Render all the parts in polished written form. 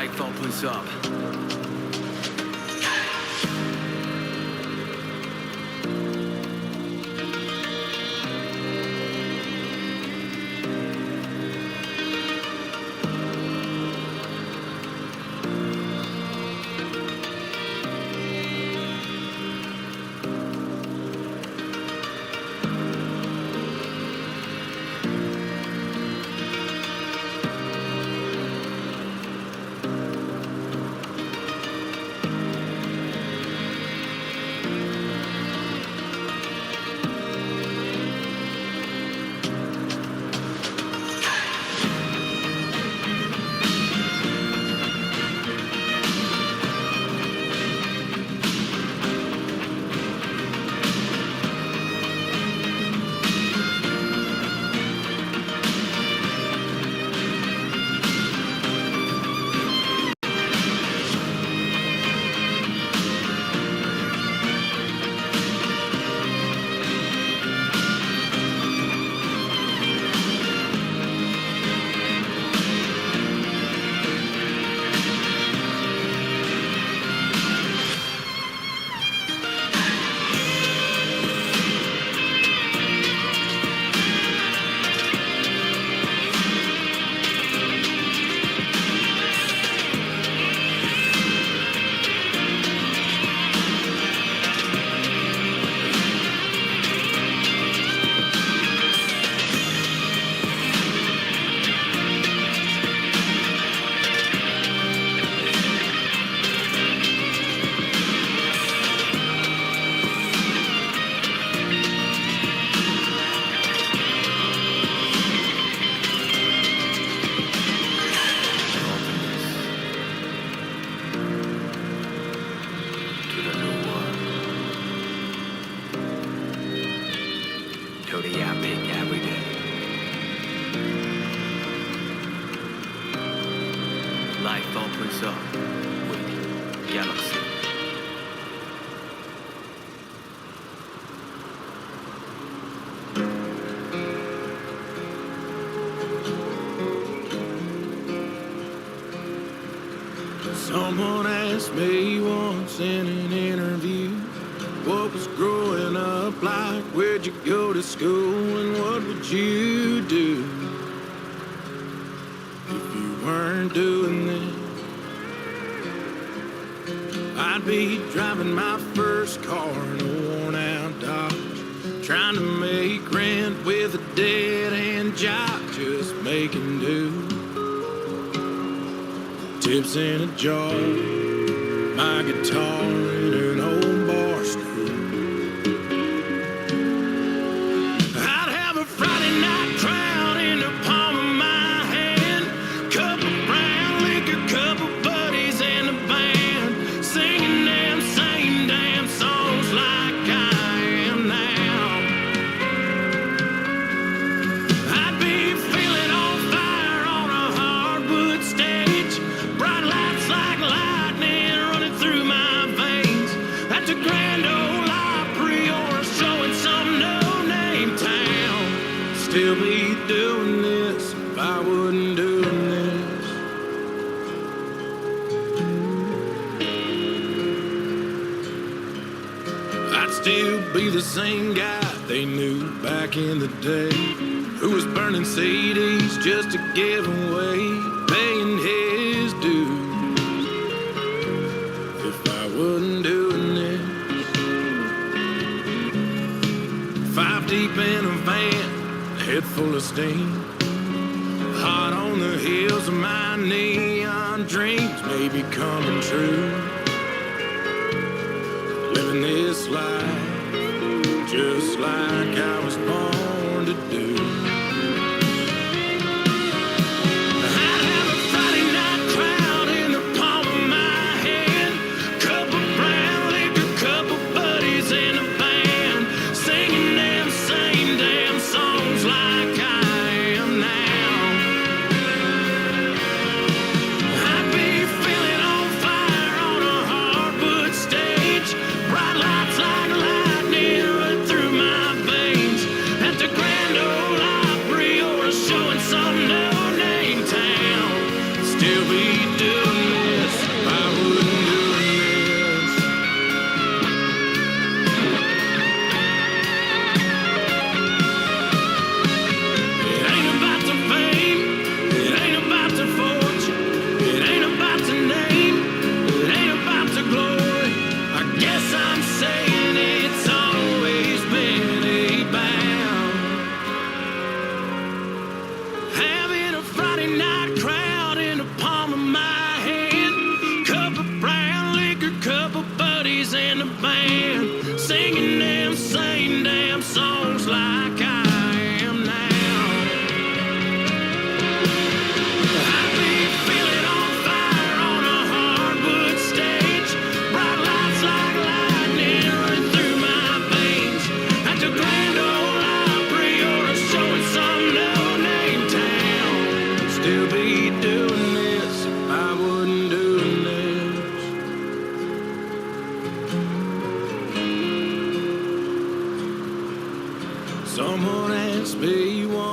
Life opens up. To the new world. To the epic every day. Life opens up with Galaxy. Someone asked me once in an interview, what was growing up like, where'd you go to school, and what would you do if you weren't doing this? I'd be driving my first car in a worn-out Dodge, trying to make rent with a dead-end job, just making do. Tips in a jar, my guitar in an old bar stool. I'd have a Friday night crowd in the palm of my hand, cup of brown liquor, couple buddies in the band, singing them same damn songs like I am now. I'd be feeling on fire on a hardwood stage, bright lights like lightning running through my veins, at the Grand Ole Opry or a show in some no-name town. Still be doing this if I wasn't doing this. I'd still be the same guy they knew back in the day, who was burning CDs just to give away, paying his dues. If I wasn't doing this, 5 deep in a van, head full of steam, hot on the heels of my neon dreams, maybe coming true. Living this life just like I was born to do. I'd have a Friday night crowd in the palm of my hand, cup of brown liquor, couple buddies in a band, singing them same damn songs like I am now. I'd be feeling on fire on a hardwood stage, bright lights like lightning run through my veins, at the Grand Ole Opry or a show in some no-name town. Still be doing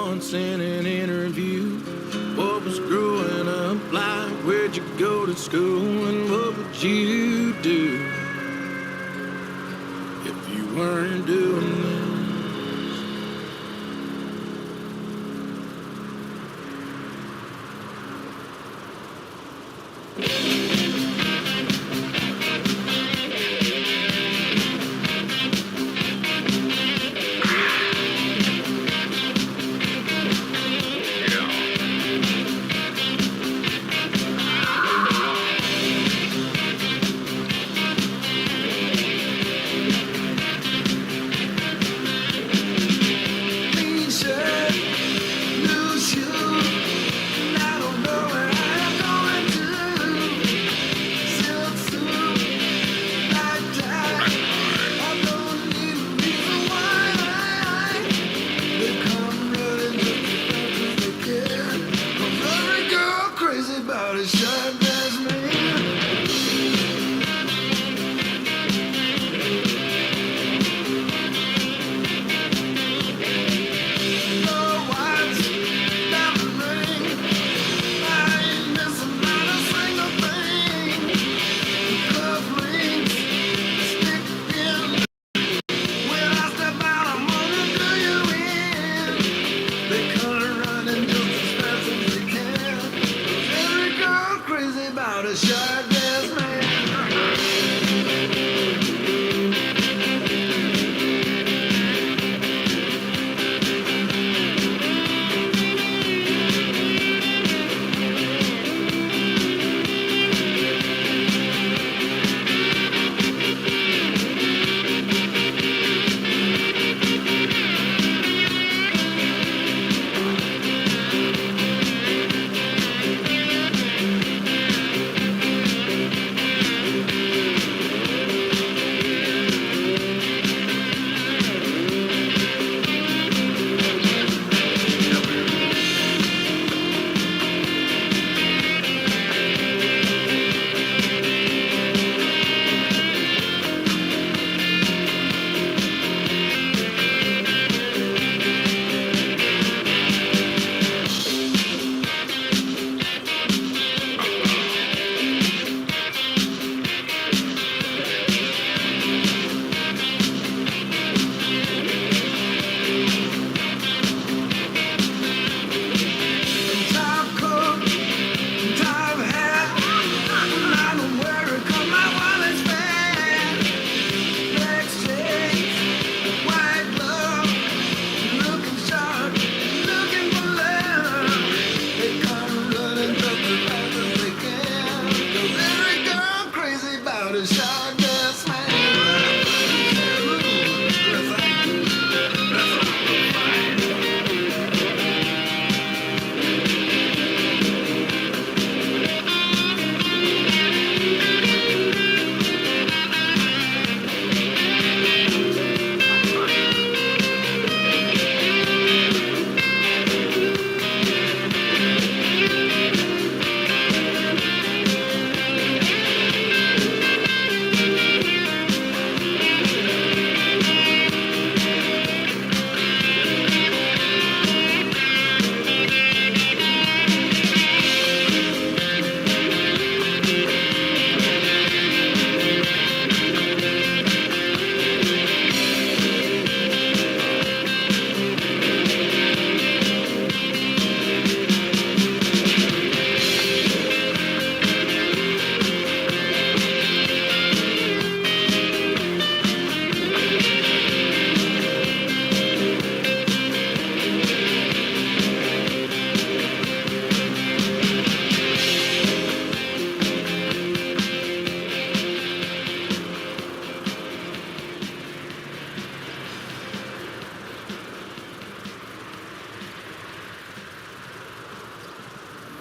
once in an interview. What was growing up like? Where'd you go to school? And what would you do if you weren't doing this?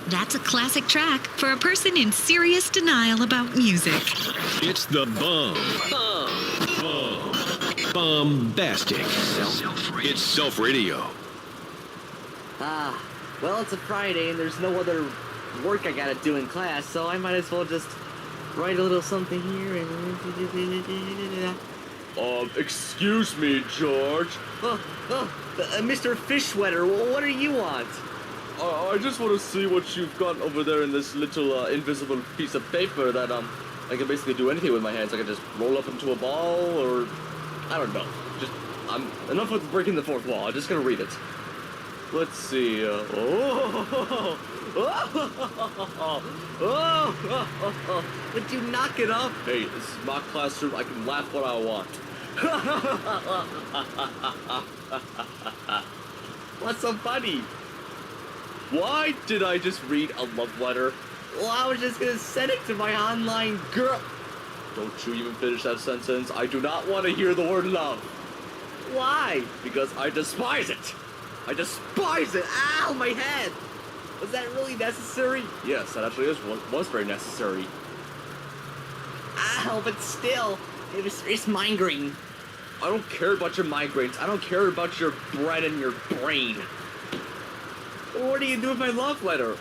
That's a classic track for a person in serious denial about music. It's the Bombastic. It's Self Radio. Well, it's a Friday and there's no other work I gotta do in class, so I might as well just write a little something here and Excuse me, George. Mr. Fishwetter, what do you want? I just want to see what you've got over there in this little invisible piece of paper that I can basically do anything with my hands. I can just roll up into a ball, or I don't know. Just enough with breaking the fourth wall. I'm just gonna read it. Let's see. Would you knock it off? Hey, this is my classroom. I can laugh what I want. What's so funny? Why did I just read a love letter? Well, I was just gonna send it to my online girl. Don't you even finish that sentence. I do not want to hear the word love. Why? Because I despise it. I despise it. Ow, my head. Was that really necessary? Yes, that actually was very necessary. Ow, but still, it's migraine. I don't care about your migraines. I don't care about your bread and your brain. What do you do with my love letter?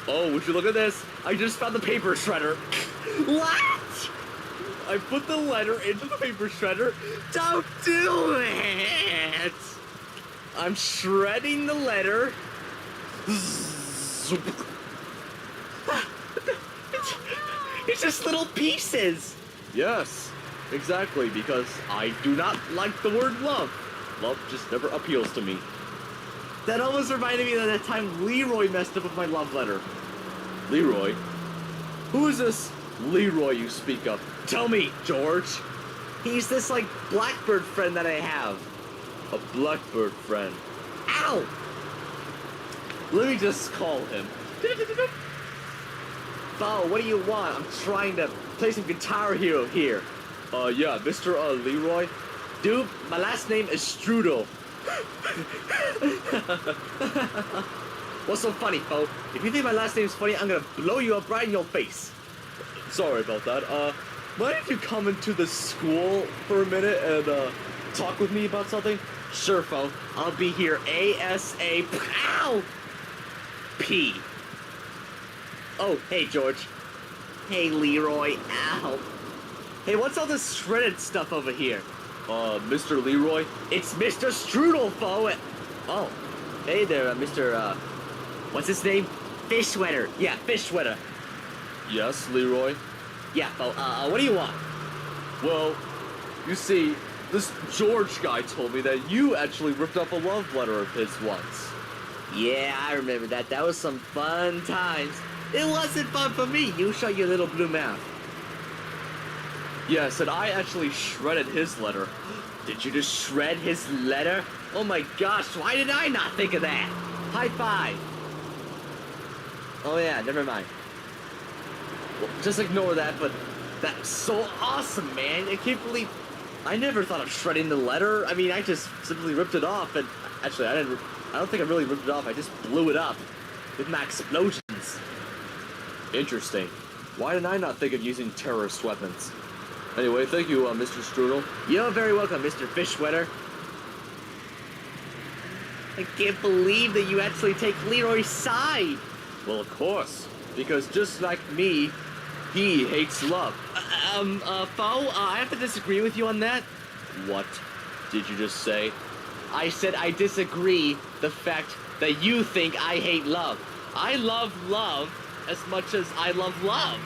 Oh, would you look at this? I just found the paper shredder. What? I put the letter into the paper shredder. Don't do it! I'm shredding the letter. It's just little pieces. Yes, exactly, because I do not like the word love. Love just never appeals to me. That almost reminded me of that time Leroy messed up with my love letter. Leroy? Who is this Leroy you speak of? Tell me, George? He's this, like, blackbird friend that I have. A blackbird friend. Ow! Let me just call him. Bo, what do you want? I'm trying to play some Guitar Hero here. Yeah, Mr. Leroy? Dude, my last name is Strudel. What's so funny, Bo? If you think my last name's funny, I'm gonna blow you up right in your face. Sorry about that. Mind if you come into the school for a minute and, talk with me about something? Sure, Fo. I'll be here ASAP. Ow! P. Oh, hey, George. Hey, Leroy. Ow. Hey, what's all this shredded stuff over here? Mr. Leroy? It's Mr. Strudel, Fo. Oh. Hey there, Mr. What's his name? Fishwetter. Yeah, Fishwetter. Yes, Leroy? Yeah, Fo. What do you want? Well, you see, this George guy told me that you actually ripped up a love letter of his once. Yeah, I remember that. That was some fun times. It wasn't fun for me. You shut your little blue mouth. Yes, and I actually shredded his letter. Did you just shred his letter? Oh my gosh, why did I not think of that? High five. Oh yeah, never mind. Well, just ignore that, but that's so awesome, man. I can't believe I never thought of shredding the letter. I mean, I just simply ripped it off, and actually, I don't think I really ripped it off. I just blew it up with my explosions. Interesting. Why did I not think of using terrorist weapons? Anyway, thank you, Mr. Strudel. You're very welcome, Mr. Fishwetter. I can't believe that you actually take Leroy's side. Well, of course. Because just like me, he hates love. Fo, I have to disagree with you on that. What did you just say? I said I disagree the fact that you think I hate love. I love love as much as I love love.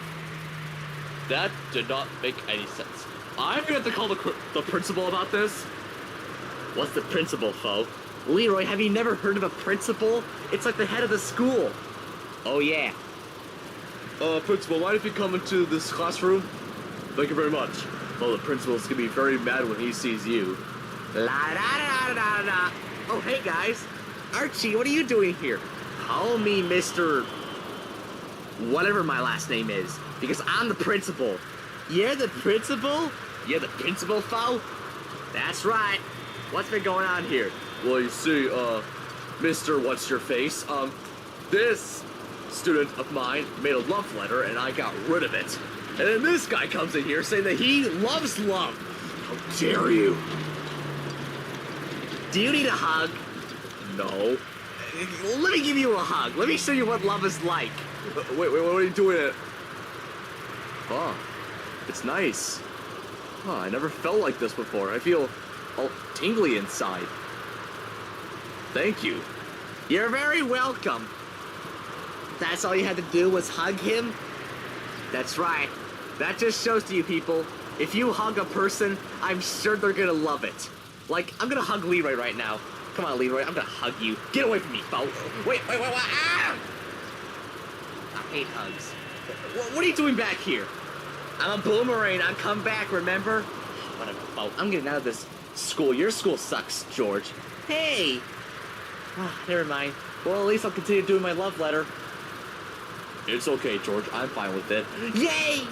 That did not make any sense. I'm gonna have to call the principal about this. What's the principal, Fo? Leroy, have you never heard of a principal? It's like the head of the school. Oh, yeah. Principal, why don't you come into this classroom? Thank you very much. Well, the principal's gonna be very mad when he sees you. La da da da da. Oh, hey guys. Archie, what are you doing here? Call me Mr. whatever my last name is, because I'm the principal. You're the principal? You're the principal, Fo? That's right. What's been going on here? Well, you see, Mr. What's-Your-Face, this student of mine made a love letter and I got rid of it. And then this guy comes in here saying that he loves love. How dare you? Do you need a hug? No. Let me give you a hug. Let me show you what love is like. Wait, what are you doing? Oh, it's nice. Huh, I never felt like this before. I feel all tingly inside. Thank you. You're very welcome. That's all you had to do was hug him? That's right. That just shows to you people, if you hug a person, I'm sure they're gonna love it. Like, I'm gonna hug Leroy right now. Come on, Leroy, I'm gonna hug you. Get away from me, Bo. Wait. Ah! I hate hugs. What are you doing back here? I'm a boomerang. I'm come back, remember? Whatever, Bo. I'm getting out of this school. Your school sucks, George. Hey! Ah, never mind. Well, at least I'll continue doing my love letter. It's okay, George. I'm fine with it. Yay!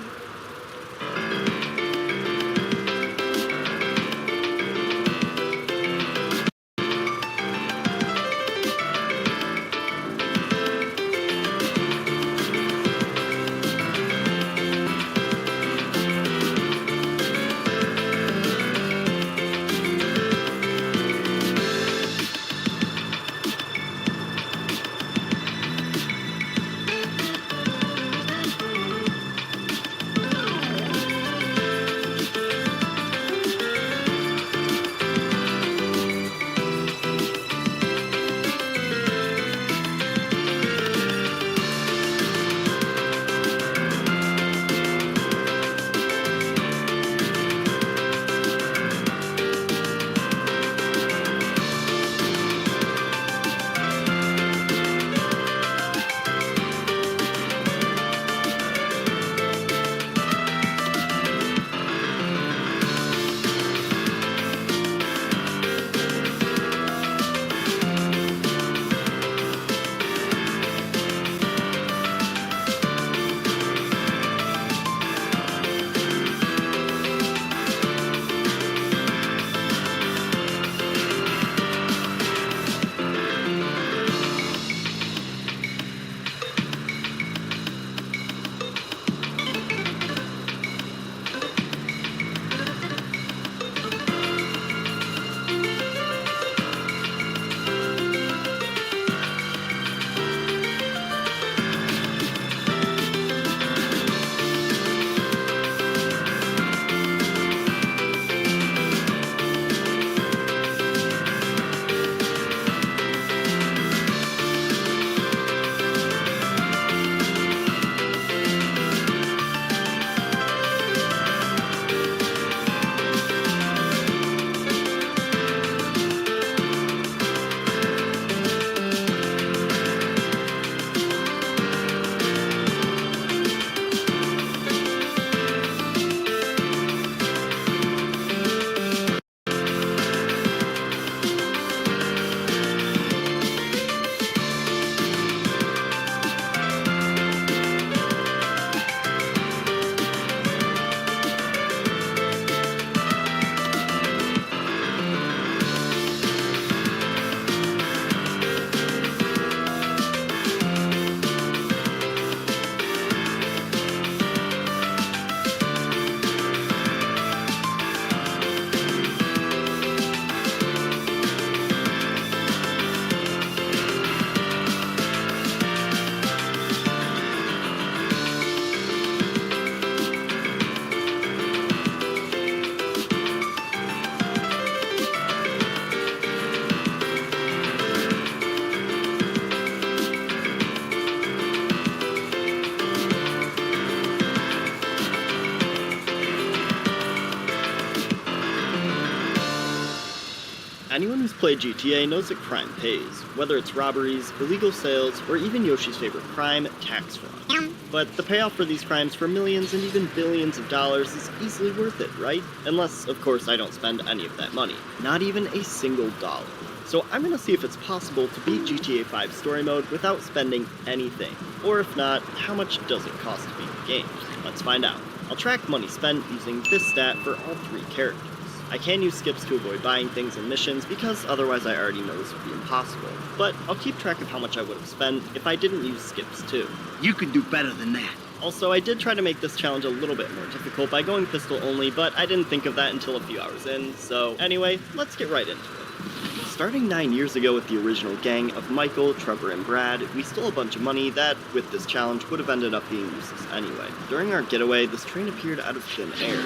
Anyone who's played GTA knows that crime pays, whether it's robberies, illegal sales, or even Yoshi's favorite crime, tax fraud. But the payoff for these crimes for millions and even billions of dollars is easily worth it, right? Unless, of course, I don't spend any of that money. Not even a single dollar. So I'm gonna see if it's possible to beat GTA 5 story mode without spending anything. Or if not, how much does it cost to beat the game? Let's find out. I'll track money spent using this stat for all 3 characters. I can use skips to avoid buying things in missions because otherwise I already know this would be impossible. But I'll keep track of how much I would have spent if I didn't use skips too. You can do better than that. Also, I did try to make this challenge a little bit more difficult by going pistol only, but I didn't think of that until a few hours in, so anyway, let's get right into it. Starting 9 years ago with the original gang of Michael, Trevor, and Brad, we stole a bunch of money that, with this challenge, would have ended up being useless anyway. During our getaway, this train appeared out of thin air.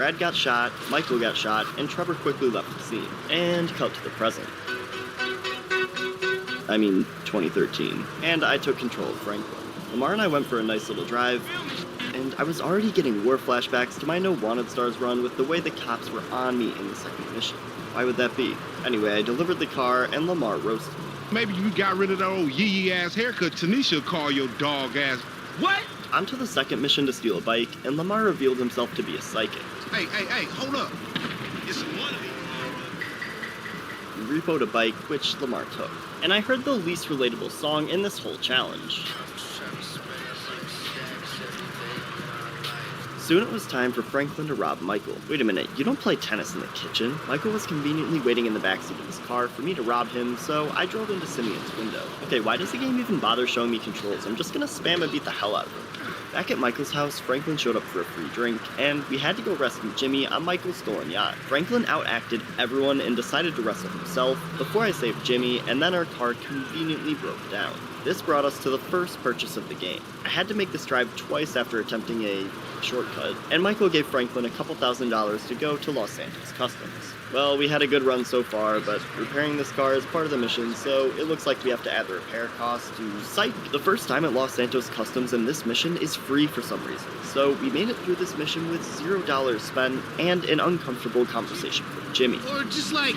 Brad got shot, Michael got shot, and Trevor quickly left the scene. And cut to the present. 2013. And I took control of Franklin. Lamar and I went for a nice little drive, and I was already getting war flashbacks to my No Wanted Stars run with the way the cops were on me in the second mission. Why would that be? Anyway, I delivered the car, and Lamar roasted me. Maybe you got rid of that old yee-yee-ass haircut Tanisha call your dog ass. What? Onto the second mission to steal a bike, and Lamar revealed himself to be a psychic. Hey, hold up. It's one of these. We repoed a bike, which Lamar took. And I heard the least relatable song in this whole challenge. Soon it was time for Franklin to rob Michael. Wait a minute, you don't play tennis in the kitchen. Michael was conveniently waiting in the backseat of his car for me to rob him, so I drove into Simeon's window. Okay, why does the game even bother showing me controls? I'm just gonna spam and beat the hell out of him. Back at Michael's house, Franklin showed up for a free drink, and we had to go rescue Jimmy on Michael's stolen yacht. Franklin outacted everyone and decided to wrestle himself before I saved Jimmy, and then our car conveniently broke down. This brought us to the first purchase of the game. I had to make this drive twice after attempting a shortcut, and Michael gave Franklin a couple $1,000s to go to Los Santos Customs. Well, we had a good run so far, but repairing this car is part of the mission, so it looks like we have to add the repair cost to Psych. The first time at Los Santos Customs in this mission is free for some reason, so we made it through this mission with $0 spent and an uncomfortable conversation with Jimmy. Or just like,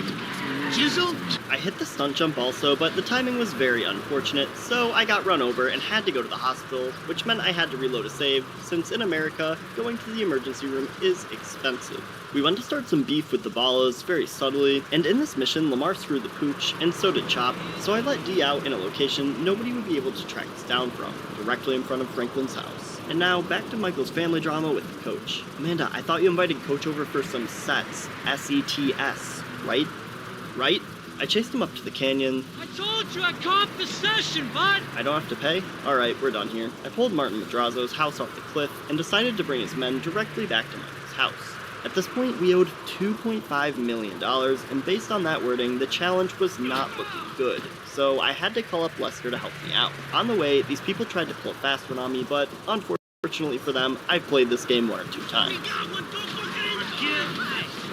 jizzle? I hit the stunt jump also, but the timing was very unfortunate, so I got run over and had to go to the hospital, which meant I had to reload a save, since in America, going to the emergency room is expensive. We went to start some beef with the Ballas very subtly, and in this mission, Lamar screwed the pooch, and so did Chop, so I let D out in a location nobody would be able to track us down from, directly in front of Franklin's house. And now, back to Michael's family drama with the coach. Amanda, I thought you invited Coach over for some sets. S-E-T-S, right? Right? I chased him up to the canyon. I told you I comped the session, bud. I don't have to pay? Alright, we're done here. I pulled Martin Madrazo's house off the cliff and decided to bring his men directly back to Michael's house. At this point, we owed $2.5 million, and based on that wording, the challenge was not looking good, so I had to call up Lester to help me out. On the way, these people tried to pull a fast one on me, but unfortunately for them, I've played this game 1 or 2 times.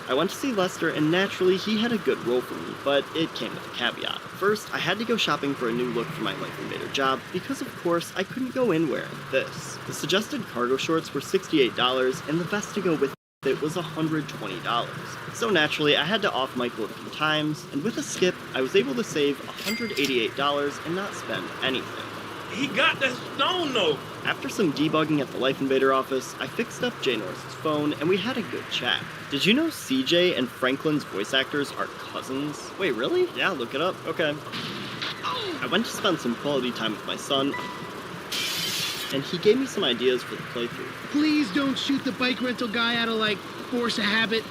I went to see Lester, and naturally, he had a good role for me, but it came with a caveat. First, I had to go shopping for a new look for my Life Invader job, because of course, I couldn't go in wearing this. The suggested cargo shorts were $68, and the vest to go with it was $120. So naturally, I had to off Michael a few times, and with a skip, I was able to save $188 and not spend anything. He got that stone, though. After some debugging at the Life Invader office, I fixed up Jay Norris's phone, and we had a good chat. Did you know CJ and Franklin's voice actors are cousins? Wait, really? Yeah, look it up. Okay. I went to spend some quality time with my son, and he gave me some ideas for the playthrough. Please don't shoot the bike rental guy out of, force of habit.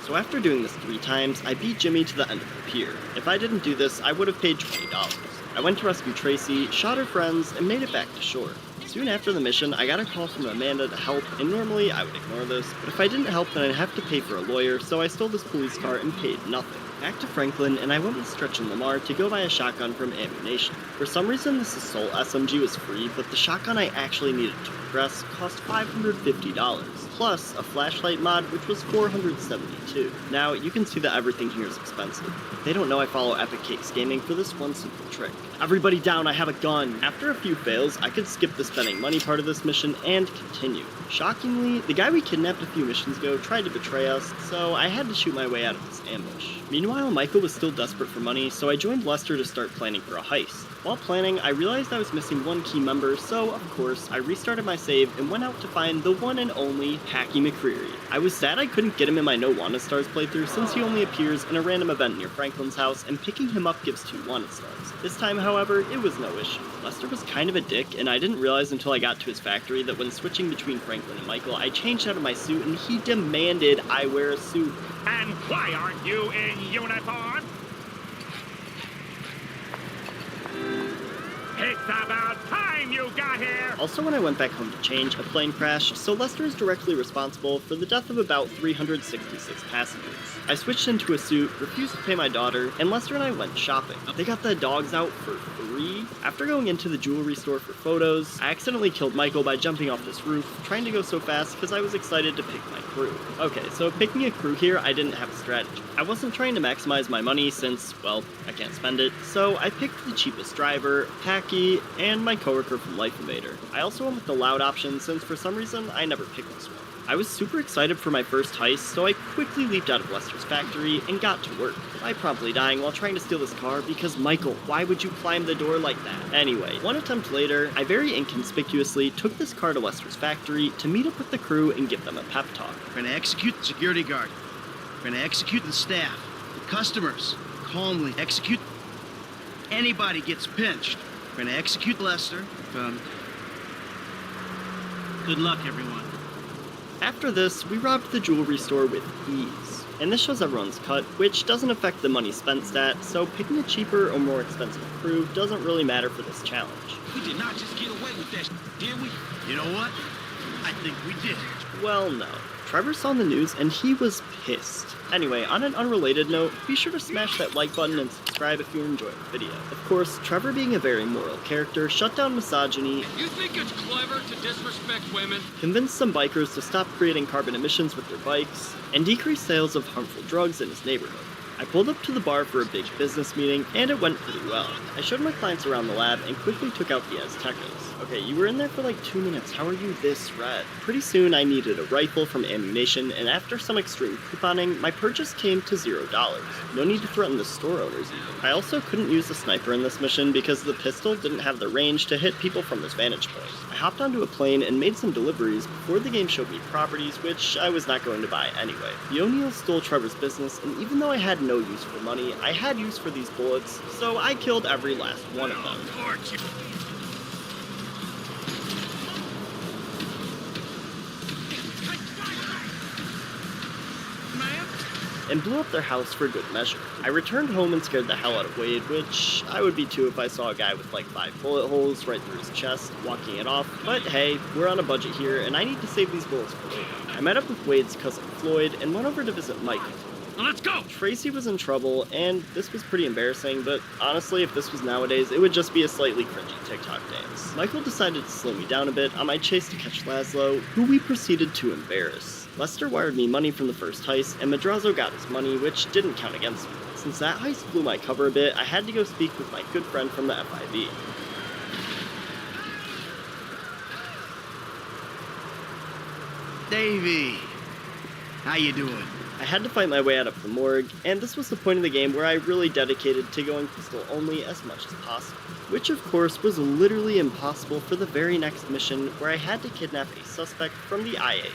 So after doing this 3 times, I beat Jimmy to the end of the pier. If I didn't do this, I would have paid $20. I went to rescue Tracy, shot her friends, and made it back to shore. Soon after the mission, I got a call from Amanda to help, and normally I would ignore this, but if I didn't help, then I'd have to pay for a lawyer, so I stole this police car and paid nothing. Back to Franklin, and I went with Stretch and Lamar to go buy a shotgun from Ammunition. For some reason, this Assault SMG was free, but the shotgun I actually needed to progress cost $550, plus a flashlight mod, which was $472. Now, you can see that everything here is expensive. They don't know I follow Epic Cakes Gaming for this one simple trick. Everybody down, I have a gun! After a few fails, I could skip the spending money part of this mission and continue. Shockingly, the guy we kidnapped a few missions ago tried to betray us, so I had to shoot my way out of this ambush. Meanwhile, Michael was still desperate for money, so I joined Lester to start planning for a heist. While planning, I realized I was missing one key member, so of course, I restarted my save and went out to find the one and only Hacky McCreary. I was sad I couldn't get him in my No Wanted Stars playthrough since he only appears in a random event near Franklin's house, and picking him up gives 2 Wanted Stars. This time, however, it was no issue. Lester was kind of a dick, and I didn't realize until I got to his factory that when switching between Franklin and Michael, I changed out of my suit and he demanded I wear a suit. And why aren't you in uniform? It's about time you got here! Also, when I went back home to change, a plane crashed, so Lester is directly responsible for the death of about 366 passengers. I switched into a suit, refused to pay my daughter, and Lester and I went shopping. They got the dogs out for free. After going into the jewelry store for photos, I accidentally killed Michael by jumping off this roof, trying to go so fast because I was excited to pick my crew. Okay, so picking a crew here, I didn't have a strategy. I wasn't trying to maximize my money since, well, I can't spend it, so I picked the cheapest driver, Packy, and my coworker from Life Invader. I also went with the loud option since for some reason I never picked this one. I was super excited for my first heist, so I quickly leaped out of Lester's factory and got to work. I promptly dying while trying to steal this car because, Michael, why would you climb the door like that? Anyway, one attempt later, I very inconspicuously took this car to Lester's factory to meet up with the crew and give them a pep talk. We're gonna execute the security guard. We're gonna execute the staff, the customers. Calmly execute. Anybody gets pinched. We're gonna execute Lester. Good luck, everyone. After this, we robbed the jewelry store with ease. And this shows everyone's cut, which doesn't affect the money spent stat, so picking a cheaper or more expensive crew doesn't really matter for this challenge. We did not just get away with that, did we? You know what? I think we did. Well, no. Trevor saw the news and he was pissed. Anyway, on an unrelated note, be sure to smash that like button and subscribe if you enjoyed the video. Of course, Trevor, being a very moral character, shut down misogyny, You think it's clever to disrespect women? convinced some bikers to stop creating carbon emissions with their bikes, and decrease sales of harmful drugs in his neighborhood. I pulled up to the bar for a big business meeting, and it went pretty well. I showed my clients around the lab and quickly took out the Aztecas. Okay, you were in there for like 2 minutes, how are you this red? Pretty soon I needed a rifle from ammunition, and after some extreme couponing, my purchase came to $0. No need to threaten the store owners either. I also couldn't use the sniper in this mission because the pistol didn't have the range to hit people from this vantage point. I hopped onto a plane and made some deliveries before the game showed me properties, which I was not going to buy anyway. The O'Neills stole Trevor's business, and even though I had no use for money, I had use for these bullets, so I killed every last one of them. And blew up their house for good measure. I returned home and scared the hell out of Wade, which I would be too if I saw a guy with like 5 bullet holes right through his chest, walking it off. But hey, we're on a budget here, and I need to save these bullets for later. I met up with Wade's cousin Floyd and went over to visit Michael. Let's go! Tracy was in trouble, and this was pretty embarrassing, but honestly, if this was nowadays, it would just be a slightly cringy TikTok dance. Michael decided to slow me down a bit on my chase to catch Laszlo, who we proceeded to embarrass. Lester wired me money from the first heist, and Madrazo got his money, which didn't count against me. Since that heist blew my cover a bit, I had to go speak with my good friend from the FIB. Davey, how you doing? I had to fight my way out of the morgue, and this was the point of the game where I really dedicated to going pistol only as much as possible. Which of course was literally impossible for the very next mission where I had to kidnap a suspect from the IAA.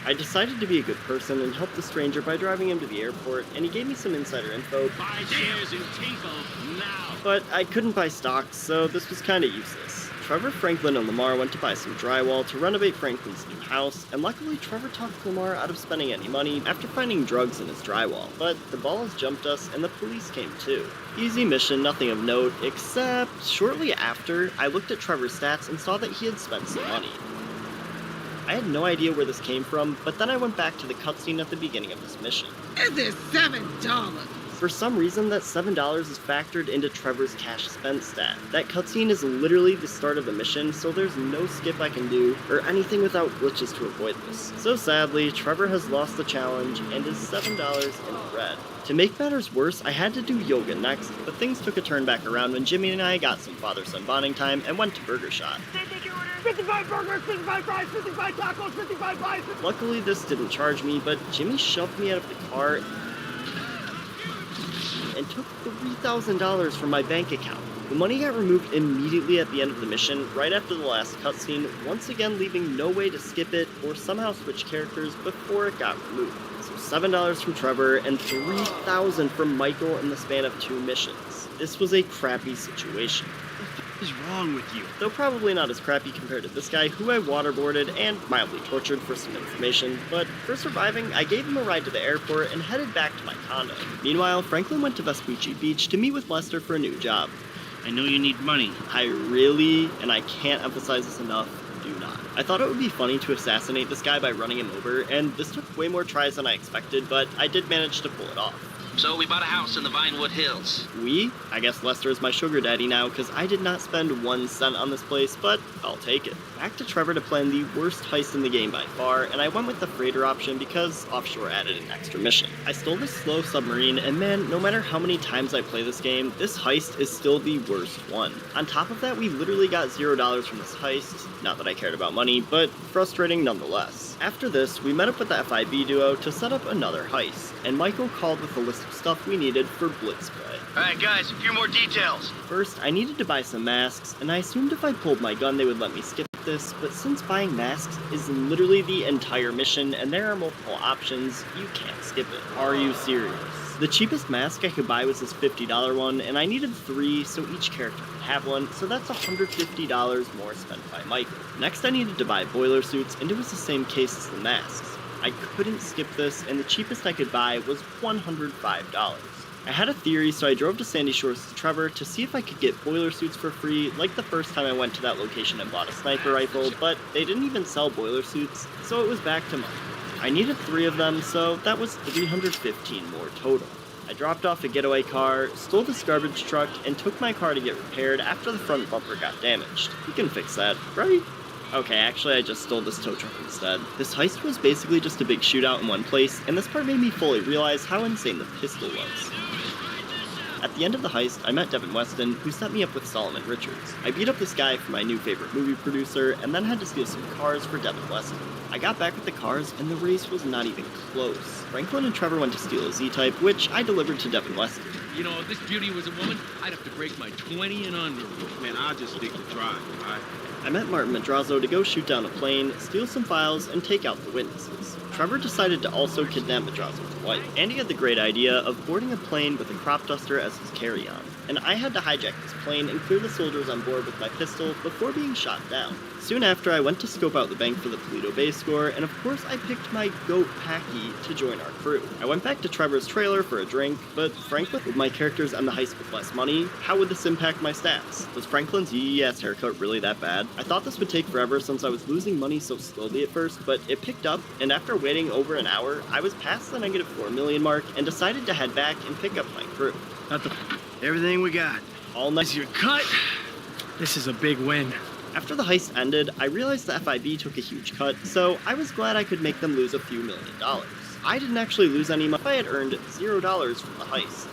I decided to be a good person and help the stranger by driving him to the airport, and he gave me some insider info, Buy shares in Tinkle now! but I couldn't buy stocks, so this was kinda useless. Trevor, Franklin, and Lamar went to buy some drywall to renovate Franklin's new house, and luckily Trevor talked Lamar out of spending any money after finding drugs in his drywall. But the balls jumped us, and the police came too. Easy mission, nothing of note, except shortly after, I looked at Trevor's stats and saw that he had spent some money. I had no idea where this came from, but then I went back to the cutscene at the beginning of this mission. Is it $7? For some reason, that $7 is factored into Trevor's cash spent stat. That cutscene is literally the start of the mission, so there's no skip I can do, or anything without glitches to avoid this. So sadly, Trevor has lost the challenge, and is $7 in the red. To make matters worse, I had to do yoga next, but things took a turn back around when Jimmy and I got some father-son bonding time and went to Burger Shot. 55 burgers, 55 fries, 55 tacos, 55 pies! Luckily, this didn't charge me, but Jimmy shoved me out of the car and took $3,000 from my bank account. The money got removed immediately at the end of the mission, right after the last cutscene, once again leaving no way to skip it or somehow switch characters before it got removed. So $7 from Trevor and $3,000 from Michael in the span of 2 missions. This was a crappy situation. What is wrong with you? Though probably not as crappy compared to this guy, who I waterboarded and mildly tortured for some information, but for surviving, I gave him a ride to the airport and headed back to my condo. Meanwhile, Franklin went to Vespucci Beach to meet with Lester for a new job. I know you need money. I really, and I can't emphasize this enough, do not. I thought it would be funny to assassinate this guy by running him over, and this took way more tries than I expected, but I did manage to pull it off. So we bought a house in the Vinewood Hills. We? I guess Lester is my sugar daddy now, because I did not spend 1 cent on this place, but I'll take it. Back to Trevor to plan the worst heist in the game by far, and I went with the freighter option because offshore added an extra mission. I stole this slow submarine, and man, no matter how many times I play this game, this heist is still the worst one. On top of that, we literally got $0 from this heist. Not that I cared about money, but frustrating nonetheless. After this, we met up with the FIB duo to set up another heist, and Michael called with a list of stuff we needed for Blitz play. Alright, guys, a few more details. First, I needed to buy some masks, and I assumed if I pulled my gun they would let me skip this, but since buying masks is literally the entire mission and there are multiple options, you can't skip it. Are you serious? The cheapest mask I could buy was this $50 one, and I needed 3 so each character could have one, so that's $150 more spent by Michael. Next I needed to buy boiler suits, and it was the same case as the masks. I couldn't skip this, and the cheapest I could buy was $105. I had a theory, so I drove to Sandy Shores with Trevor to see if I could get boiler suits for free, like the first time I went to that location and bought a sniper rifle, but they didn't even sell boiler suits, so it was back to Michael. I needed 3 of them, so that was $315 more total. I dropped off a getaway car, stole this garbage truck, and took my car to get repaired after the front bumper got damaged. We can fix that, right? Okay, actually I just stole this tow truck instead. This heist was basically just a big shootout in one place, and this part made me fully realize how insane the pistol was. At the end of the heist, I met Devin Weston, who set me up with Solomon Richards. I beat up this guy for my new favorite movie producer, and then had to steal some cars for Devin Weston. I got back with the cars, and the race was not even close. Franklin and Trevor went to steal a Z-Type, which I delivered to Devin Weston. You know, if this beauty was a woman, I'd have to break my 20 and under. Man, I'll just stick to drive, alright? I met Martin Madrazo to go shoot down a plane, steal some files, and take out the witnesses. Trevor decided to also kidnap Madrazo's wife. Andy had the great idea of boarding a plane with a crop duster as his carry-on, and I had to hijack this plane and clear the soldiers on board with my pistol before being shot down. Soon after, I went to scope out the bank for the Toledo Bay score, and of course I picked my goat Packy to join our crew. I went back to Trevor's trailer for a drink, but Franklin, with my characters on the heist with less money, how would this impact my stats? Was Franklin's yee-ass haircut really that bad? I thought this would take forever since I was losing money so slowly at first, but it picked up, and after waiting over an hour, I was past the negative 4 million mark and decided to head back and pick up my crew. Everything we got. All night. Your cut. This is a big win. After the heist ended, I realized the FIB took a huge cut, so I was glad I could make them lose a few $1,000,000. I didn't actually lose any money. I had earned $0 from the heist.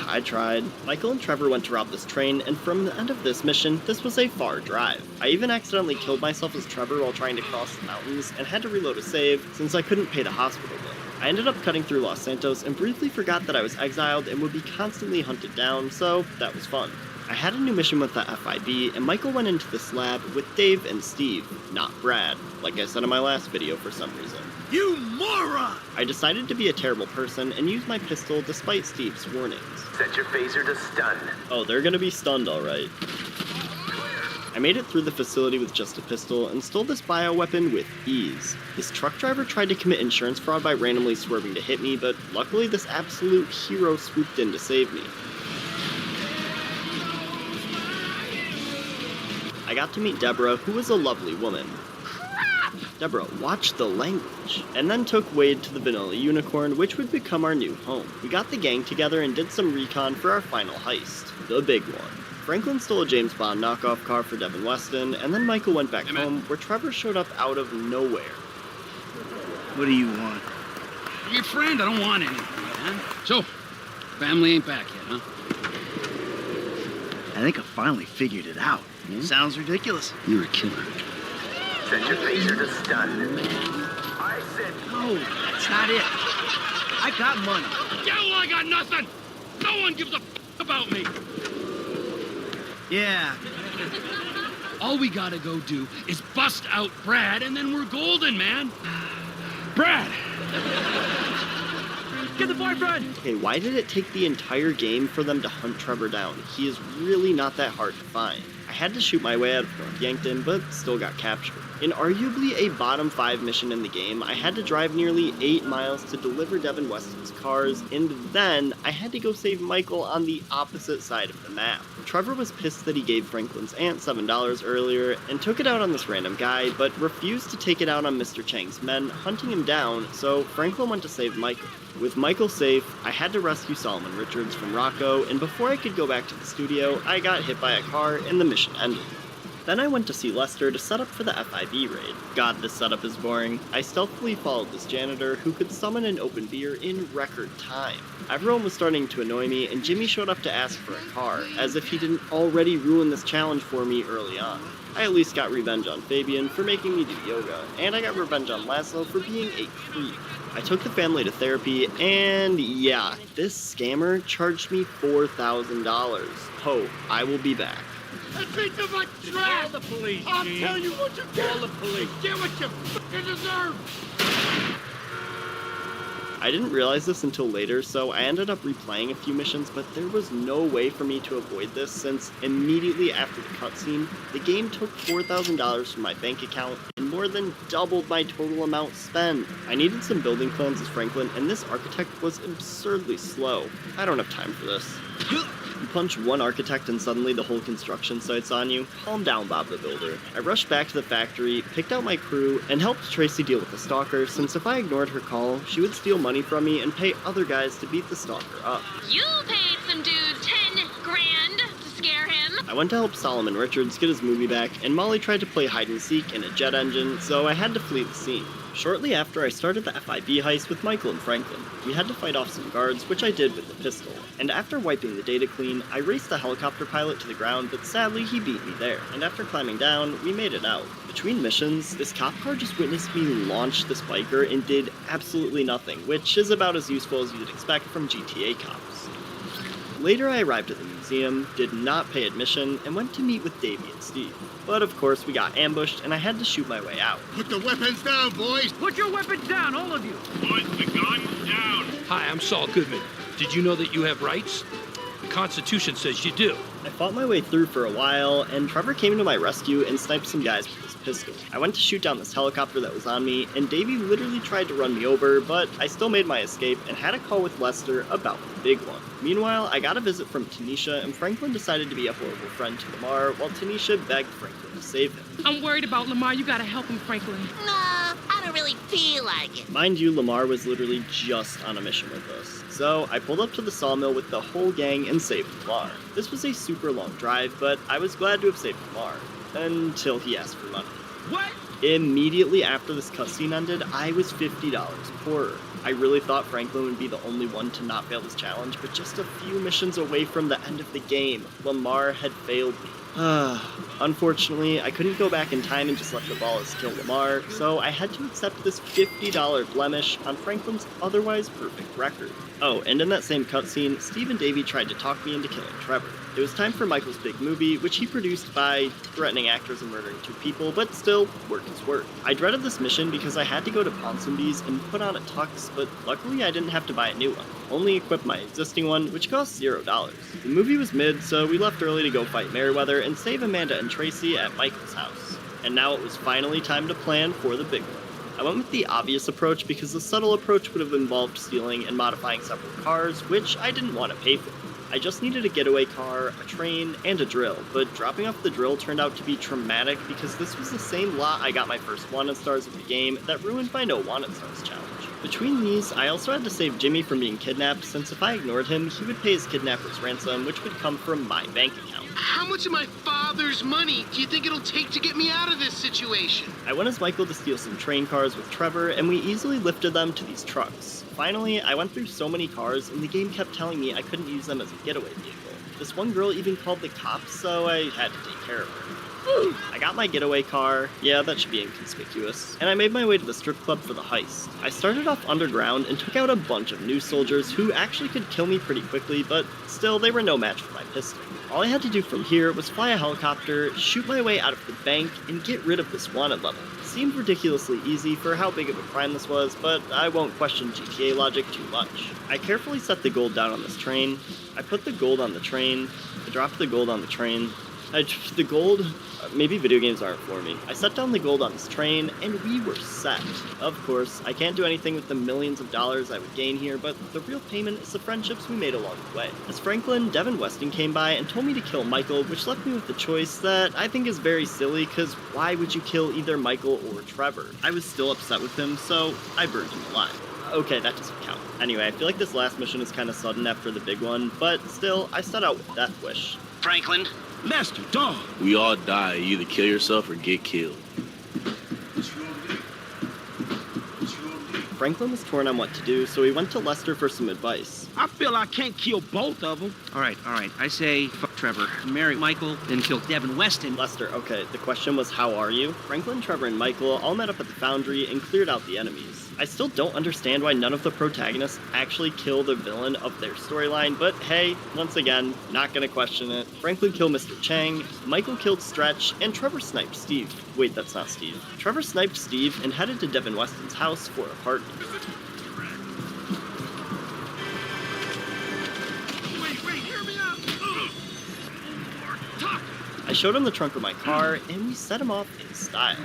I tried. Michael and Trevor went to rob this train, and from the end of this mission, this was a far drive. I even accidentally killed myself as Trevor while trying to cross the mountains, and had to reload a save since I couldn't pay the hospital bill. I ended up cutting through Los Santos and briefly forgot that I was exiled and would be constantly hunted down, so that was fun. I had a new mission with the FIB, and Michael went into this lab with Dave and Steve, not Brad, like I said in my last video for some reason. You moron! I decided to be a terrible person and used my pistol despite Steve's warnings. Set your phaser to stun. Oh, they're gonna be stunned alright. I made it through the facility with just a pistol and stole this bioweapon with ease. This truck driver tried to commit insurance fraud by randomly swerving to hit me, but luckily this absolute hero swooped in to save me. I got to meet Deborah, who was a lovely woman. Deborah watched the language, and then took Wade to the Vanilla Unicorn, which would become our new home. We got the gang together and did some recon for our final heist, the big one. Franklin stole a James Bond knockoff car for Devin Weston, and then Michael went back home, where Trevor showed up out of nowhere. What do you want? I'm your friend. I don't want anything, man. So, family ain't back yet, huh? I think I finally figured it out. Sounds ridiculous. You're a killer. Set your phaser to stun. I said No, that's not it. I got money. Yeah, well, I got nothing. No one gives a about me. Yeah. All we gotta go do is bust out Brad, and then we're golden, man. Brad! Get the boyfriend! Okay, why did it take the entire game for them to hunt Trevor down? He is really not that hard to find. I had to shoot my way out of North Yankton, but still got captured. In arguably a bottom 5 mission in the game, I had to drive nearly 8 miles to deliver Devin Weston's cars, and then I had to go save Michael on the opposite side of the map. Trevor was pissed that he gave Franklin's aunt $7 earlier and took it out on this random guy, but refused to take it out on Mr. Chang's men, hunting him down, so Franklin went to save Michael. With Michael safe, I had to rescue Solomon Richards from Rocco, and before I could go back to the studio, I got hit by a car and the mission ended. Then I went to see Lester to set up for the FIB raid. God, this setup is boring. I stealthily followed this janitor who could summon an open beer in record time. Everyone was starting to annoy me, and Jimmy showed up to ask for a car, as if he didn't already ruin this challenge for me early on. I at least got revenge on Fabian for making me do yoga, and I got revenge on Laszlo for being a creep. I took the family to therapy, and yeah, this scammer charged me $4,000. Ho, I will be back. That's too much trash! Call the police, I'll Gene. tell you what you get! Call the police. Get what you fucking deserve! I didn't realize this until later, so I ended up replaying a few missions, but there was no way for me to avoid this since immediately after the cutscene, the game took $4,000 from my bank account and more than doubled my total amount spent. I needed some building plans as Franklin, and this architect was absurdly slow. I don't have time for this. You punch one architect and suddenly the whole construction site's on you? Calm down, Bob the Builder. I rushed back to the factory, picked out my crew, and helped Tracy deal with the stalker, since if I ignored her call, she would steal money from me and pay other guys to beat the stalker up. You paid some dude 10 grand to scare him. I went to help Solomon Richards get his movie back, and Molly tried to play hide and seek in a jet engine, so I had to flee the scene. Shortly after, I started the FIB heist with Michael and Franklin. We had to fight off some guards, which I did with the pistol, and after wiping the data clean, I raced the helicopter pilot to the ground, but sadly he beat me there, and after climbing down, we made it out. Between missions, this cop car just witnessed me launch this biker and did absolutely nothing, which is about as useful as you'd expect from GTA cops. Later, I arrived at the museum, did not pay admission, and went to meet with Davey and Steve. But of course, we got ambushed, and I had to shoot my way out. Put the weapons down, boys! Put your weapons down, all of you! Put the gun down! Hi, I'm Saul Goodman. Did you know that you have rights? The Constitution says you do. I fought my way through for a while, and Trevor came to my rescue and sniped some guys with his pistol. I went to shoot down this helicopter that was on me, and Davey literally tried to run me over, but I still made my escape and had a call with Lester about the big one. Meanwhile, I got a visit from Tanisha, and Franklin decided to be a horrible friend to Lamar, while Tanisha begged Franklin to save him. I'm worried about Lamar. You gotta help him, Franklin. Nah, I don't really feel like it. Mind you, Lamar was literally just on a mission with us. So I pulled up to the sawmill with the whole gang and saved Lamar. This was a super long drive, but I was glad to have saved Lamar. Until he asked for money. What? Immediately after this cutscene ended, I was $50 poorer. I really thought Franklin would be the only one to not fail this challenge, but just a few missions away from the end of the game, Lamar had failed me. Unfortunately, I couldn't go back in time and just let the balls kill Lamar, so I had to accept this $50 blemish on Franklin's otherwise perfect record. Oh, and in that same cutscene, Steve and Davey tried to talk me into killing Trevor. It was time for Michael's big movie, which he produced by threatening actors and murdering 2 people, but still, work is work. I dreaded this mission because I had to go to Ponsonby's and put on a tux, but luckily I didn't have to buy a new one. Only equip my existing one, which cost $0. The movie was mid, so we left early to go fight Merriweather and save Amanda and Tracy at Michael's house. And now it was finally time to plan for the big one. I went with the obvious approach because the subtle approach would have involved stealing and modifying several cars, which I didn't want to pay for. I just needed a getaway car, a train, and a drill, but dropping off the drill turned out to be traumatic because this was the same lot I got my first Wanted Stars of the game that ruined my No Wanted Stars challenge. Between these, I also had to save Jimmy from being kidnapped, since if I ignored him, he would pay his kidnapper's ransom, which would come from my bank account. How much of my father's money do you think it'll take to get me out of this situation? I went as Michael to steal some train cars with Trevor, and we easily lifted them to these trucks. Finally, I went through so many cars, and the game kept telling me I couldn't use them as a getaway vehicle. This one girl even called the cops, so I had to take care of her. I got my getaway car, yeah, that should be inconspicuous, and I made my way to the strip club for the heist. I started off underground and took out a bunch of new soldiers who actually could kill me pretty quickly, but still, they were no match for my pistol. All I had to do from here was fly a helicopter, shoot my way out of the bank, and get rid of this wanted level. Seemed ridiculously easy for how big of a crime this was, but I won't question GTA logic too much. I carefully set the gold down on this train, I put the gold on the train, I dropped the gold on the train, the gold, maybe video games aren't for me. I set down the gold on this train, and we were set. Of course, I can't do anything with the millions of dollars I would gain here, but the real payment is the friendships we made along the way. As Franklin, Devin Weston came by and told me to kill Michael, which left me with the choice that I think is very silly, because why would you kill either Michael or Trevor? I was still upset with him, so I burned him alive. Okay, that doesn't count. Anyway, I feel like this last mission is kind of sudden after the big one, but still, I set out with Death Wish. Franklin? Lester, dog. We all die. You either kill yourself or get killed. Franklin was torn on what to do, so he went to Lester for some advice. I feel I can't kill both of them. All right. I say fuck Trevor. Marry Michael, then kill Devin Weston. Lester, okay, the question was how are you? Franklin, Trevor, and Michael all met up at the Foundry and cleared out the enemies. I still don't understand why none of the protagonists actually kill the villain of their storyline, but hey, once again, not gonna question it. Franklin killed Mr. Chang, Michael killed Stretch, and Trevor sniped Steve. Wait, that's not Steve. Trevor sniped Steve and headed to Devin Weston's house for a party. I showed him the trunk of my car, and we set him off in style.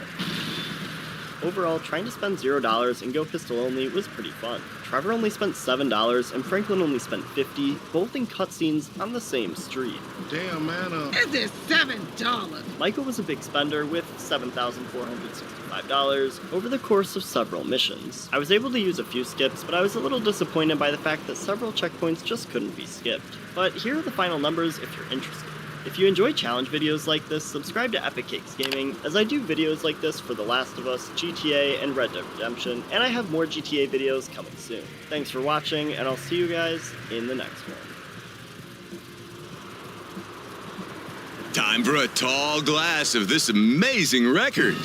Overall, trying to spend $0 and go pistol only was pretty fun. Trevor only spent $7, and Franklin only spent $50, both in cutscenes on the same street. Damn, man, This is $7. Michael was a big spender with $7,465 over the course of several missions. I was able to use a few skips, but I was a little disappointed by the fact that several checkpoints just couldn't be skipped. But here are the final numbers if you're interested. If you enjoy challenge videos like this, subscribe to Epic Cakes Gaming, as I do videos like this for The Last of Us, GTA, and Red Dead Redemption, and I have more GTA videos coming soon. Thanks for watching, and I'll see you guys in the next one. Time for a tall glass of this amazing record.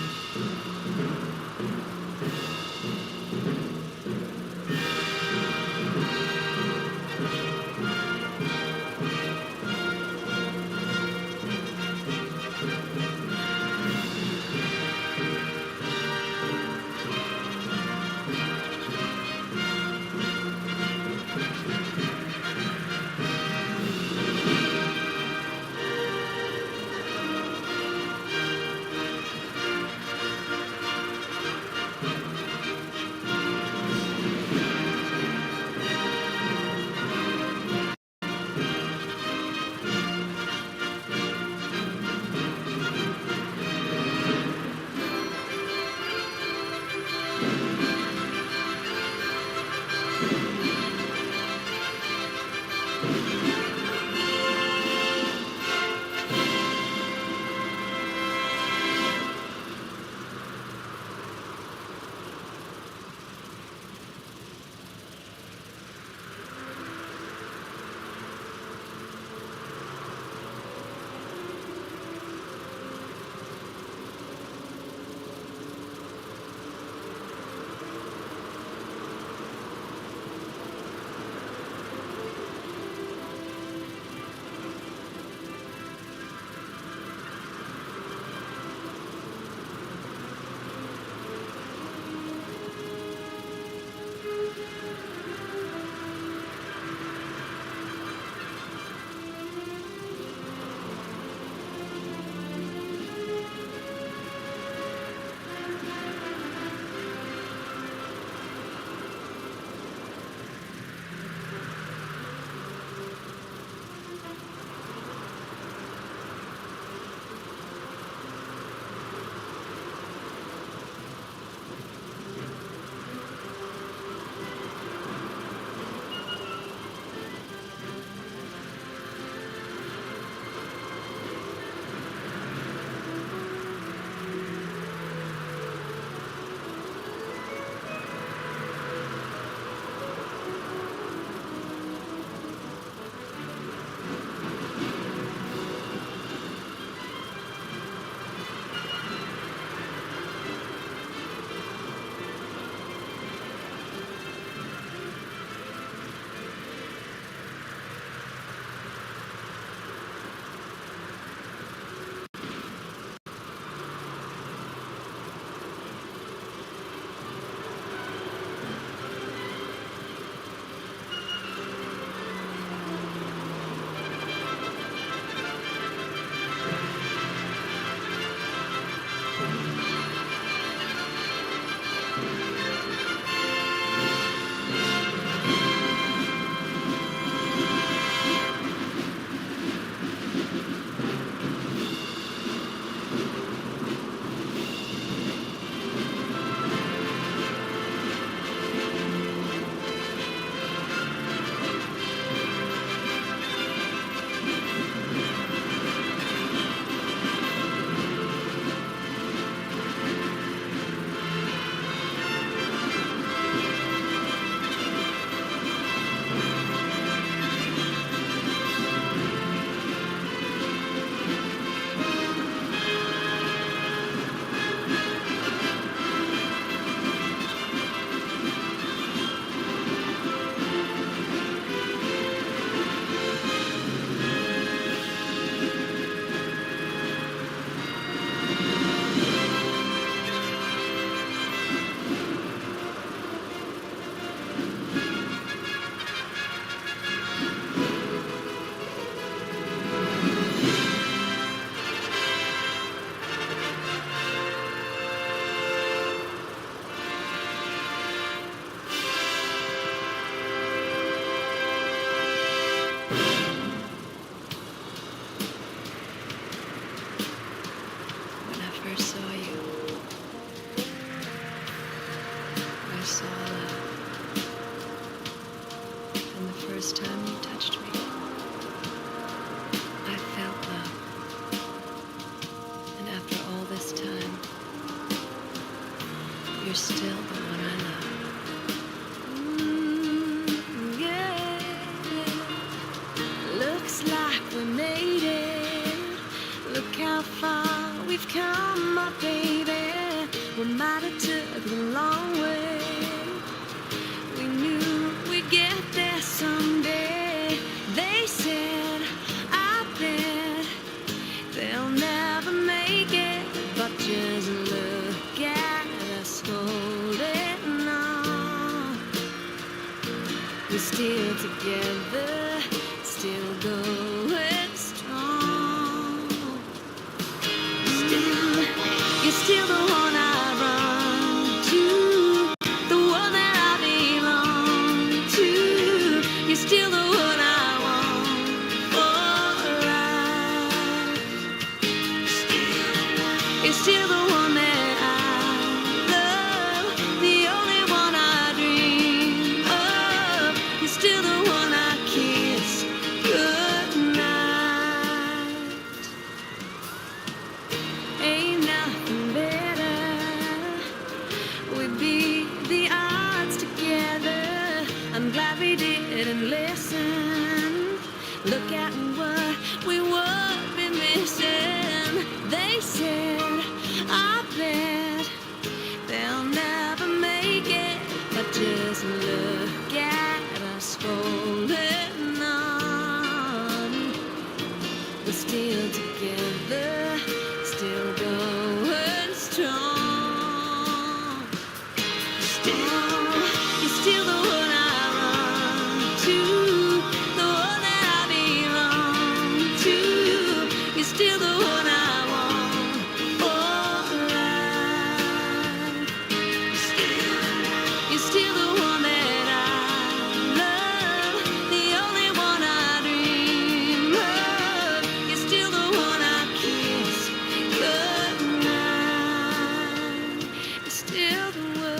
together, still going strong. Still, you're still the one I run to, the one that I belong to. You're still the one I want for life. You're still the one that I love, the only one I dream of. You're still the one I kiss goodnight. Ain't nothing better. We beat the odds together. I'm glad we didn't listen. Look at what we would be missing. They said, I bet they'll never make it, but just look at us holding on. We're still together, still going strong. Still, you're still the one I run to, the one that I belong to. You're still the one I want for life. You're still the one that I love, the only one I dream of. You're still the one I kiss goodnight. You're still the one.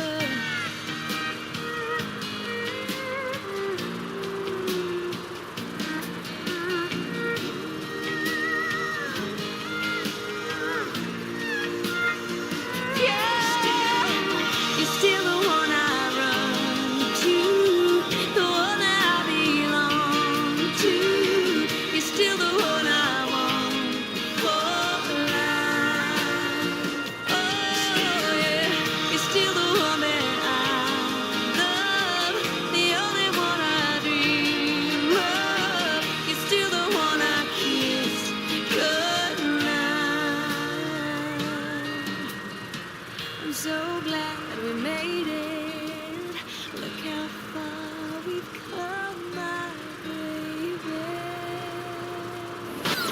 You're still the one I run to, the one that I belong to. You're still the one I want for life. Oh yeah, you're still the one that I love, the only one I dream of. You're still the one I kiss goodnight. I'm so glad we made it. Look how far we've come, my baby.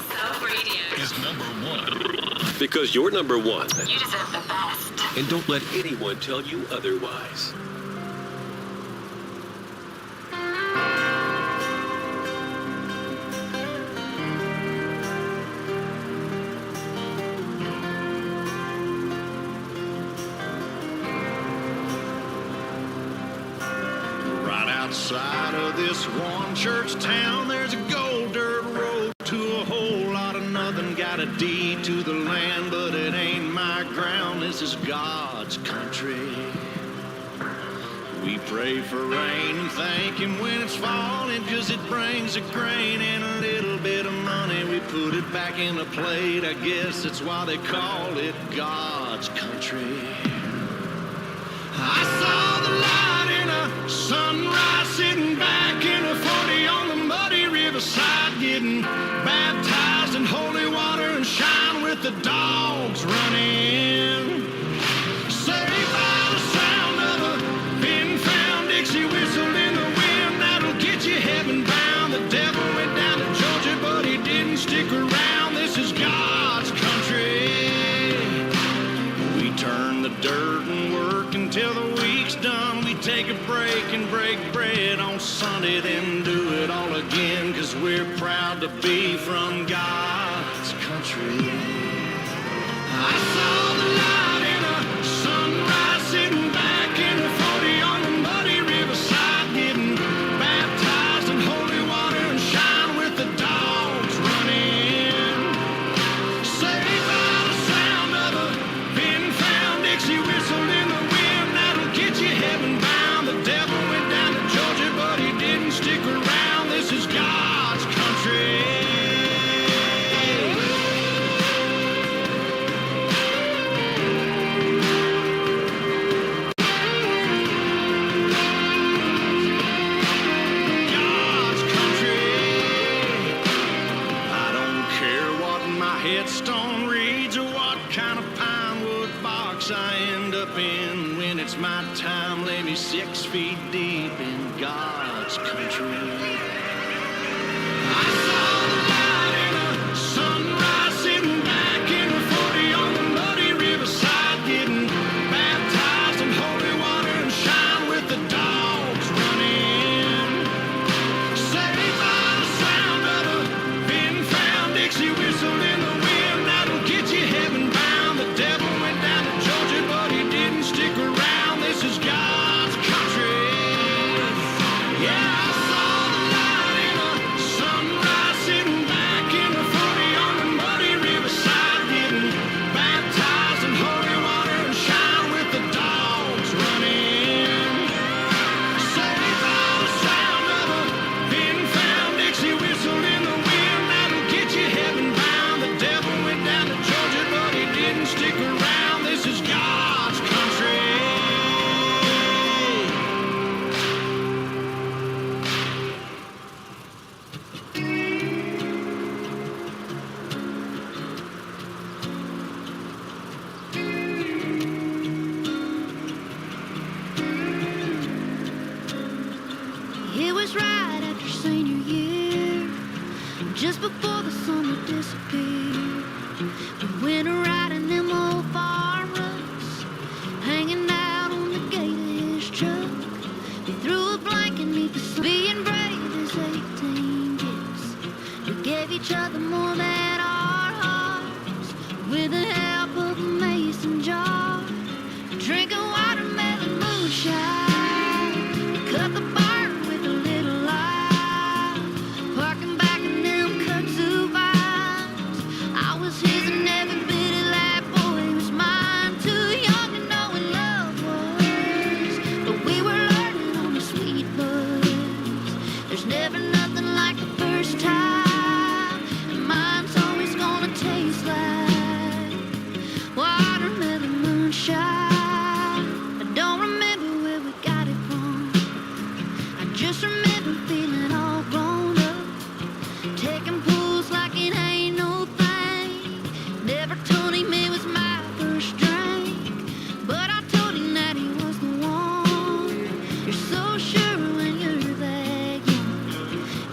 South Radio Is #1. Because you're #1. You deserve the best. And don't let anyone tell you otherwise. Right outside of this one church town, there's a gold dirt road to a whole lot of nothing. Got a deed to the land, but it ain't my ground. This is God's country. We pray for rain and thank Him when it's falling, 'cause it brings a grain and a little bit of money. We put it back in a plate. I guess that's why they call it God's country. I saw the light in a sunrise, sitting back in a 40 on the muddy riverside, getting baptized in holy water and shine with the dogs running. Saved by the sound of a pin-found Dixie whistle in the wind that'll get you heaven bound. The devil went down to Georgia, but he didn't stick around. This is God's country. We turn the dirt and work until the week's done. We take a break and break bread on Sunday, then do it all again, 'cause we're proud to be from God's country. I saw the light in a sunrise, sitting back in a 40 on the muddy riverside, getting baptized in holy water and shine with the dogs running. Saved by the sound of a pin-found Dixie whistle in the wind that'll get you heaven bound. The devil went down to Georgia, but he didn't stick around. This is God's country. God's country. I don't care what my headstone reads or what kind of pine wood box I end up in. When it's my time, lay me 6 feet deep in God's country. summer disappeared. We went riding them old farm ruts, hanging out on the gate of his truck. We threw a blanket beneath the sun, being brave as 18 gets. We gave each other more than our hearts, with the help of a mason jar, drinking watermelon moonshine. Cut the barn with a little light, parking back in them kudzu vines. I was his and every bit of that boy was mine. Too young to know what love was, but we were learning on the sweet buzz. There's never nothing like the first time, and mine's always gonna taste like watermelon moonshine. I don't remember where we got it from, I just remember feeling all grown up, taking pulls like it ain't no thing. Never told him it was my first drink, but I told him that he was the one. You're so sure when you're that young,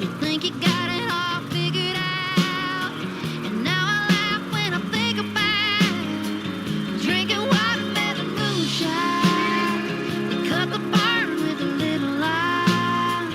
you think you got it all figured out. And now I laugh when I think about drinking watermelon moonshine. We cut the barn with a little lime,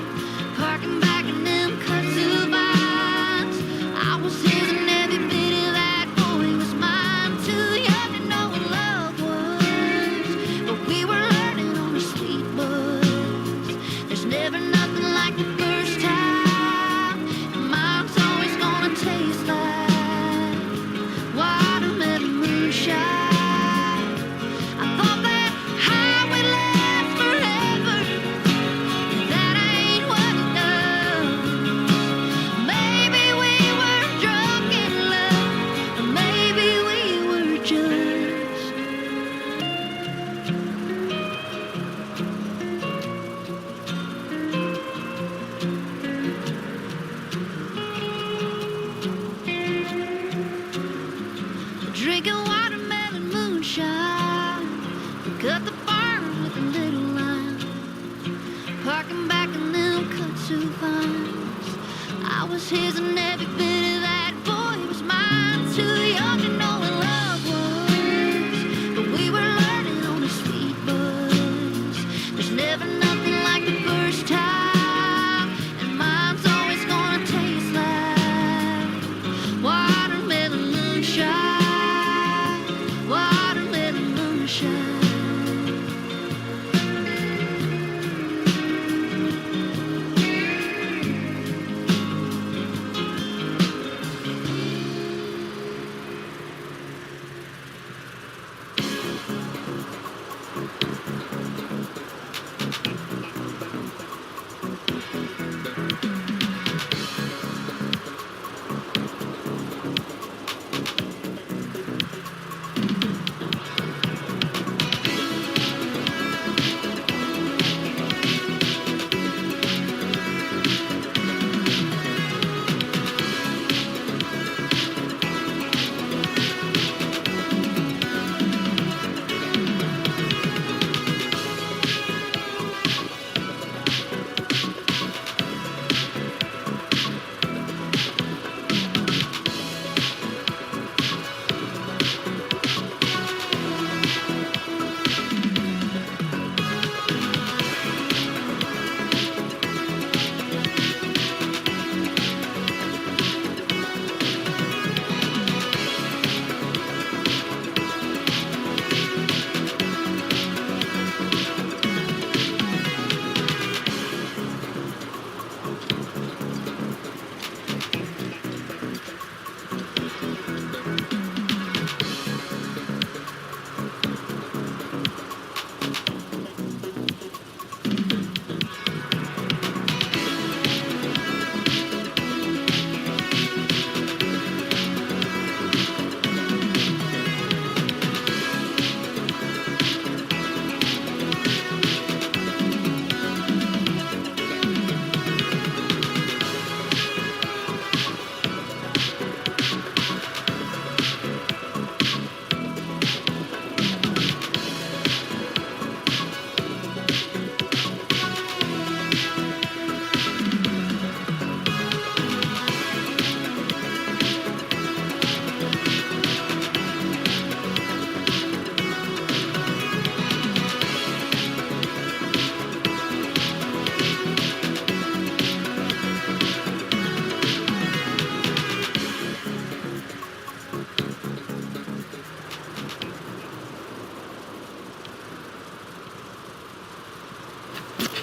parking back in them kudzu vines. I was his and every bit of that boy was mine. Too young to know what love was, but we were learning on the sweet buzz. There's never nothing like the first time, and mine's always gonna taste like watermelon moonshine. I thought that high would last forever, that ain't what it does. Maybe we were drunk in love, or maybe we were just drinking watermelon moonshine. We cut the barn with a little lime, parking back in them kudzu vines. I was his and every bit of that boy was mine. Too young to know what love was, but we were learning on a sweet buzz. There's never nothing like the first time, and mine's always gonna taste like watermelon moonshine. Watermelon moonshine.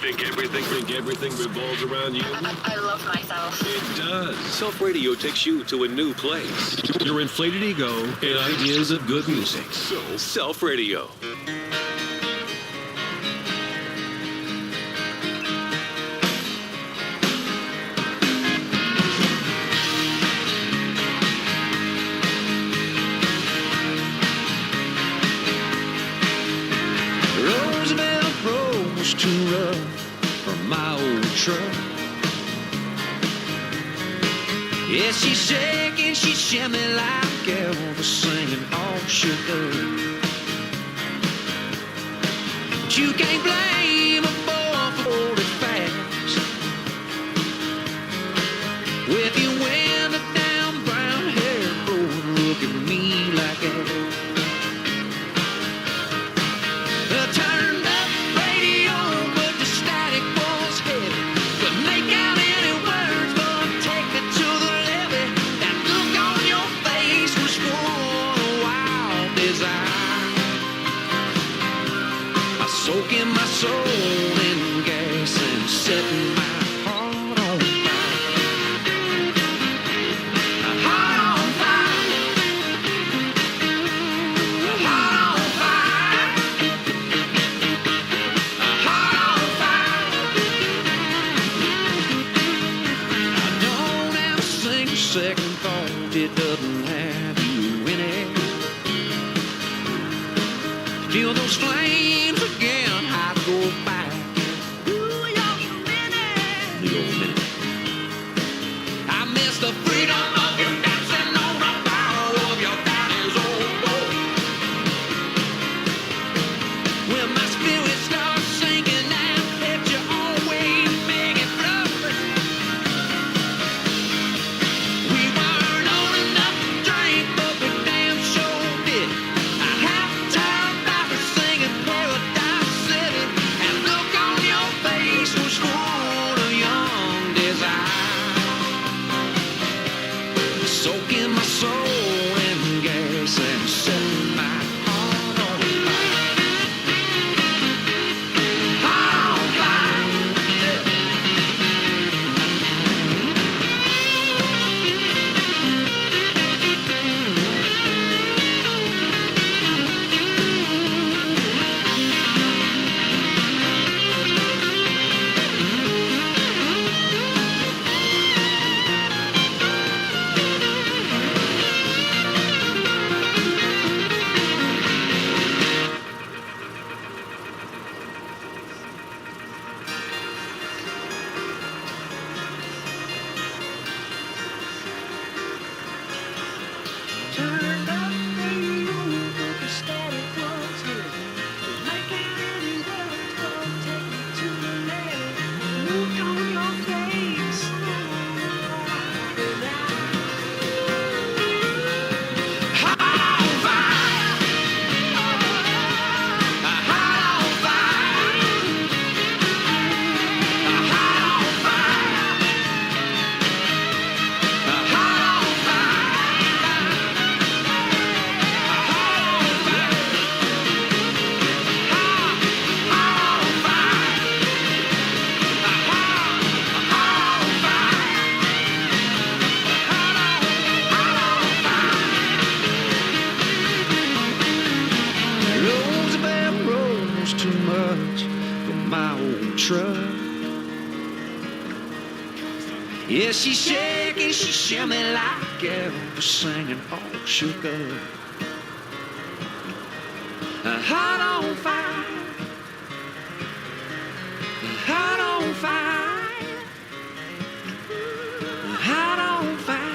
Think everything revolves around you? I love myself. It does. Self Radio takes you to a new place. Your inflated ego and ideas of good music. So, Self Radio. Roosevelt Road was too rough for my old truck. Yeah, she's shaking, she's shimmy like Elvis singing all shook up. But you can't blame a boy for holding fast. With your window down, brown hair blowing, look at me like that. Turned up radio, but the static was heavy. Couldn't make out any words, but take it to the levee. That look on your face was full of wild desire. I soak in my soul in gas and setting my heart on fire. Heart on fire. Heart on fire. Second thought, it doesn't have you in it. Feel those flames again, I go back. Ooh, you're minute. I miss the freedom of you dancing on the barrel of your daddy's old boat. When my spirit starts sinking down, let you always make it flow. Soaking my soul in gas and setting my heart on fire. Heart on fire. Turned up radio, but the static was heavy. Make out any words, but take me to the levee. Look on your face, heart on fire. Heart on fire. Heart on fire. Heart on fire. Roosevelt Road was too much for my old truck. Yeah, she's shaking, she's shimmy like Elvis singing all shook up. Heart on fire. Heart on fire. Heart on fire.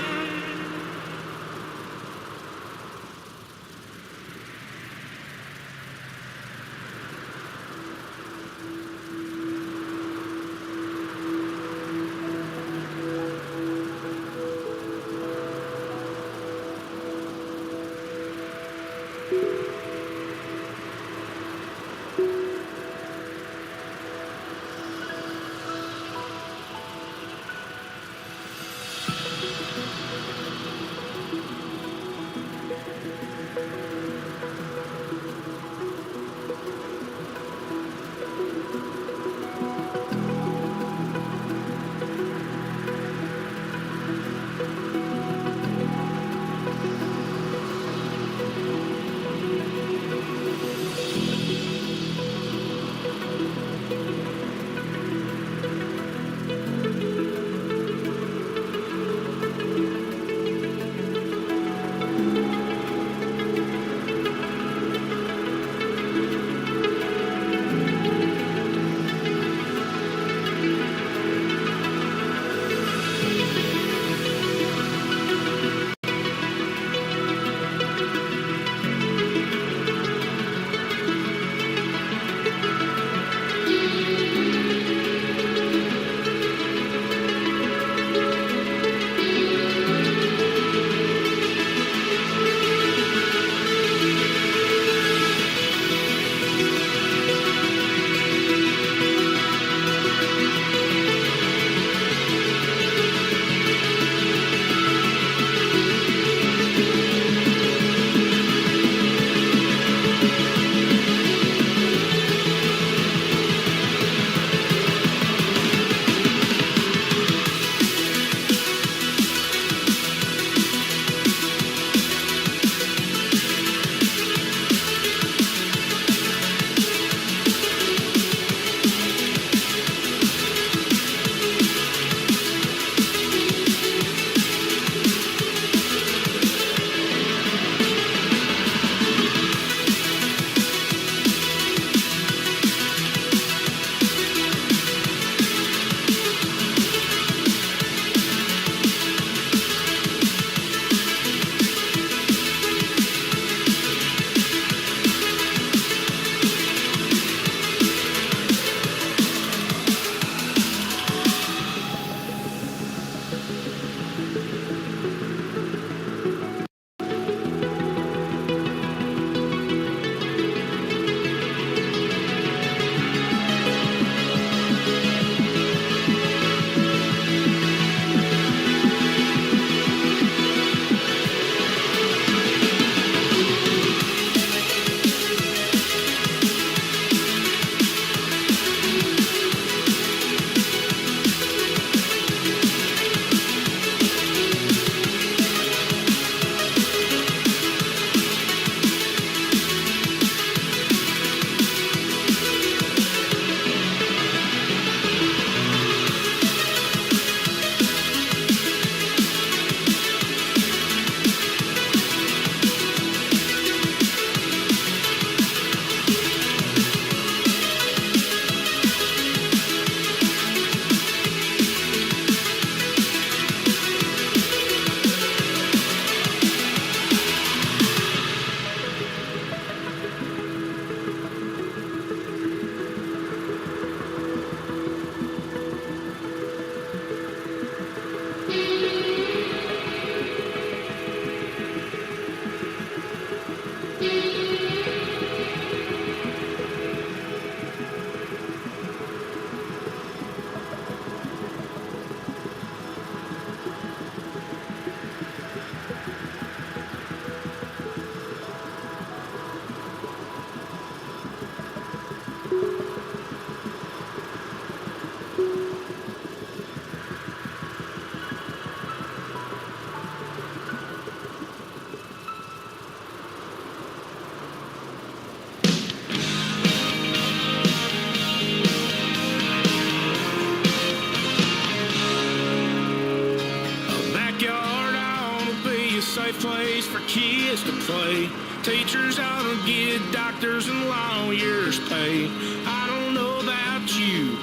place for kids to play. Teachers ought to get doctors and lawyers pay. I don't know about you,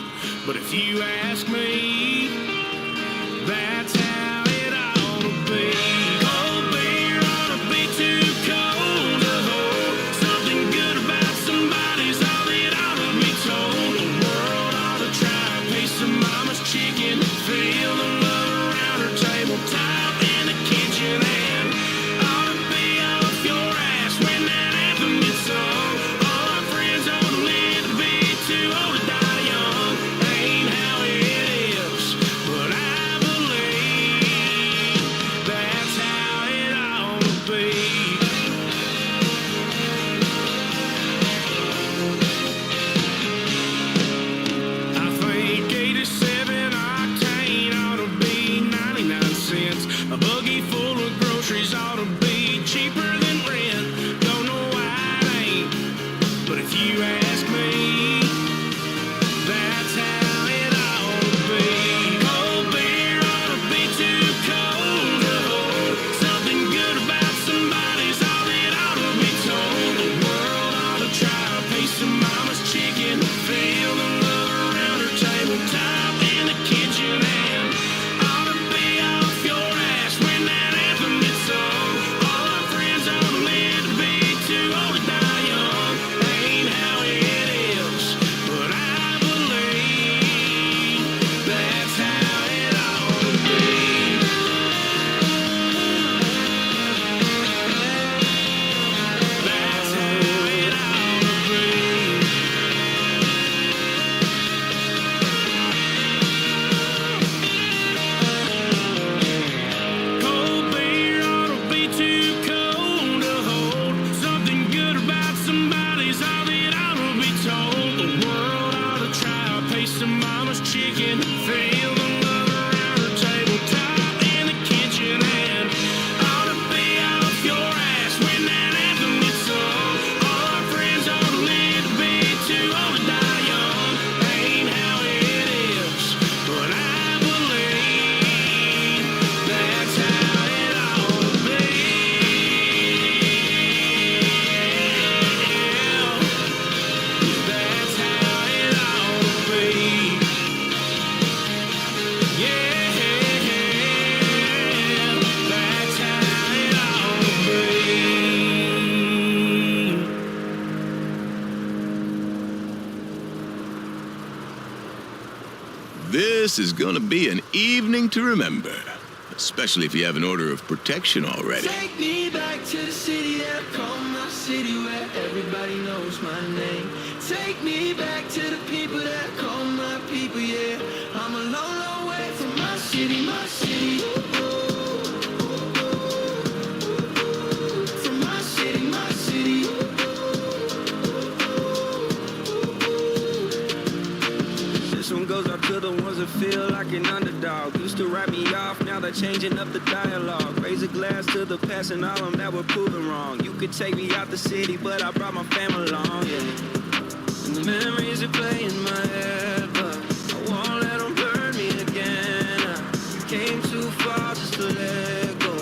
but if you ask me, that's how it ought to be. Cold beer ought to be too cold to hold. Something good about somebody's all that ought to be told. The world ought to try to pay some mama's chicken. Feel the love around her tabletop in the kitchen, and ought to be off your ass when that anthem gets sung. All our friends ought to live to be too old to die young. Ain't how it is, but I believe that's how it ought to be. I think 87 octane ought to be 99 cents. A buggy full of groceries ought to be cheaper than rent. Don't know why it ain't, but if you ask me, that's how it ought to be. Cold beer ought to be too cold to hold. Something good about somebody's all that ought to be told. The world ought to try to pay some mama's chicken. Feel the love around her tabletop in the kitchen, and ought to be off your ass when that anthem gets sung. All our friends ought to live to be too old to die young. Ain't how it is, but I believe that's how it ought to be. That's how it ought to be. Cold beer ought to be too cold to hold. Something good about somebody's all that ought to be told. The world ought to try to pay some mama's chicken. Feel the love around her tabletop in the kitchen, and ought to be off your ass when that anthem gets sung. All our friends ought to live to be too old to die young. Ain't how it is, but I believe that's how it ought to be. That's how it ought to be. Yeah, that's how it ought to be. This is gonna be an evening to remember, especially if you have an order of protection already. Take me back to the city that I call my city, where everybody knows my name. Take me back to the people that I call my people, yeah. I'm a long, long way from my city, my city. From my city, my city. This one goes out to the ones that feel like an underdog. Used to write me off, now they're changing up the dialogue. Raise a glass to the past and all them that were proven wrong. You could take me out the city, but I brought my family along, yeah. And the memories that play in my head, but I won't let them burn me again. I came too far just to let go.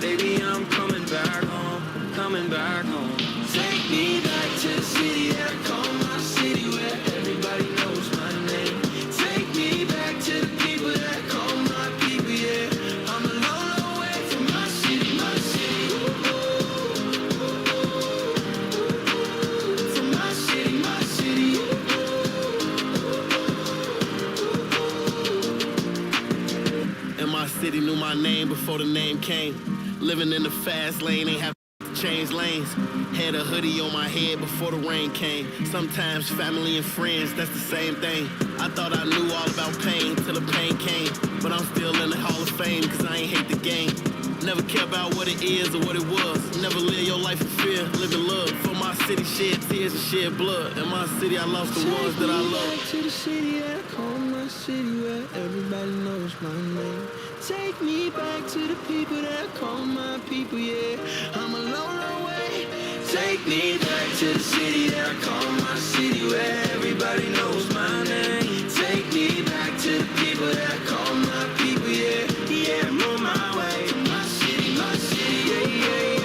Baby, I'm coming back home, coming back home. Take me back to the city that I call my city, where everybody knows my name. Take me back to the people that I call my people, yeah. I'm a long, long way from my city, my city. From my city, my city. And my city knew my name before the name came. Living in the fast lane, ain't have to change lanes. Had a hoodie on my head before the rain came. Sometimes family and friends, that's the same thing. I thought I knew all about pain till the pain came. But I'm still in the Hall of Fame, cause I ain't hate the game. Never care about what it is or what it was. Never live your life in fear, live in love. For my city, shed tears and shed blood. In my city, I lost the ones that I love. Back to the city that I call my city, where everybody knows my name. Take me back to the people that I call my people, yeah. I'm a long, long way. Take me back to the city that I call my city, where everybody knows my name. Take me back to the people that I call my people, yeah. Yeah, I'm on my way. My city, yeah, yeah, yeah.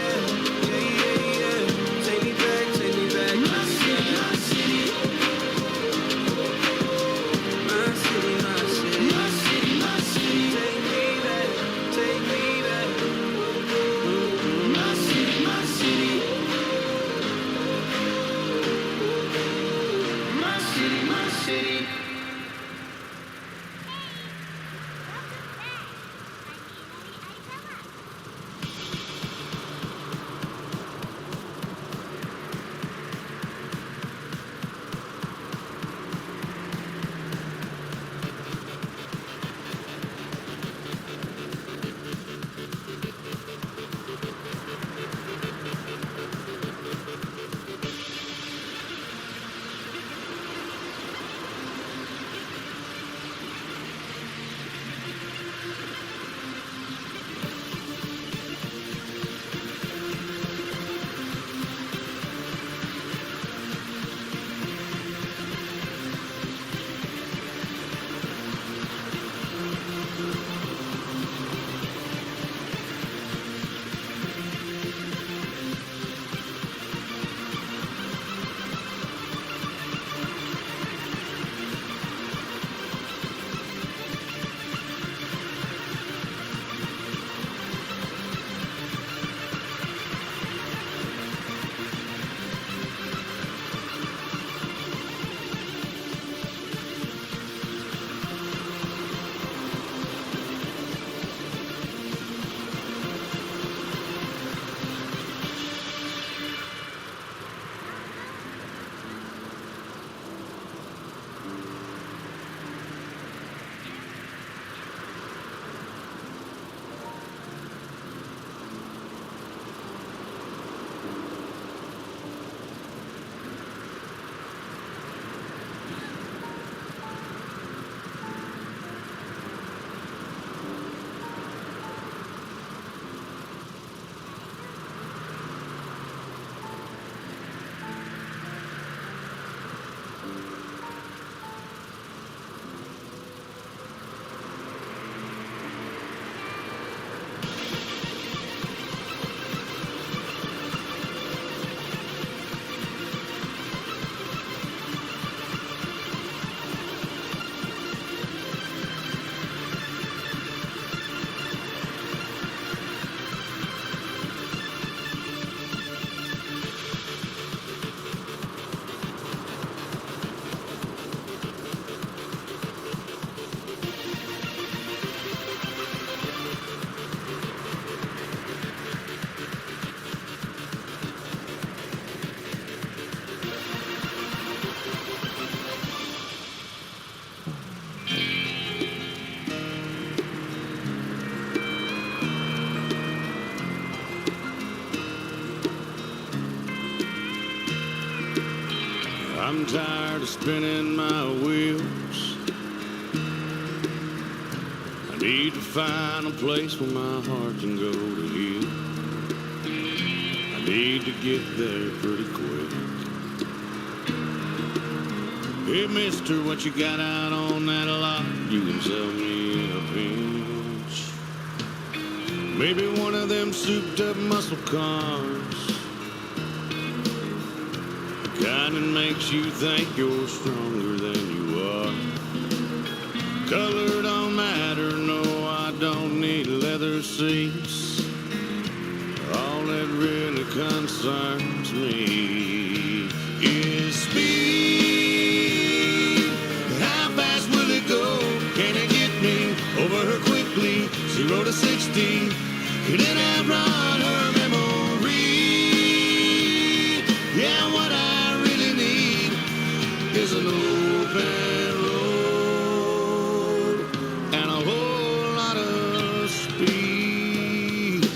I'm tired of spinning my wheels. I need to find a place where my heart can go to heal. I need to get there pretty quick. Hey, mister, what you got out on that lot? You can sell me in a pinch. Maybe one of them souped up muscle cars. Kind that makes you think you're stronger than you are. Color don't matter, no, I don't need leather seats. All that really concerns me is speed. How fast will it go? Can it get me over her quickly? 0 to 60. Can it outrun her memory? Yeah, what I really need is an open road and a whole lot of speed.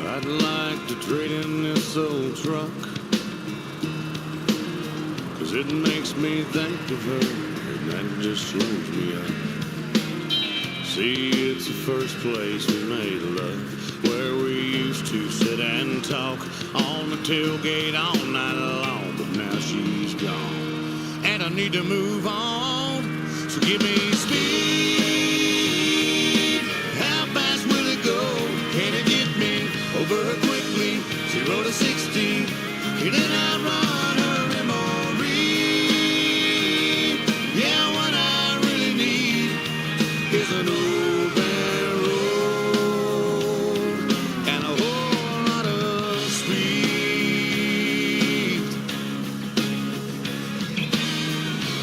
I'd like to trade in this old truck, 'cause it makes me think of her, and that just slows me up. See, it's the first place we made love, where we used to sit and talk on the tailgate all night long, but now she's gone, and I need to move on, so give me speed. How fast will it go? Can it get me over her quickly? 0 to 60. Can it outrun her memory? Yeah, what I really need is an open road and a whole lot of speed.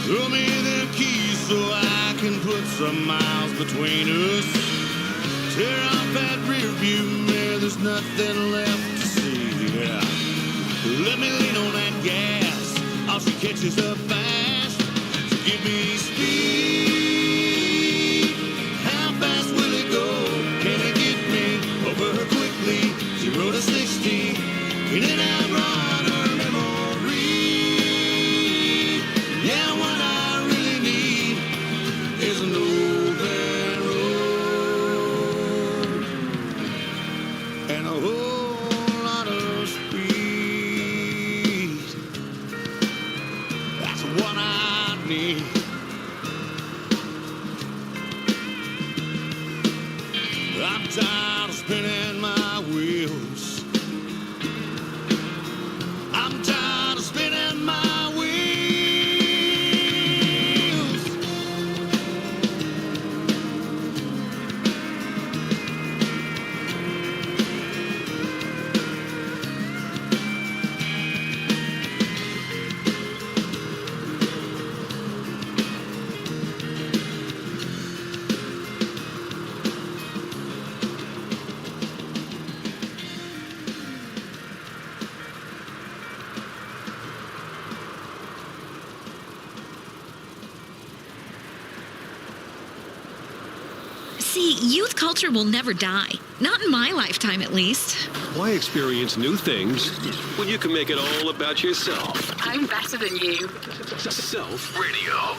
Throw me the keys so I can put some miles between us. Tear off that rear view mirror, there's nothing left to see. Yeah. Let me lean on that gas, all she catches up fast. So give me speed. How fast will it go? Can it get me over her quickly? 0 to 60. Can it outrun her memory? Yeah, what I really need is an open road and a whole lot of speed. That's what I need. I'm tired of spinning my wheels. I'm tired of spinning my wheels. See, youth culture will never die. Not in my lifetime, at least. Why experience new things when you can make it all about yourself? I'm better than you. Self Radio.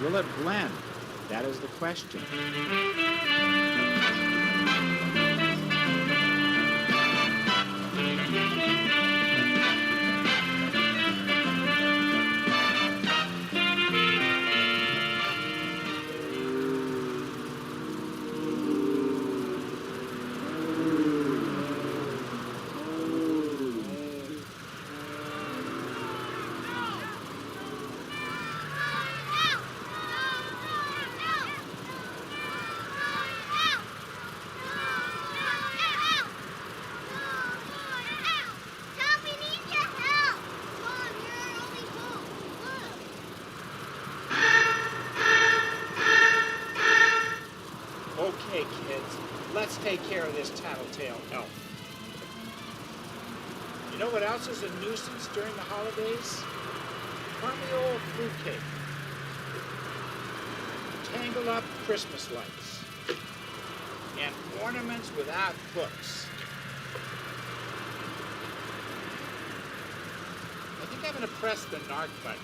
Will it blend? That is the question. Okay, kids, let's take care of this tattletale elf. You know what else is a nuisance during the holidays? Crummy old fruitcake. Tangled up Christmas lights. And ornaments without hooks. I think I'm gonna press the narc button.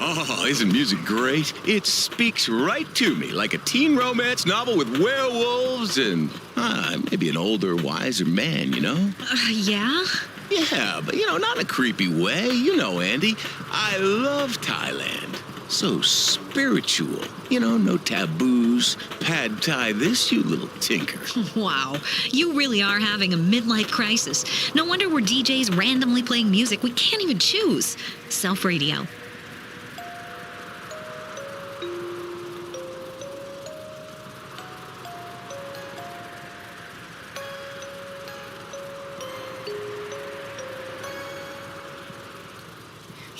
Oh, isn't music great? It speaks right to me, like a teen romance novel with werewolves and maybe an older, wiser man, you know? Yeah? Yeah, but, not in a creepy way. You know, Andy, I love Thailand. So spiritual. No taboos. Pad Thai this, you little tinker. Wow, you really are having a midlife crisis. No wonder we're DJs randomly playing music we can't even choose. Self Radio.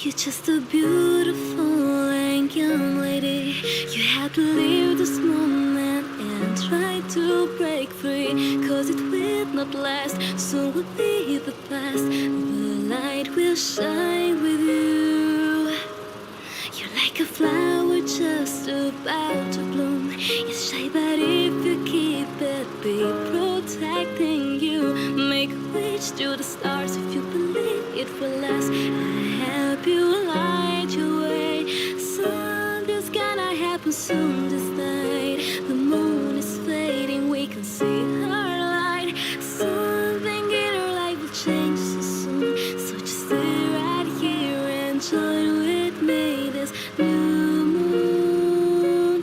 You're just a beautiful and young lady. You had to leave this moment and try to break free. Cause it will not last, so will be the past. The light will shine with you. You're like a flower just about to bloom. It's shy, but if you keep it, be protecting you. Make a reach to the stars if you believe it will last. I help you light your way. Something's gonna happen soon this night. The moon is fading, we can see her light. Something in her life will change so soon. So just stay right here and join with me this new moon.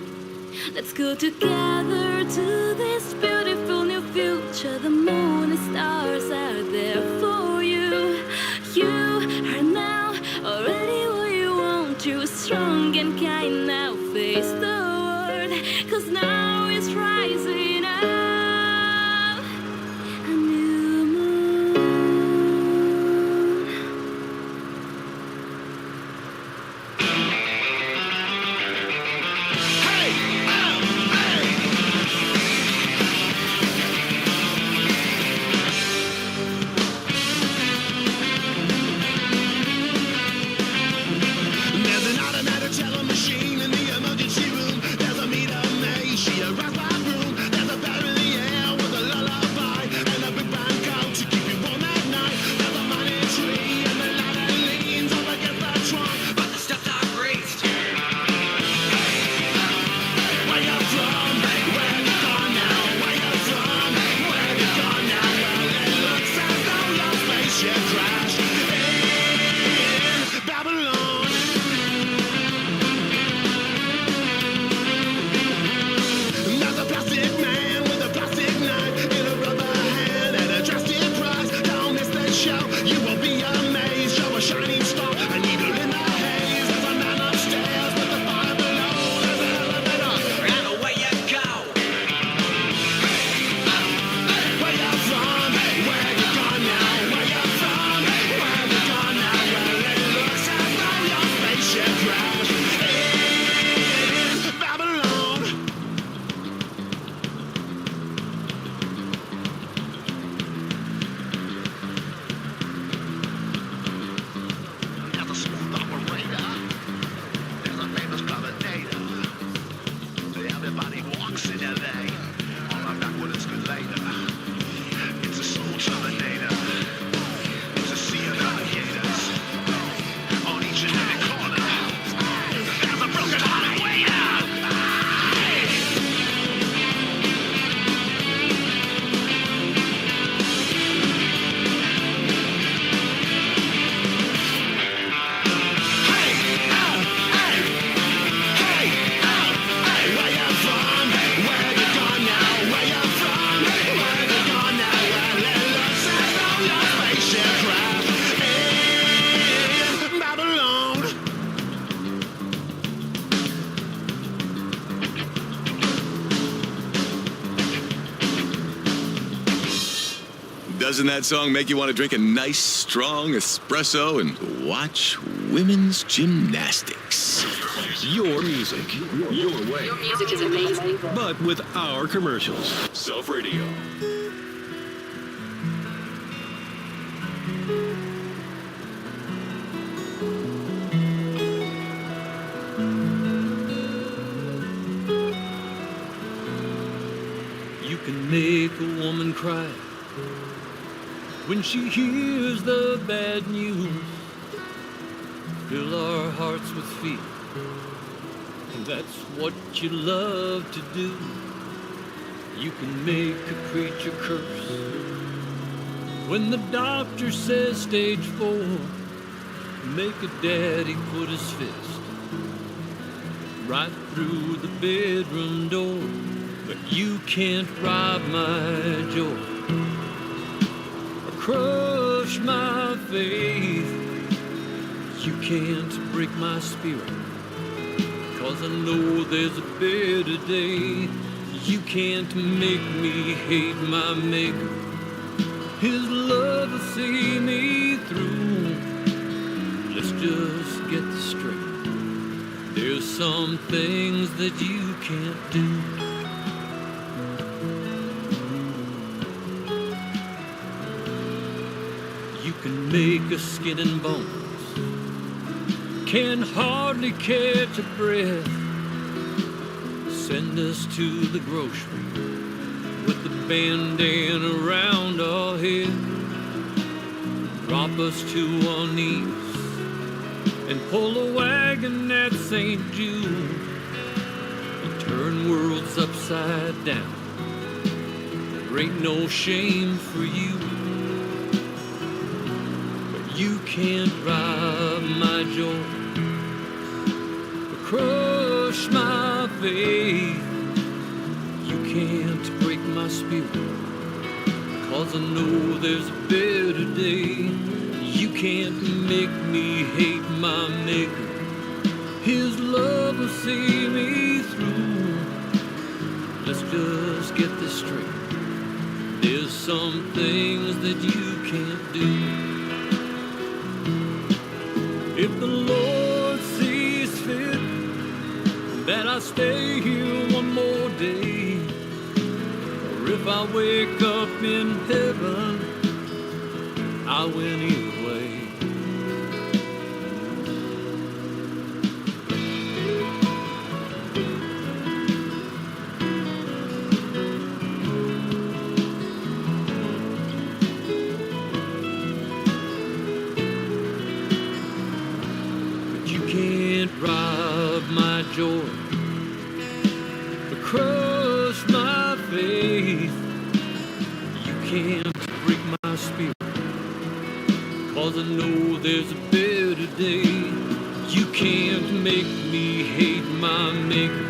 Let's go together to this beautiful new future. The moon and stars are there for you. You are now already where you want to. Strong and kind, now face the world. Cause now it's rising up. A new moon. There's an automatic teller machine in the emergency room. There's a meter maid, she arrives by room. There's a battery in the air with a lullaby and a big bang coat to keep you warm at night. There's a money tree and the light that leans up against the trunk, but the stuff's not greased. Where you from? Where you gone now? Where you from? Where you gone now? Well, it looks as though your spaceship crashed in Babylon. There's a plastic man with a plastic knife in a rubber hand at a drastic price. Don't miss the show, you will be amazed. Show a shining star, a needle in the haze. There's a man upstairs with a fire below. There's an elevator, and away you go. Where you from? Where you gone now? Where you from? Where you gone now? Well, it looks as though your spaceship crashed in Babylon. There's a smooth operator. There's a famous commentator. Everybody walks in LA on a backward escalator. It's a soul terminator. It's a sea of alligators on each and every corner. There's a broken highway. Where you from? Where you gone now? Where you from? Where you gone now? Well, it looks as though your spaceship crashed in Babylon. Doesn't that song make you want to drink a nice, strong espresso and watch women's gymnastics? Your music, your way. Your music is amazing. But with our commercials. Self Radio. You can make a woman cry when she hears the bad news. fill our hearts with fear. That's what you love to do. You can make a creature curse when the doctor says stage 4. Make a daddy put his fist right through the bedroom door. But you can't rob my joy or crush my faith. You can't break my spirit, 'cause I know there's a better day. You can't make me hate my maker. His love will see me through. Let's just get this straight. There's some things that you can't do. You can make a skin and bones, can hardly catch a breath. Send us to the grocery with the bandana around our head. Drop us to our knees and pull a wagon at St. Jude and turn worlds upside down. There ain't no shame for you, but you can't rob my joy, crush my faith. You can't break my spirit, 'cause I know there's a better day. You can't make me hate my maker. His love will see me through. Let's just get this straight. There's some things that you can't do. If the Lord sees fit that I stay here one more day, or if I wake up in heaven, I win either way. But you can't rob my joy, crush my faith. You can't break my spirit, 'cause I know there's a better day. You can't make me hate my maker.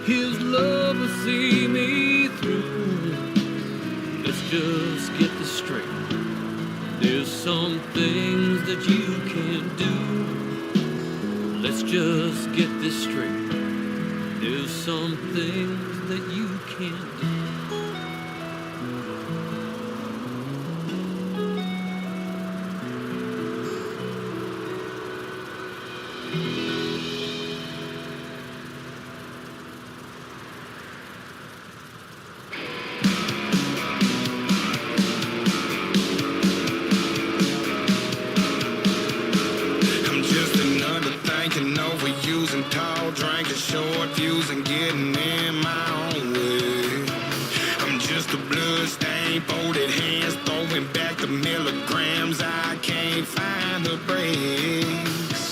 His love will see me through. Let's just get this straight. There's some things that you can't do. Let's just get this straight. There's some things that you can't do. I'm just another thinking overusing, tall drinking, short fuse and getting in my own way. I'm just a blood-stained, folded hands, throwing back the milligrams. I can't find the brakes.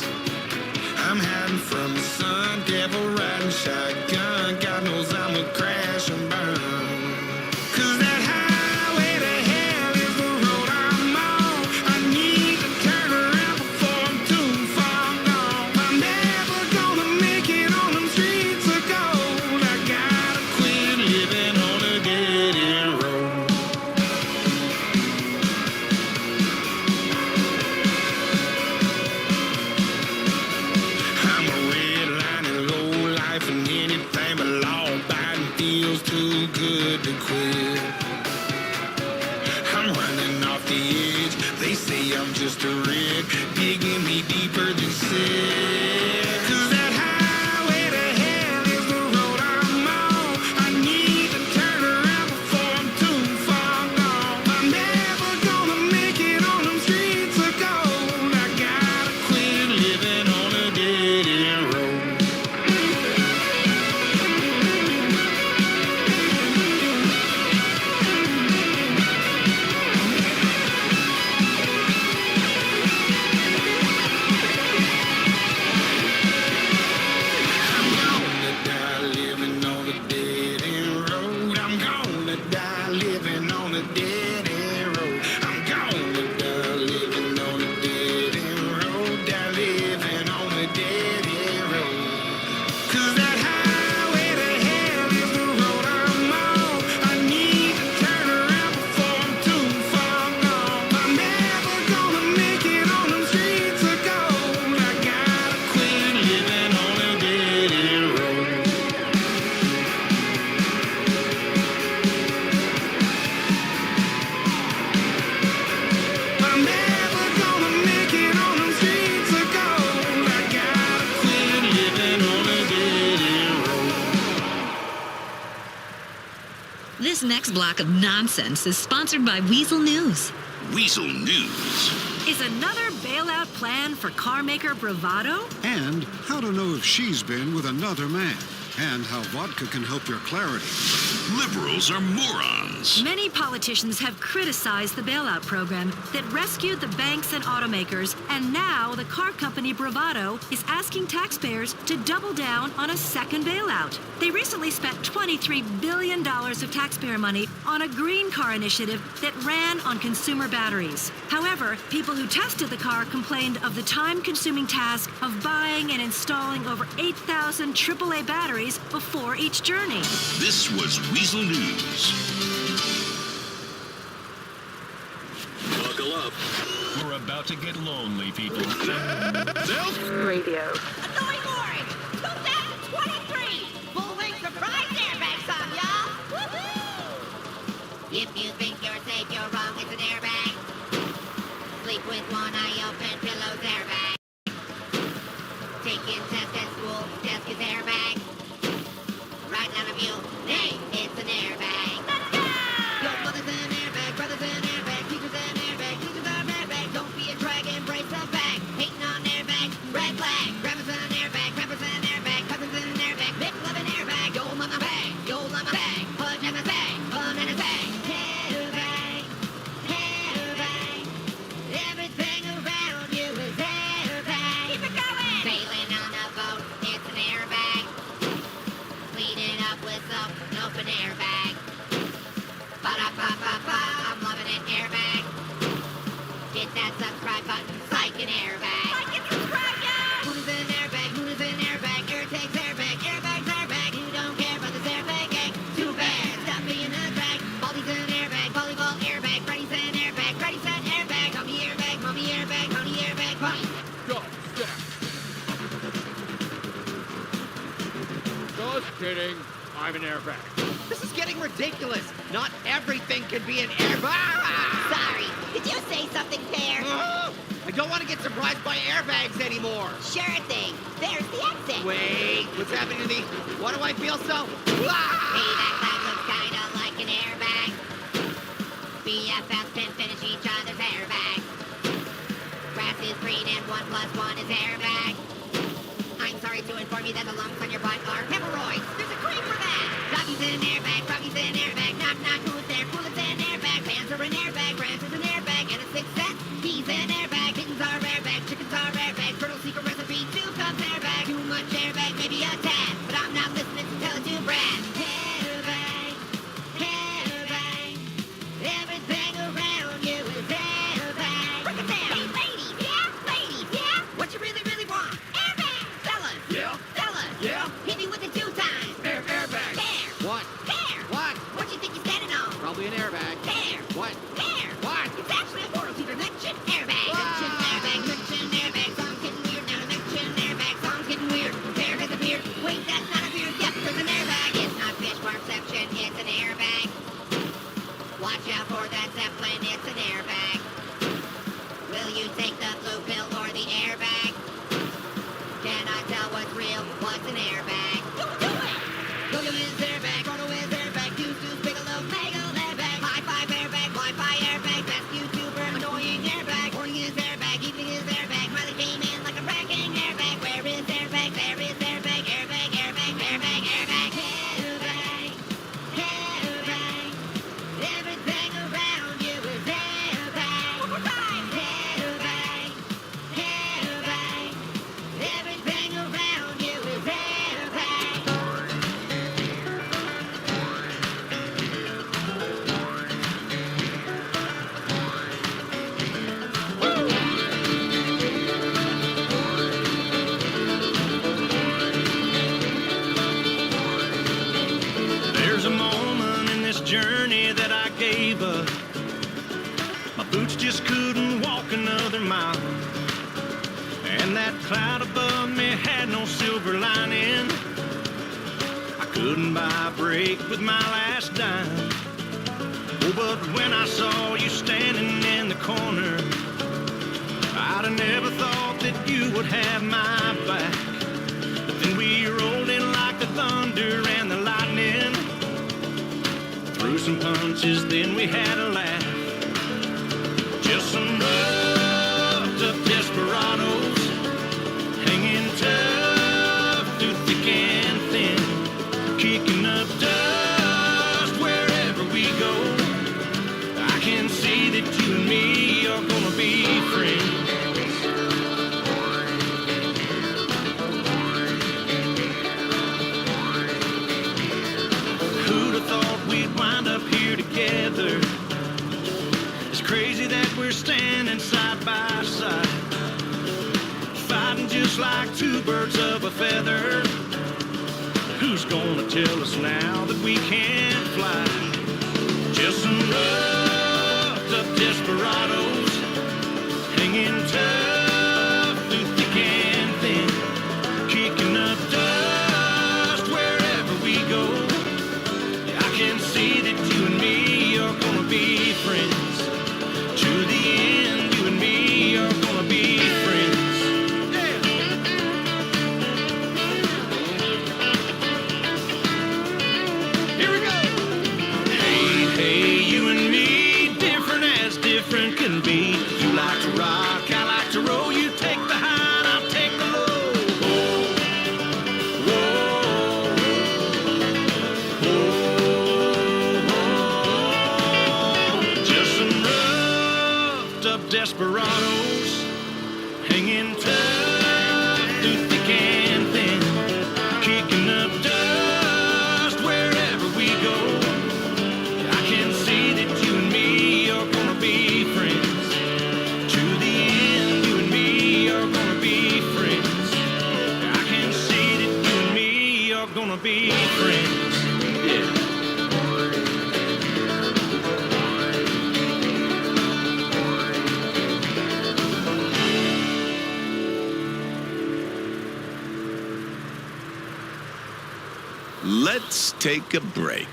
I'm hiding from the sun, devil riding shotgun. God knows I'm a crash and burn. 'Cause that highway to hell is the road I'm on. I need to turn around before I'm too far gone. I'm never gonna make it on them streets of gold. I gotta quit living on a dead-end road. I'm a redlining low life, and anything but law-abiding feels too good to quit. I'm running off the edge. They say I'm just a wreck, digging me deeper than sick. 'Cause that highway to hell is the road I'm on. I need to turn around before I'm too far gone. I'm never gonna make it on them streets of gold. I gotta quit living on a dead-end road. block of nonsense is sponsored by Weasel News. Weasel News. Is another bailout plan for car maker Bravado? And how to know if she's been with another man. And how vodka can help your clarity. Liberals are morons. Many politicians have criticized the bailout program that rescued the banks and automakers, and now the car company Bravado is asking taxpayers to double down on a second bailout. They recently spent $23 billion of taxpayer money on a green car initiative that ran on consumer batteries. However, people who tested the car complained of the time-consuming task of buying and installing over 8,000 AAA batteries before each journey. This was Weasel News. Buckle up. We're about to get lonely, people. Radio. Annoying orange. 2023. Full-wing surprise airbag song, y'all. Woohoo! If you think you're safe, you're wrong. It's an airbag. Sleep with one eye open, pillows airbag. Taking tests at school, desk is airbag. Right out of you, hey, it's an airbag. Your mother's an airbag, brother's an airbag, teacher's an airbag, teachers are an airbag. Don't be a drag, embrace the bag. Hating on airbag, red flag. Grandma's an airbag, grandpa's an airbag, cousin's an airbag, Mick love an airbag. Yo mama bag, yo mama bag, punch and a bag, fun and a bag. Airbag, airbag. Everything around you is airbag. Keep it going. Sailing on a boat, it's an airbag. Clean it up with soap, an open airbag. Ba-da-ba-ba-ba, I'm loving it, airbag. Hit that subscribe button, psych an airbag. Like and subscribe, yeah! Moon is an airbag, moon is an airbag, air takes airbag, airbag's airbag. You don't care about this airbag, gang. Too bad, stop being a drag. Baldy's an airbag, volleyball airbag, Freddy's an airbag, Freddy's an airbag. Mommy airbag, honey airbag, honey. Go, step. Just kidding. I'm an airbag. This is getting ridiculous. Not everything can be an airbag. Sorry, did you say something, Pear? I don't want to get surprised by airbags anymore. Sure thing. There's the exit. Wait, what's happening to me? Why do I feel so? Hey, that cloud looks kinda like an airbag. BFFs can finish each other's airbag. Grass is green and 1 + 1 is airbag. I'm sorry to inform you that the lumps on your butt are hemorrhoids. There's a cream for that. Doggy's in an airbag, froggy's in an airbag. Knock, knock, who's there? Cool, it's an airbag. Fans are an airbag, Rams is an airbag. And a 6 cent, he's an airbag. Kittens are airbag, chickens are airbag. Turtle secret recipe, 2 cups airbag. Too much airbag, maybe a tad. But I'm not listening to tell it to Brad. Airbag, airbag. Everything around you is airbag. Look at them. Hey, ladies, yeah? Ladies, yeah? What you really, really want? Airbag. Fellas. Yeah. Fellas. Yeah. Hit me with it 2 times. Airbag. Pear. What? Pear. What? What you think you're standing on? Probably an airbag. Pear. What? Pear. What? It's actually a portal secret mention airbag. Mention airbag. Mention airbag. Song's getting weird now. Mention airbag. Song's getting weird. Pear has a beard. Wait, that's not a beard. Yep, there's an airbag. It's not fish perception. It's an airbag. Watch out for that zeppelin. It's an airbag. Will you take the blue pill or the airbag? Cannot tell what's real. What's an airbag? Do it! Yo-yo is airbag. Chrono is airbag. Deuce, Bigelow, Bagel airbag. High-five airbag. Wi-Fi airbag. Best YouTuber. Annoying airbag. Morning is airbag. Evening is airbag. Riley came in like a wrecking airbag. Where is airbag? There is airbag. Airbag, airbag, airbag, airbag. Airbag, airbag. Everything around you is airbag. One more time. Airbag, airbag. Everything around you is airbag. There's a moment in this journey that I gave up. My boots just couldn't walk another mile. And that cloud above me had no silver lining. I couldn't buy a break with my last dime. Oh, but when I saw you standing in the corner, I'd have never thought that you would have my back. But then we rolled in like the thunder and the lightning. Threw some punches inches, then we had a laugh. Just some roughed up desperados, hanging tough through thick and thin, kicking up dust wherever we go. I can see that you and me are gonna be friends. Who'd have thought we'd wind up here together? It's crazy that we're standing side by side, fighting just like two birds of a feather. Who's gonna tell us now that we can't fly? Just some roughed up desperados, hanging tough through thick and thin, kicking up dust wherever we go. I can see that you and me are gonna be friends. To the end, you and me are gonna be friends. Yeah. Here we go. Hey, hey, you and me, different as different can be. You like to rock, I like to roll. You take the high, and I'll take the low. Just some roughed up desperados, hanging tough through thick and thin, kicking up dust wherever we go. I can see that you and me are gonna be friends. To the end, you and me are gonna be friends. I can see that you and me are gonna be friends. Yeah. Let's take a break.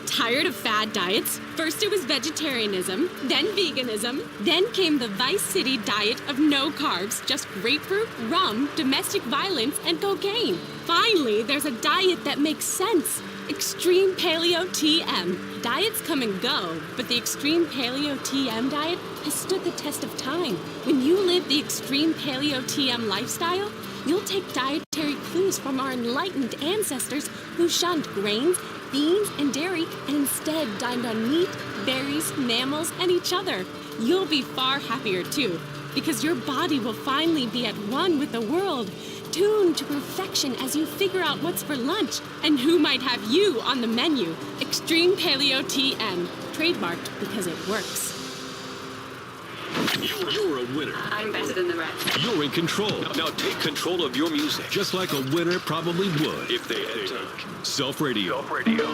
Tired of fad diets? First it was vegetarianism, then veganism, then came the Vice City diet of no carbs, just grapefruit, rum, domestic violence, and cocaine. Finally, there's a diet that makes sense. Extreme Paleo TM. Diets come and go, but the Extreme Paleo TM diet has stood the test of time. When you live the Extreme Paleo TM lifestyle, you'll take dietary clues from our enlightened ancestors who shunned grains, beans, and dairy, and instead dined on meat, berries, mammals, and each other. You'll be far happier too, because your body will finally be at one with the world, tuned to perfection as you figure out what's for lunch and who might have you on the menu. Extreme Paleo TM, trademarked because it works. You're a winner. I'm better than the rest. You're in control. Now take control of your music, just like a winner probably would if they had time. Self Radio. Self Radio.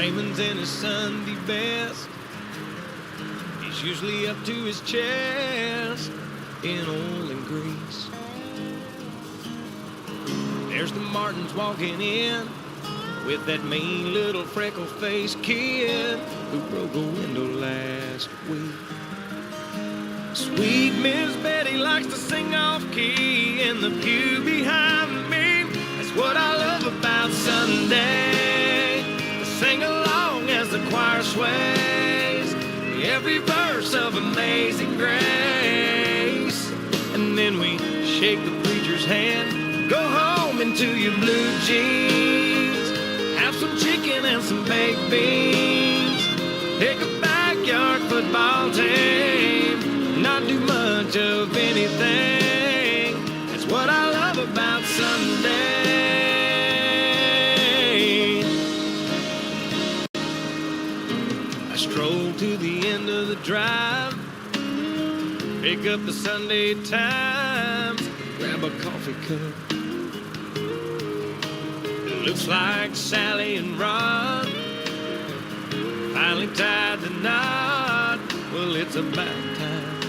Raymond's in his Sunday best. He's usually up to his chest in oil and grease. There's the Martins walking in with that mean little freckle-faced kid who broke a window last week. Sweet Miss Betty likes to sing off-key in the pew behind me. That's what I love about Sunday. To sing along as the choir sways every verse of Amazing Grace. And then we shake the preacher's hand, go home into your blue jeans, have some chicken and some baked beans, pick a backyard football team, not do much of anything. That's what I love about Sunday. I stroll to the end of the drive, pick up the Sunday Times, grab a coffee cup. It looks like Sally and Ron finally tied the knot. Well, it's about time.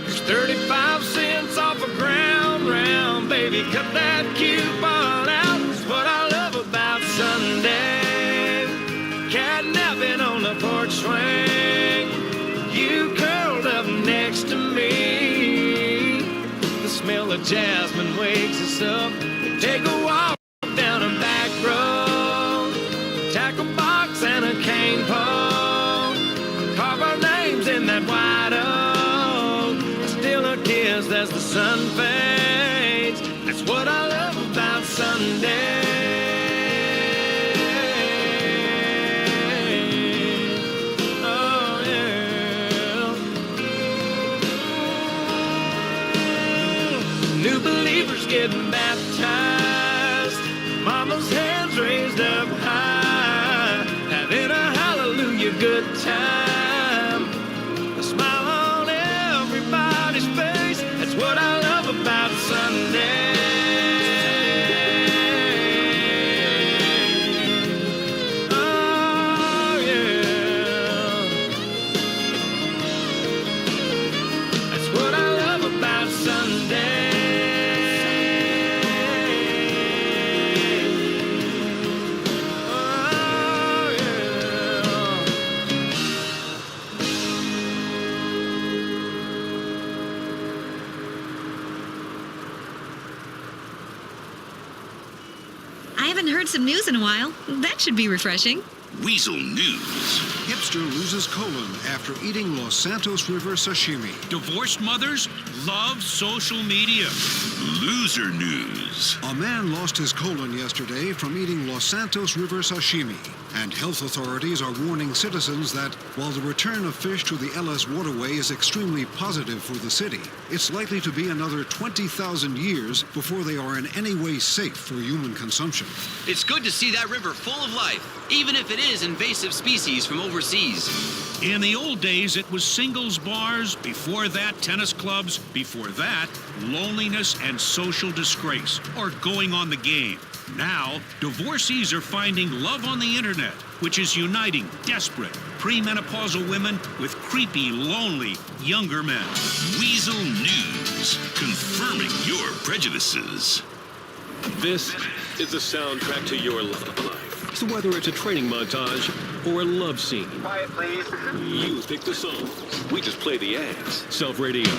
There's 35 cents off a ground round, baby, cut that coupon out. That's what I love about Sunday. Catnapping on the porch swing, you curled up next to me. The smell of jasmine wakes us up. We take a walk down a back road, tackle box and a cane pole, carve our names in that white oak. I steal a kiss as the sun fades. That's what I love about Sunday. New believers getting baptized, mama's hands raised up high, having a hallelujah good time. A smile on everybody's face, that's what I love about Sunday. Oh yeah, that's what I love about Sunday. I haven't heard some news in a while. That should be refreshing. Weasel News. Hipster loses colon after eating Los Santos River sashimi. Divorced mothers love social media. Loser News. A man lost his colon yesterday from eating Los Santos River sashimi. And health authorities are warning citizens that while the return of fish to the LS waterway is extremely positive for the city, it's likely to be another 20,000 years before they are in any way safe for human consumption. It's good to see that river full of life, even if it is invasive species from overseas. In the old days, it was singles bars. Before that, tennis clubs. Before that, loneliness and social disgrace, or going on the game. Now, divorcees are finding love on the internet, which is uniting desperate, premenopausal women with creepy, lonely, younger men. Weasel News, confirming your prejudices. This is the soundtrack to your life. So whether it's a training montage or a love scene, quiet, please. You pick the song. We just play the ads. Self Radio.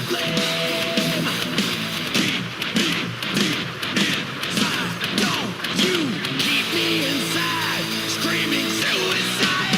flame. Keep me deep inside. Don't you keep me inside, screaming suicide.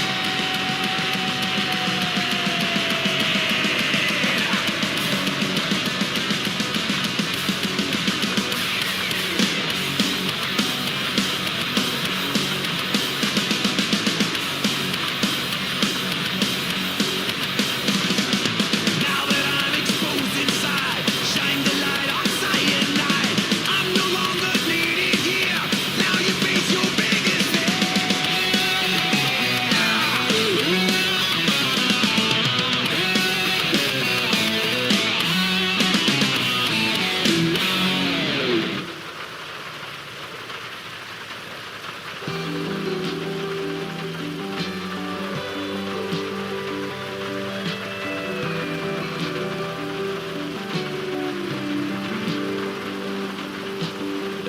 Now that I'm exposed inside, shine the light on cyanide. I'm no longer needed here. Now you face your biggest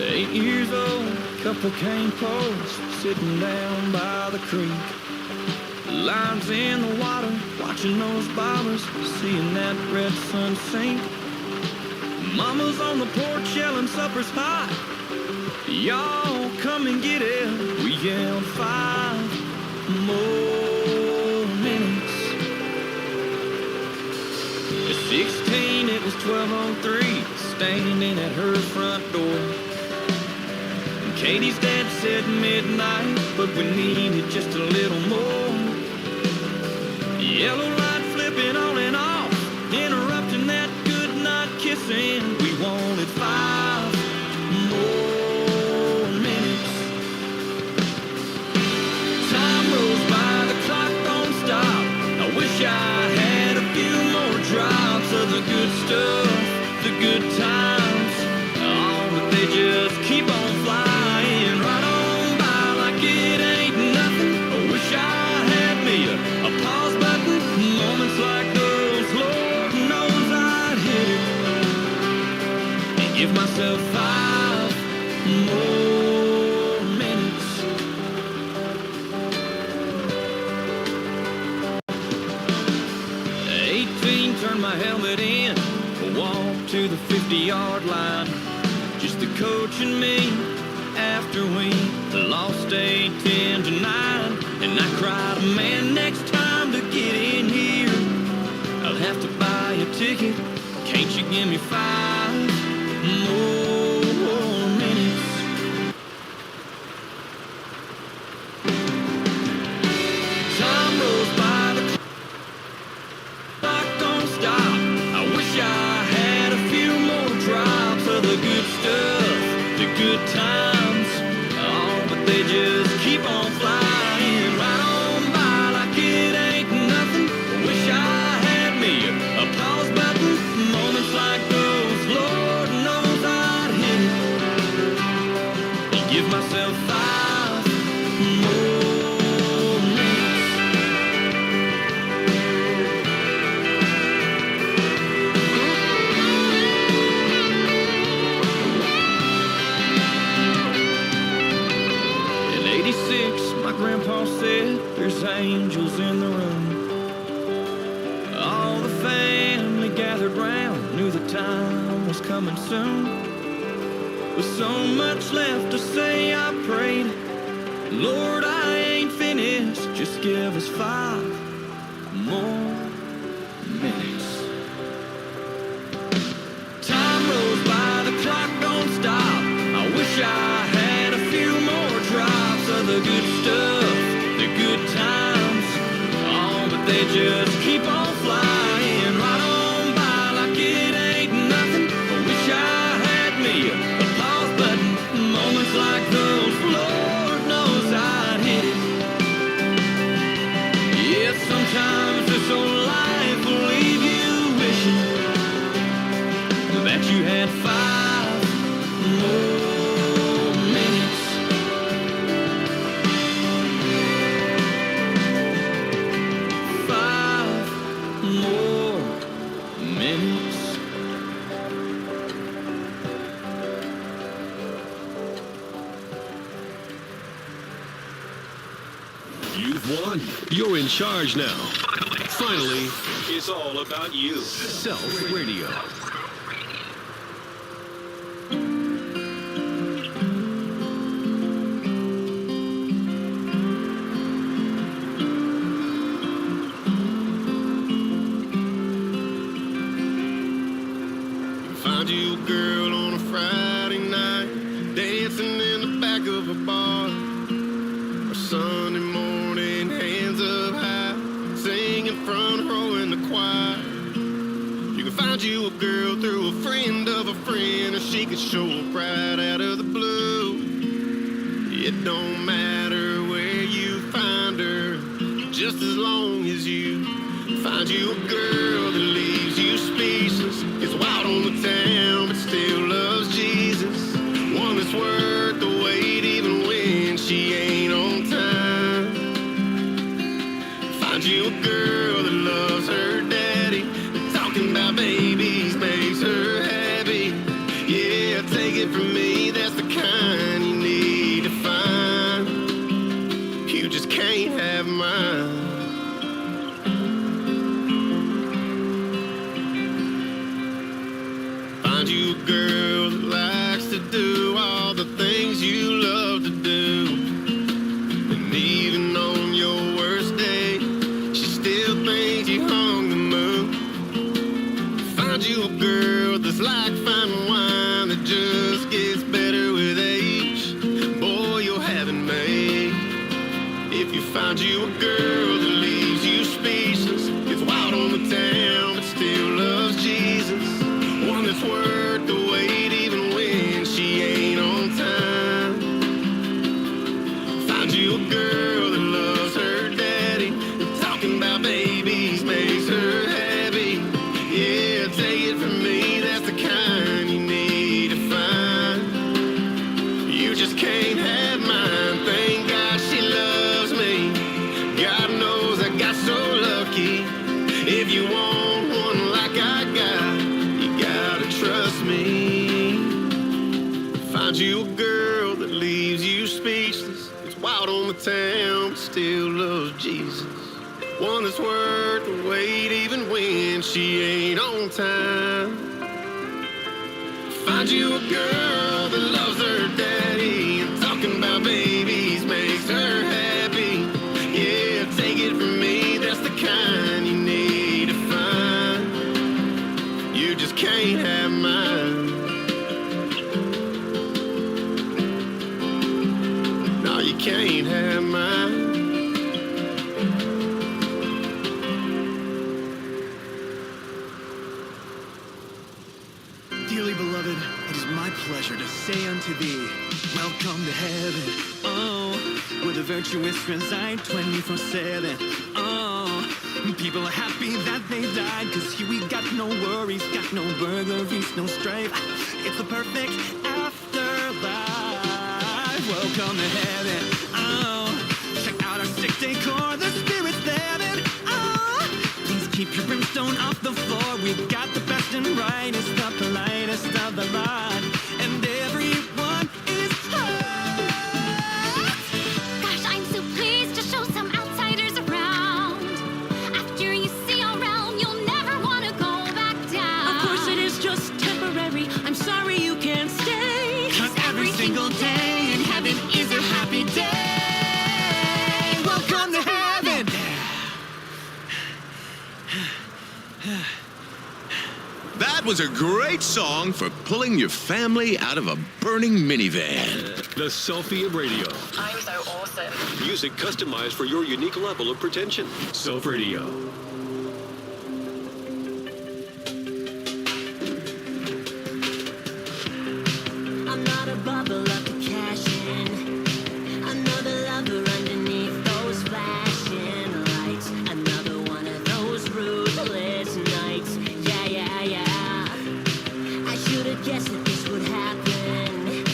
Eight years old, couple cane poles sitting down by the creek. Lines in the water, watching those bobbers, seeing that red sun sink. Mama's on the porch yelling supper's hot. Y'all come and get it. We yelled 5 more minutes. At 16, it was 12:03, standing at her front door. Katie's dad said midnight, but we needed just a little more. Yellow light flipping on and off, interrupting that good night kissing. We wanted 5 more minutes. Time rolls by, the clock don't stop. I wish I had a few more drops of the good stuff, the good times. Oh, but they just keep on flying right on by like it ain't nothing. I wish I had me a pause button. Moments like those, Lord knows I'd hit it and give myself 5 more minutes. 18, turned my helmet in, walked to the 50-yard line. Just the coach and me after we lost 8-10 to 9. And I cried, man, next time to get in here, I'll have to buy a ticket. Can't you give me 5 more minutes? Time rolls by, the clock don't stop. I wish I had a few more drops of the good stuff, the good times. Oh, but they just keep on flying right on by like it ain't nothing. Wish I had me a pause button. Moments like those, Lord knows I'd hit it and give myself 5 more minutes. In '86, my grandpa said there's angels in the room. All the family gathered round, knew the time was coming soon. With so much left to say, I prayed, Lord, I ain't finished, just give us 5 more minutes. Time rolls by, the clock don't stop. I wish I had a few more drops of the good stuff, the good times. Oh, but they just keep on flying right on by like it ain't nothing. I wish I had me a pause button. Moments like those, Lord knows I'd hit it. Yeah, sometimes this old life will leave you wishing that you had 5 more minutes. 5 more minutes. You've won. You're in charge now. 5 finally, it's all about you. Self Radio. Find you a girl on a Friday night, dancing in the back of a bar. Or Sunday morning, hands up high, singing front row in the choir. You can find you a girl through a friend of a friend, or she could show up right out of the blue. It don't matter where you find her, just as long as you find you a girl that leaves you speechless. Gets wild on the town, but still loves Jesus. One that's worth the wait, even when she ain't on time. Find you a girl that loves her daddy, and talking about babies makes her happy. Yeah, take it from me, that's the kind you need to find. You just can't have mine. Find you a girl that likes to do all the things you love to do. And even on your worst day, she still thinks you hung the moon. Find you a girl that's like fine wine that just gets better with age. Boy, you'll have it made. If you find you a girl that leaves you speechless, gets wild on the town but still loves Jesus. One that's worth the wait, even when she ain't on time. Find you a girl that loves her daddy, and talking about babies makes her happy. Yeah, take it from me, that's the kind you need to find. You just can't have mine. Thank God she loves me. God knows I got so lucky. If you want one like I got, trust me. Find you a girl that leaves you speechless. It's wild on the town, but still loves Jesus. One that's worth the wait, even when she ain't on time. Find you a girl that loves her daddy, and talking about babies makes her happy. Yeah, take it from me, that's the kind you need to find. You just can't have mine. No, you can't have mine. Dearly beloved, it is my pleasure to say unto thee, welcome to heaven. Oh, where the virtuous reside 24/7. Oh, people are happy that they died, 'cause here we got no worries, got no burglaries, no strife. It's the perfect afterlife. Welcome to heaven. Oh, check out our sick decor, the spirit's there. And oh, please keep your brimstone off the floor. We've got the best and brightest, the politest of the lot, and everyone is hot. Gosh, I'm so pleased to show some outsiders around. After you see our realm, you'll never want to go back down. Of course it is just temporary. I'm sorry you can't stay. 'Cause every single day in heaven is a happy day. Welcome to heaven. That was a great song for pulling your family out of a burning minivan. The Selfie of Radio. I'm so awesome. Music customized for your unique level of pretension. Self Radio. I'm not a bubble up to cash in. Another lover underneath those flashing lights. Another one of those ruthless nights. Yeah, yeah, yeah. I should have guessed that this would happen.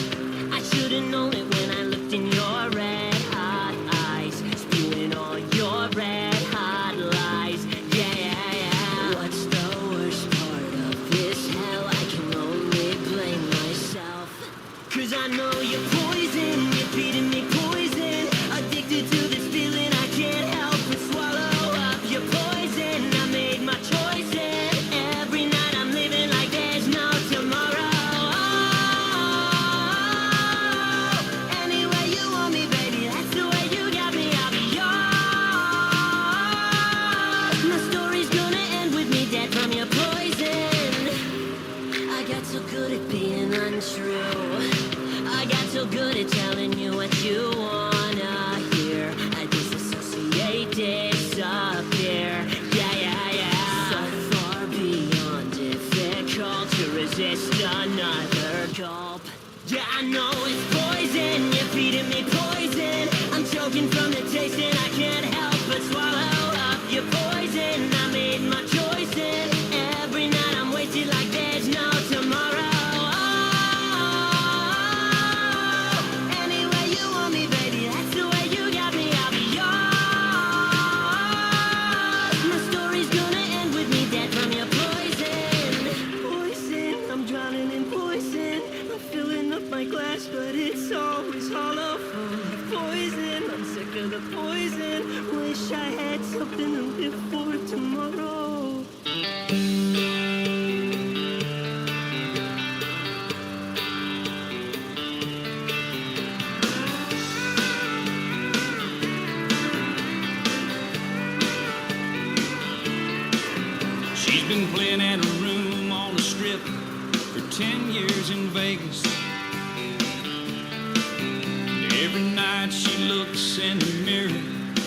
I should have known it when I looked in your red hot eyes, spewing all your red hot lies. good at telling you what you wanna hear. I disassociate, disappear. Yeah. So far beyond difficult to resist another gulp. Yeah, I know it's poison, you're feeding me poison. I'm choking from the taste and I can't help but swallow up your poison. I made my choice and every night I'm wasted like there's no tomorrow. Any way you want me, baby, that's the way you got me, I'll be yours. My story's gonna end with me dead from your poison. Poison, I'm drowning in poison. I'm filling up my glass, but it's always hollow full of poison. I'm sick of the poison. Wish I had something to live for tomorrow. She's been playing at a room on the strip for 10 years in Vegas. And every night she looks in the mirror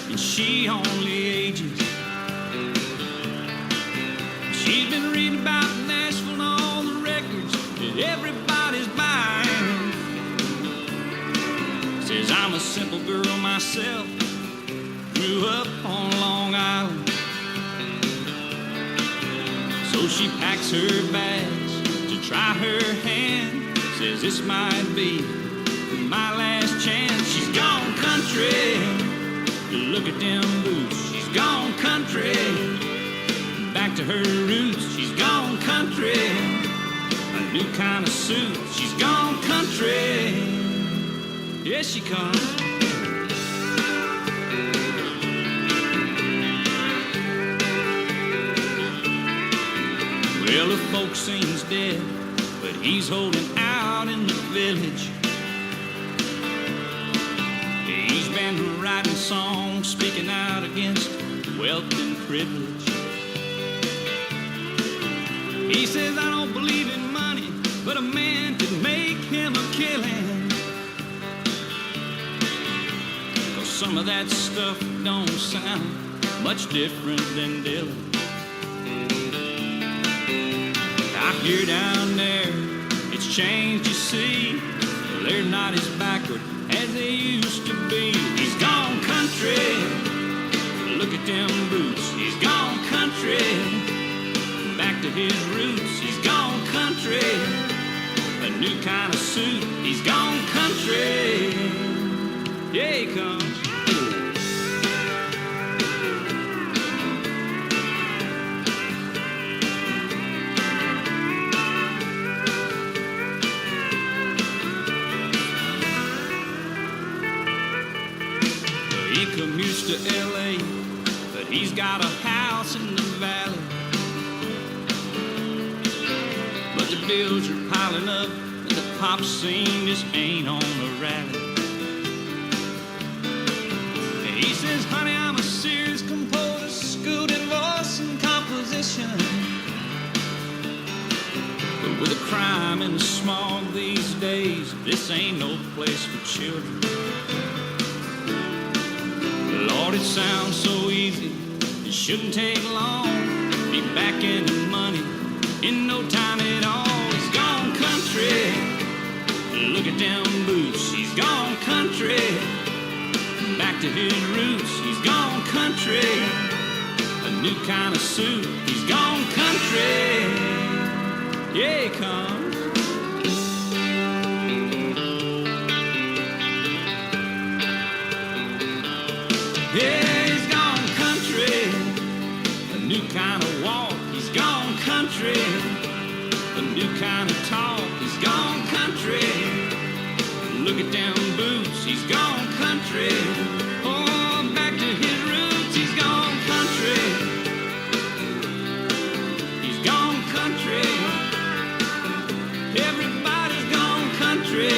and she only ages. She's been reading about Nashville and all the records that everybody's buying. Says I'm a simple girl myself, grew up on Long Island. So she packs her bags to try her hand. Says this might be my last chance. She's gone country. Look at them boots. She's gone country. Back to her roots. She's gone country. A new kind of suit. She's gone country. Yes, she comes. Well, the folk seems dead, but he's holding out in the village. He's been writing songs, speaking out against wealth and privilege. He says, I don't believe in money, but a man could make him a killing. 'Cause some of that stuff don't sound much different than Dylan. I hear down there, it's changed, you see. They're not as backward as they used to be. He's gone country. Look at them boots. He's gone country. Back to his roots. He's gone country. A new kind of suit. He's gone country. Yeah, he comes. He commutes to L.A., but he's got a house in the valley. But the bills are piling up, and the pop scene just ain't on a rally. And he says, honey, I'm a serious composer, school divorce and composition. But with the crime and the smog these days, this ain't no place for children. Lord, it sounds so easy, it shouldn't take long. Be back in the money in no time at all. He's gone country. Look at them boots. He's gone country. Back to his roots. He's gone country. A new kind of suit. He's gone country. Yeah, he comes. Yeah, he's gone country. A new kind of walk. He's gone country. A new kind of talk. He's gone country. Look at them boots. He's gone country. Oh, back to his roots. He's gone country. He's gone country. Everybody's gone country.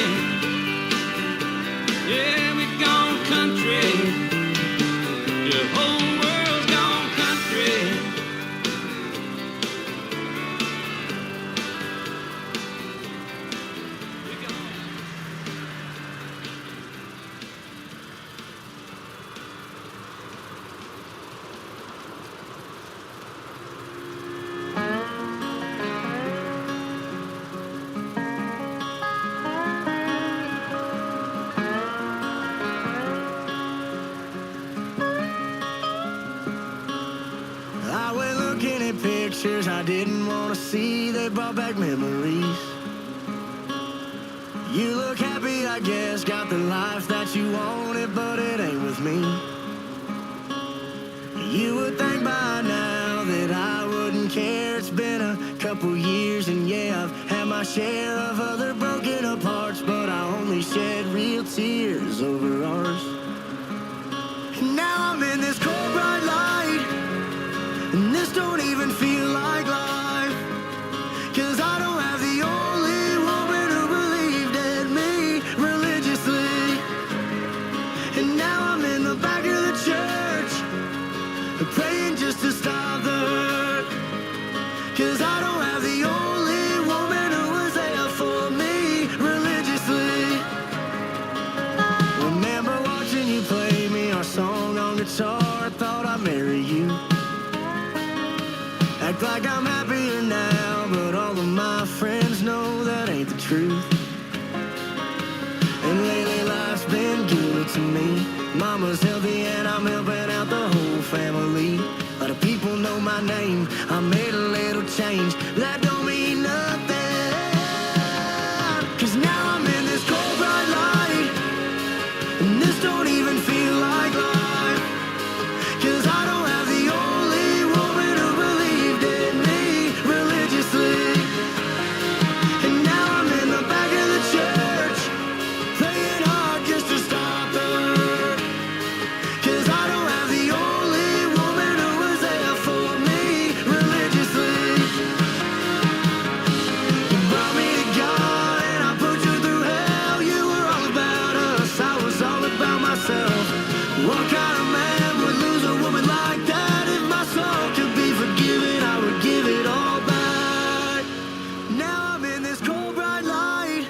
Yeah, we've gone country. The whole world's gone country. pictures I didn't want to see, they brought back memories. You look happy, I guess, got the life that you wanted, but it ain't with me. You would think by now that I wouldn't care. It's been a couple years, and yeah, I've had my share of other broken aparts, but I only shed real tears over ours. And now I'm in this cold bright light, and this don't even feel like life, 'cause I don't have the only woman who believed in me religiously. And now I'm in the back of the church, praying just to stop the hurt, 'cause I don't have the only woman who was there for me religiously. Remember watching you play me our song on guitar, I thought I'd marry you. Act like I'm happier now, but all of my friends know that ain't the truth. And lately life's been good to me. Mama's healthy and I'm helping out the whole family. A lot of people know my name, I made a little change, that don't mean nothing. 'Cause now I'm in this cold bright light, and this don't even feel like life, 'cause I don't have the only woman who believed in me religiously. And now I'm in the back of the church, praying hard just to stop the hurt, 'cause I don't have the only woman who was there for me religiously. You brought me to God and I put you through hell. You were all about us, I was all about myself. What kind of man would lose a woman like that? If my soul could be forgiven, I would give it all back. Now I'm in this cold bright light,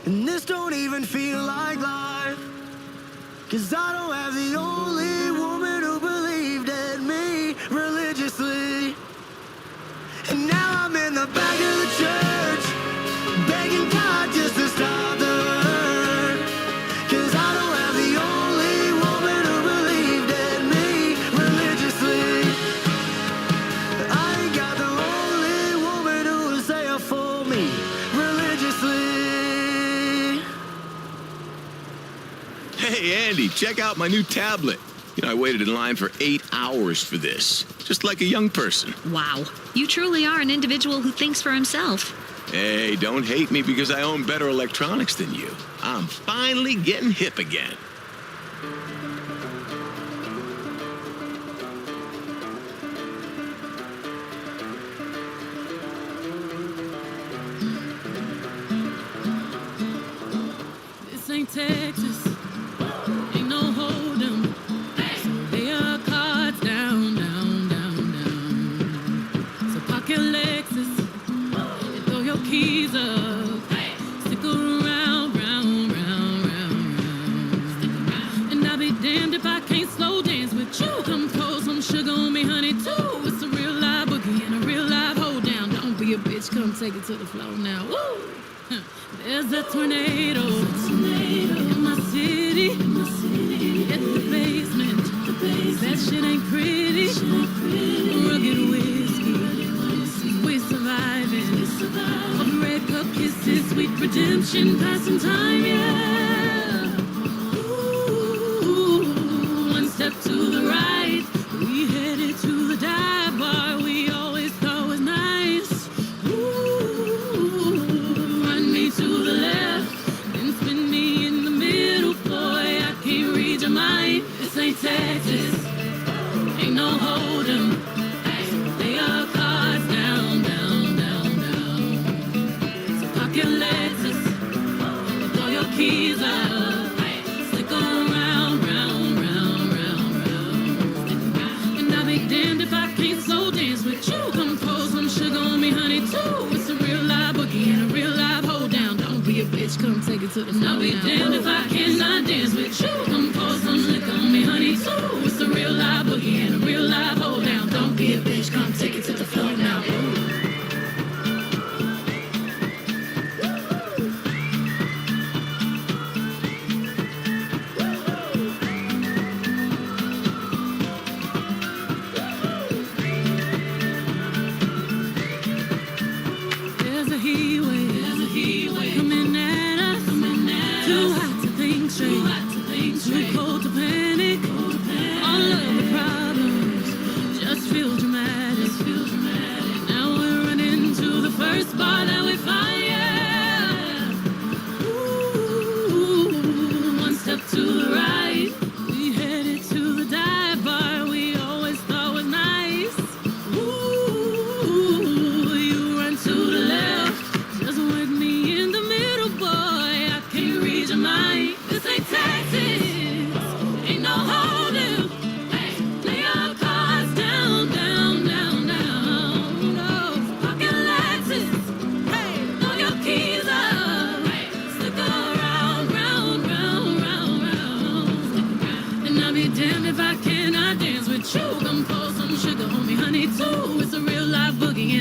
and this don't even feel like life, 'cause I don't have the only woman who believed in me religiously. And now I'm in the back of the church, begging God just to stop the hurt, 'cause I don't have the only woman who believed in me religiously. I ain't got the only woman who was there for me religiously. Hey, Andy, check out my new tablet. You know, I waited in line for 8 hours for this, just like a young person. Wow. You truly are an individual who thinks for himself. Hey, don't hate me because I own better electronics than you. I'm finally getting hip again. This ain't Texas, ain't no hold'em. So lay your cards down, down, down, down. So park your Lexus and throw your keys up. Stick around, round, round, round, round. And I'll be damned if I can't slow dance with you. Come pour some sugar on me, honey, too. It's a real live boogie and a real live hold down. Don't be a bitch, come take it to the floor now. Woo! There's a tornado in my city, at the basement. That shit ain't pretty. Rugged whiskey, we surviving. All the red cup kisses, sweet redemption, passing time, yeah. Ooh, one step to the right, we headed to the dive bar we always thought was nice. Run me to the left, then spin me in the middle, boy, I can't read your mind. This ain't Texas, ain't no hold'em. Lay your cards down, down, down, down. So park your Lexus, throw your keys up. Stick around, round, round, round, round. And I'll be damned if I can't slow dance with you. Come pour some sugar on me, honey, too. It's a real live boogie and a real live hold down. Don't be a bitch, come take it to the floor. I'll be damned if I cannot dance with you. Come pour some liquor on me, honey, too. It's a real live boogie and a real live hold down. Don't be a bitch, come take it to the floor now. Ooh.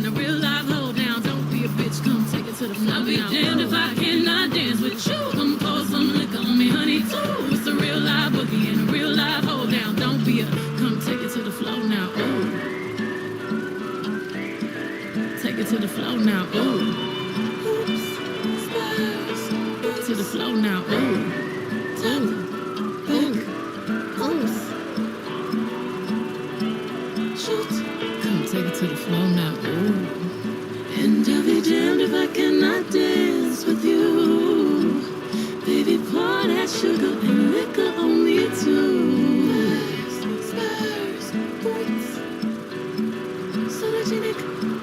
in a real life hold down. Don't be a bitch, come take it to the floor. I'll be damned if I cannot dance with you. Come pour some liquor on me, honey, too. It's a real life boogie in a real life hold down. Don't be a, come take it to the floor now. Ooh. Take it to the floor now. Ooh. Oops, spurs. To the floor now. Ooh. Ooh. Come take it to the floor now, ooh. And I'll be damned if I cannot dance with you. Baby, pour that sugar and liquor on me too. Spurs, boots,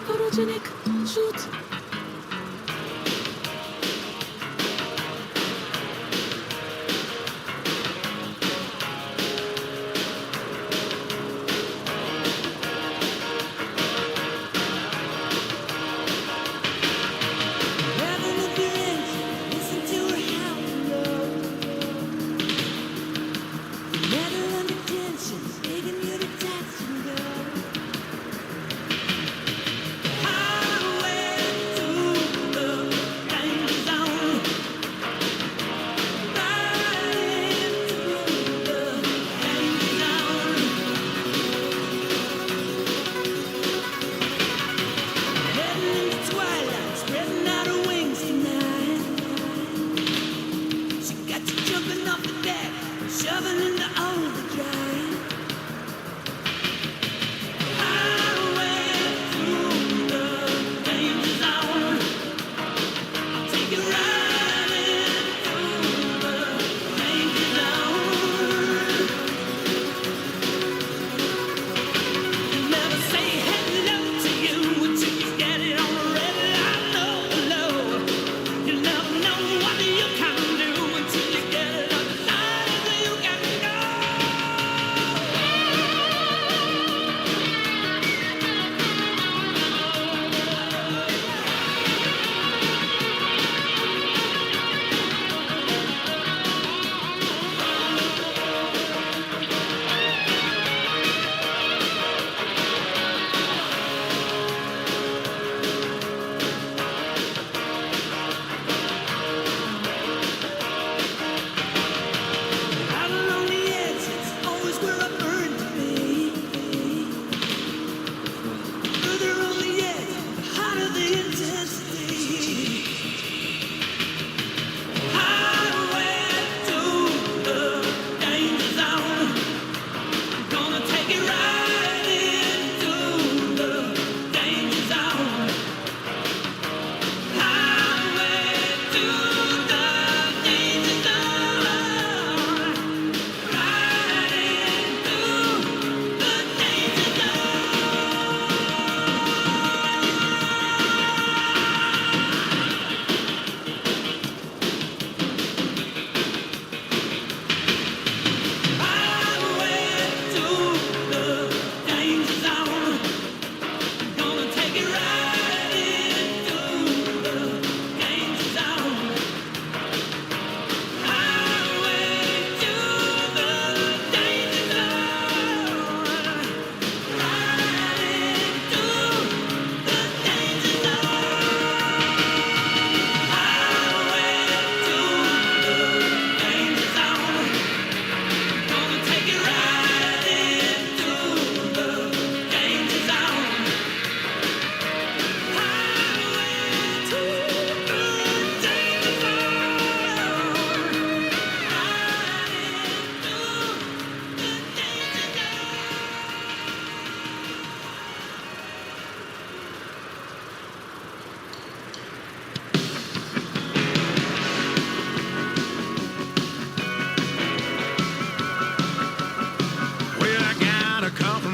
photogenic, shoot.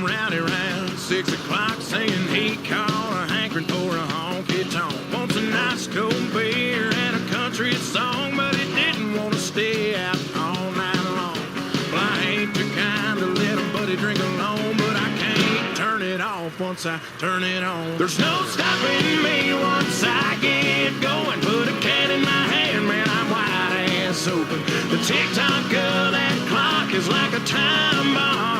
Rowdy round 6 o'clock saying he caught a hankering for a honky tonk. Wants a nice cold beer and a country song, but he didn't want to stay out all night long. Well, I ain't the kind to let a buddy drink alone, but I can't turn it off once I turn it on. There's no stopping me once I get going. Put a can in my hand, man, I'm wide ass open. The tick-tock of that clock is like a time bomb.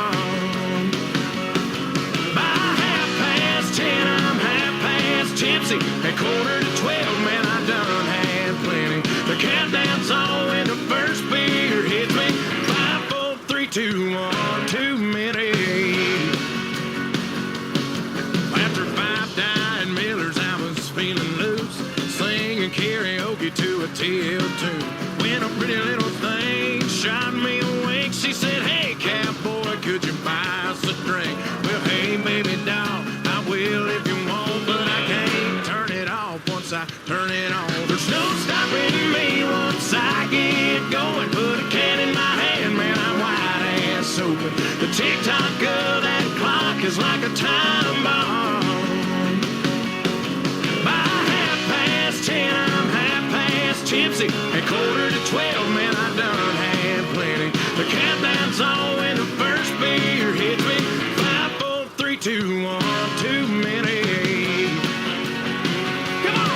By 10:30, I'm 10:30. past tipsy. At 11:45, man, I done had plenty. The countdown's on when the first beer hits me. 5, 4, 3, 2, 1, too many. After 5 dying Millers, I was feeling loose, singing karaoke to a TL tune. When a pretty little thing shot me awake, she said, "Hey, cowboy, could you buy us a drink?" Well, hey, baby doll, I will if you want, but I can't turn it off once I turn it on. There's no stopping me once I get going. Put a can in my hand, man, I'm wide ass open. The tick-tock of that clock is like a time bomb. By 10:30, I'm half past tipsy. At 11:45, man, I done had plenty. The countdown's on when the first beer hits me. 5, 4, 3, 2, 1, too many. Come on!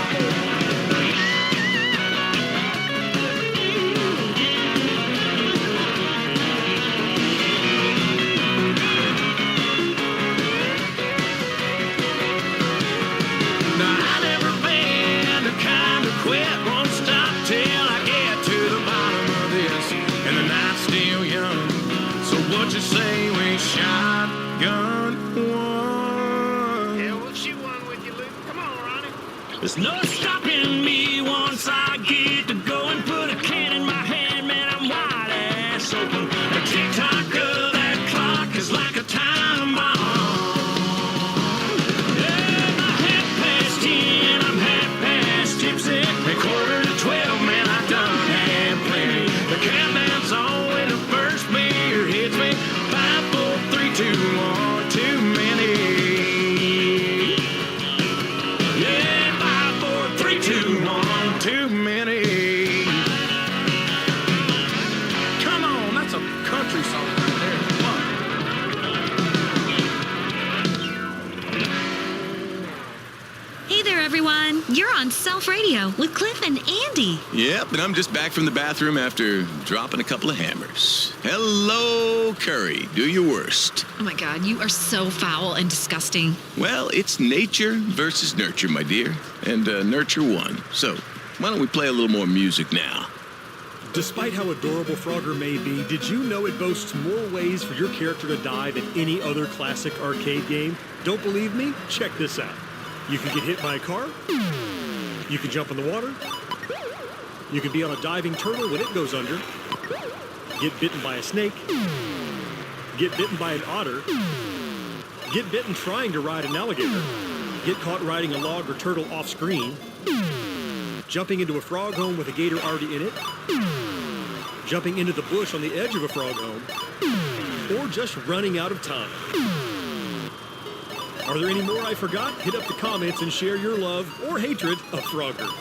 Now, I never been the kind to quit, won't stop till I get to the bottom of this, and the night's still young. So what you say we shotgun one? Yeah, we'll shoot one with you, Luke. Come on, Ronnie. There's no stopping me once I get to go and put a can in my hand, man, I'm wide ass open. The tick-tock of that clock is like a time bomb. Yeah, my 10:30, I'm half past tipsy. At 11:45, man, I done had plenty. The countdown's on when the first beer hits me. 5, 4, 3, 2, 1, too many. Yeah, 5, 4, 3, 2, 1, too many. Come on, that's a country song right there. Come on. Hey there, everyone. You're on Self Radio with Cliff and Andy. Yep, and I'm just back from the bathroom after dropping a couple of hammers. Hello, Curry. Do your worst. Oh my God, you are so foul and disgusting. Well, it's nature versus nurture, my dear, and nurture won. So, why don't we play a little more music now? Despite how adorable Frogger may be, did you know it boasts more ways for your character to die than any other classic arcade game? Don't believe me? Check this out. You can get hit by a car. You can jump in the water. You can be on a diving turtle when it goes under. Get bitten by a snake. Get bitten by an otter. Get bitten trying to ride an alligator. Get caught riding a log or turtle off screen. Jumping into a frog home with a gator already in it. Jumping into the bush on the edge of a frog home. Or just running out of time. Are there any more I forgot? Hit up the comments and share your love or hatred of Frogger.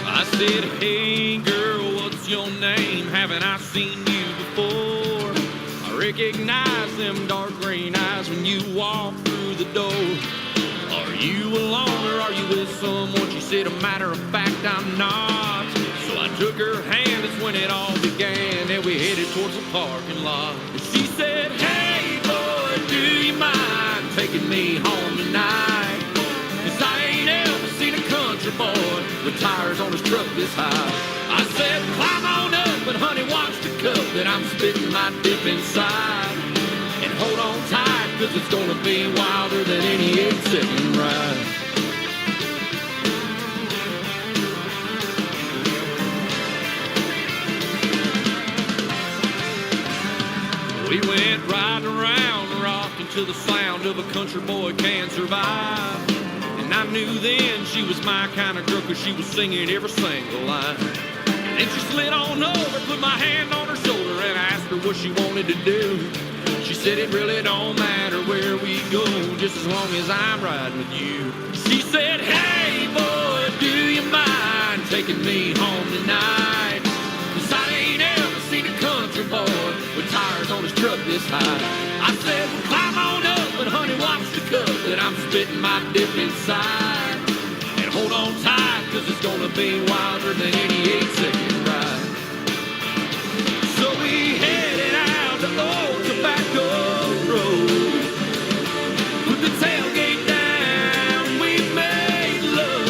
I said, "Hey girl, what's your name? Haven't I seen you before? I recognize them dark green eyes when you walk through the door. Are you alone or are you with someone?" She said, "A matter of fact, I'm not." So I took her hand, that's when it all began, and we headed towards the parking lot. And she said, "Hey boy, do you mind taking me home tonight? 'Cause I ain't ever seen a country boy with tires on his truck this high." I said, "Climb on up, but honey, watch the cup that I'm spitting my dip inside. And hold on tight, 'cause it's gonna be wilder than any 8-second ride." We went riding around the rock until the sound of a country boy can survive. And I knew then she was my kind of girl, 'cause she was singing every single line. And she slid on over, put my hand on her shoulder, and I asked her what she wanted to do. She said, "It really don't matter where we go, just as long as I'm riding with you." She said, "Hey boy, do you mind taking me home tonight? 'Cause I ain't ever seen a country boy with tires tires on his truck this high. I said, well, climb on up, but honey, watch the cup that I'm spitting my dip inside. And hold on tight, cause it's gonna be wilder than any 8-second ride. So we headed out to Old Tobacco Road. Put the tailgate down, we made love.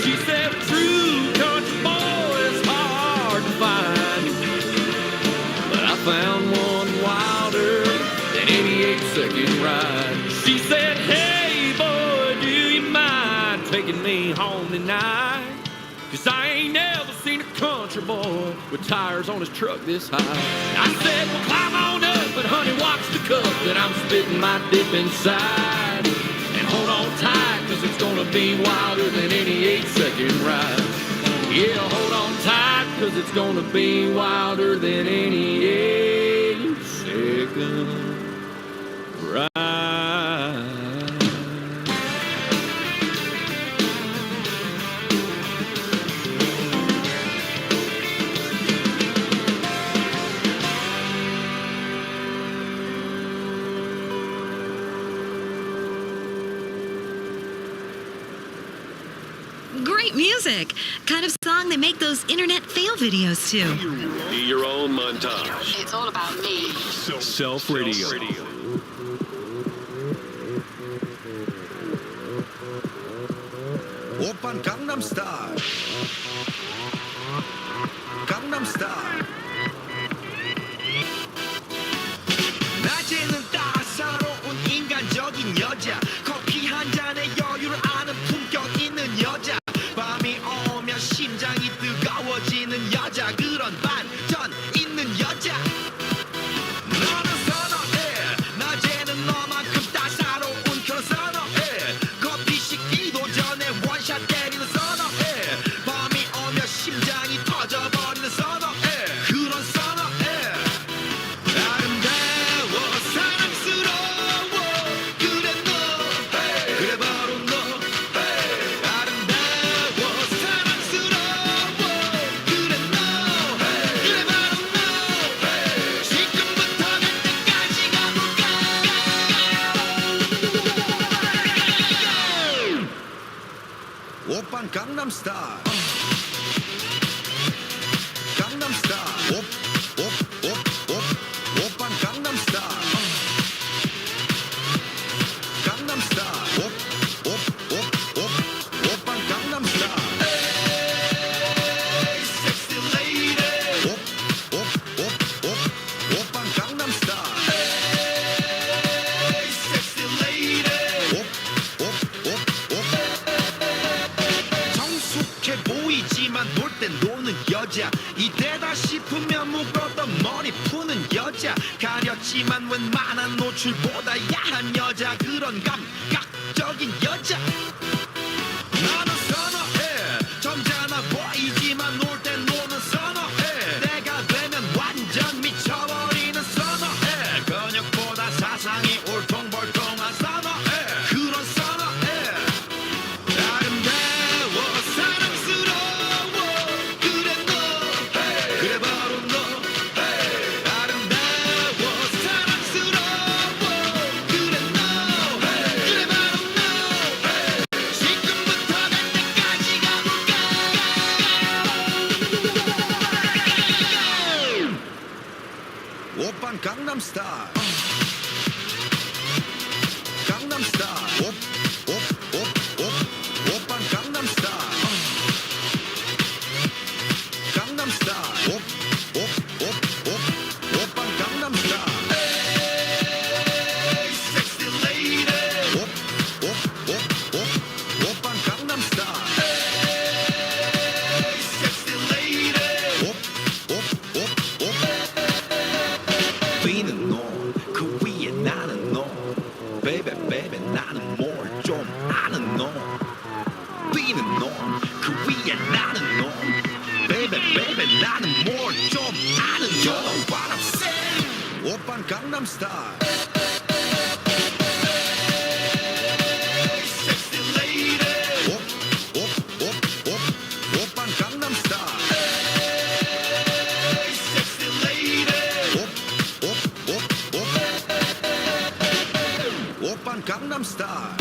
She said, a true country boy is hard to find. But I found one wilder than any 8-second ride. She said, hey boy, do you mind taking me home tonight? Cause I ain't never seen a country boy with tires on his truck this high. I said, well, climb on up, but honey, watch the cup that I'm spitting my dip inside. And hold on tight, cause it's gonna be wilder than any 8-second ride. Yeah, hold on tight, cause it's gonna be wilder than any 8-second ride. Great music. Kind of song they make those internet fail videos to. Be your own montage. It's all about me. Self Radio. 오빤 강남스타일 강남스타일 낮에는 따사로운 인간적인 여자 커피 한 잔에 여유를 아는 품격 있는 여자 밤이 오면 심장이 뜨거워지는 여자 그런 반전 있는 여자 너는 선호해 낮에는 너만큼 따사로운 그런 선호해 커피 식기도 전에 원샷 때리는 선호해 밤이 오면 심장이 터져버리는 선호해 그런 선호해 아름다워 사랑스러워 그래 너 그래 바로 너 아름다워 사랑스러워 그래 너 그래 바로 너 지금부터 갈 때까지 가볼까 오빤 강남스타일 강남스타일 오빤 강남스타일 강남스타일 오빤 강남스타일 에이 섹시 레이디 오빤 강남스타일 에이 섹시 레이디 성숙해 보이지만 놀 땐 노는 여자 이때다 싶으면 묶었던 머리 푸는 여자 가렸지만 웬만한 노출보다 야한 여자 그런 감각적인 여자 나는 선호해 점잖아 보이지만 놀 땐 노는 선호해 내가 되면 완전 미쳐버리는 선호해 근육보다 사상이 울퉁불퉁한 선호해 그런 선호해 아름다워 사랑스러워 그래 너 그래 바로 너 아름다워 사랑스러워 그래 너 그래 바로 너 지금부터 갈 때까지 가볼까 오빤 강남스타일 강남스타일 오빤 강남스타일 강남스타일 오빤 강남스타일 에이 섹시 레이디 오빤 강남스타일 에이 섹시 레이디 비는 너 그 위에 나는 너 베이베 베이베 나는 뭘 좀 아는 너 비는 너 그 위에 나는 너 베이베 베이베 나는 뭘 좀 아는 너 You know what I'm saying 오빤 강남스타일 섹시 레이디 오빤 강남스타일 섹시 레이디 Gangnam Style.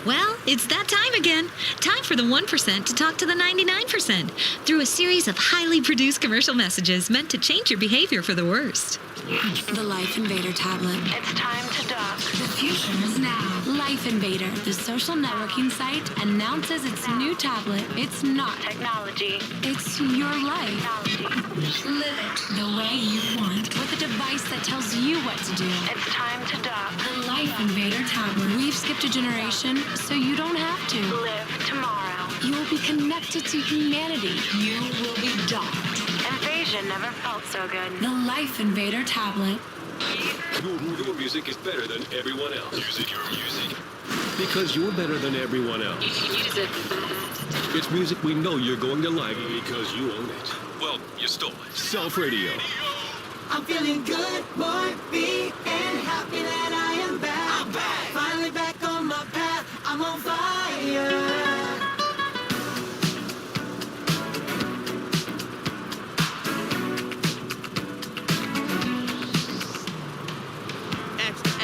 Well, it's that time again. Time for the 1% to talk to the 99% through a series of highly produced commercial messages meant to change your behavior for the worst. The Life Invader tablet. It's time to dock. The future is now. Life Invader, the social networking site, announces its new tablet. It's not technology. It's your life. Technology. Live it the way you want with a device that tells you what to do. It's time to dock. The Life Invader tablet. We've skipped a generation, so you don't have to. Live tomorrow. You will be connected to humanity. You will be docked. Invasion never felt so good. The Life Invader tablet. Your music is better than everyone else. Music, your music. Because you're better than everyone else. Music. It's music we know you're going to like because you own it. Well, you stole it. Self Radio. I'm feeling good, boy, being happy that I am back. I'm back. Finally back on my path. I'm on fire.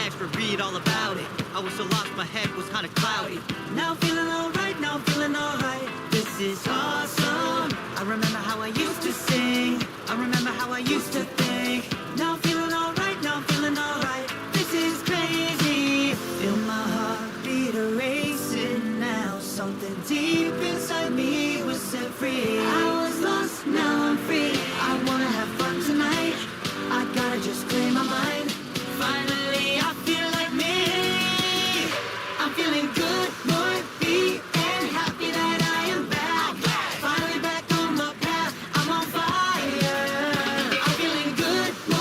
Extra, read all about it. I was so lost, my head was kind of cloudy. Now I'm feeling alright, now I'm feeling alright. This is awesome. I remember how I used to sing. I remember how I used to think. Now I'm feeling alright, now I'm feeling alright. This is crazy. Feel my heartbeat racing now. Something deep inside me was set free. I was lost, now I'm free. I wanna have fun tonight. I gotta just clear my mind. Finally, I feel like me. I'm feeling good, boy, being happy that I am back. Finally back on my path, I'm on fire. I'm feeling good, boy.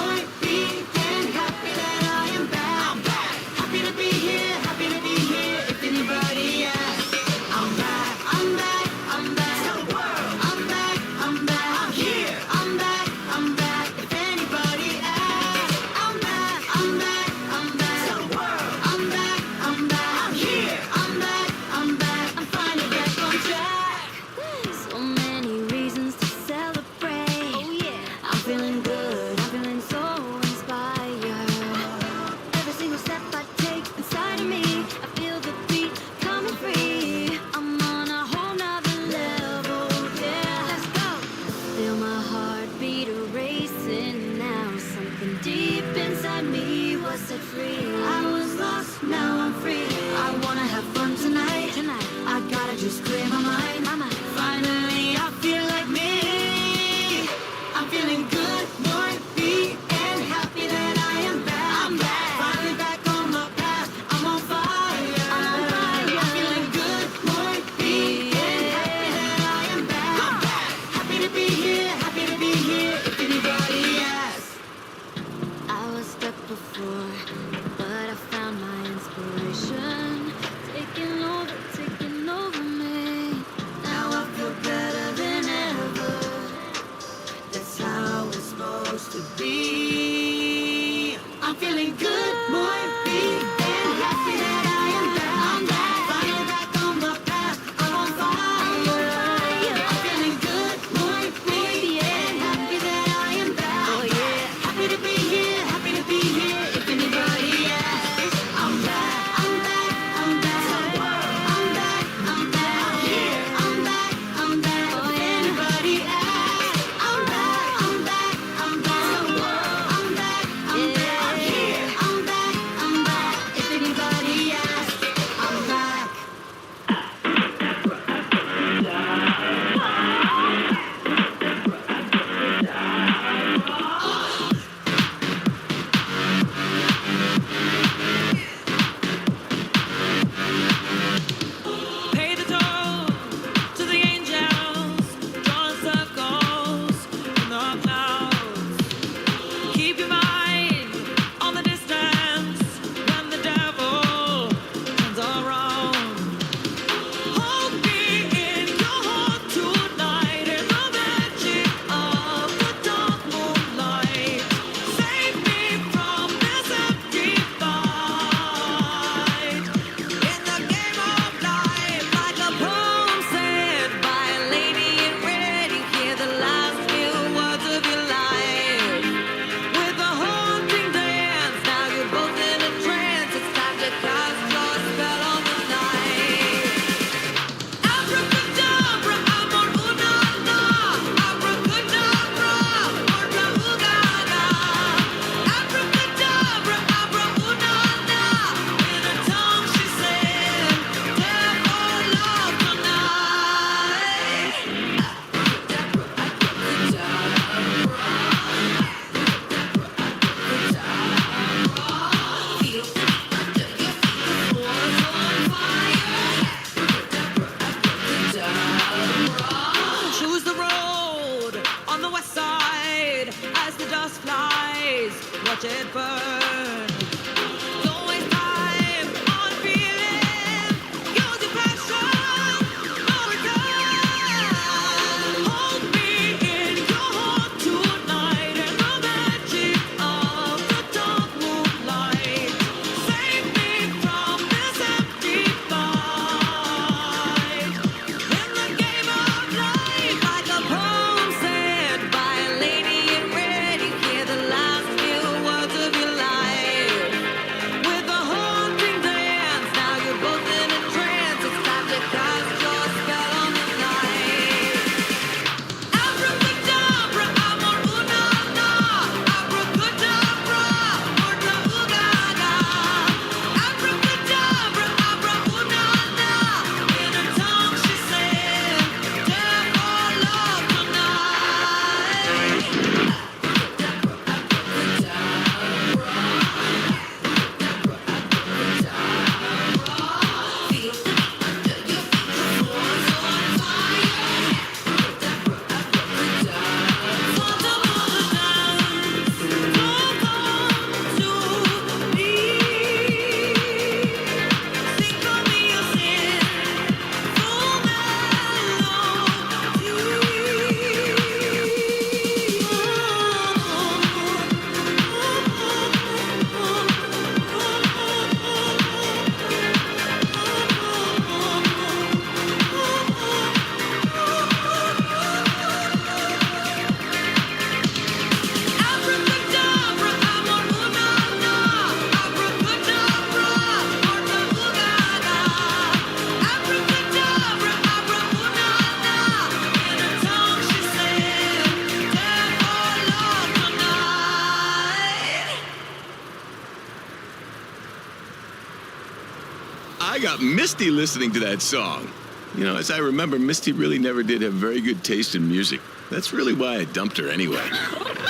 Misty listening to that song. You know, as I remember, Misty really never did have very good taste in music. That's really why I dumped her anyway.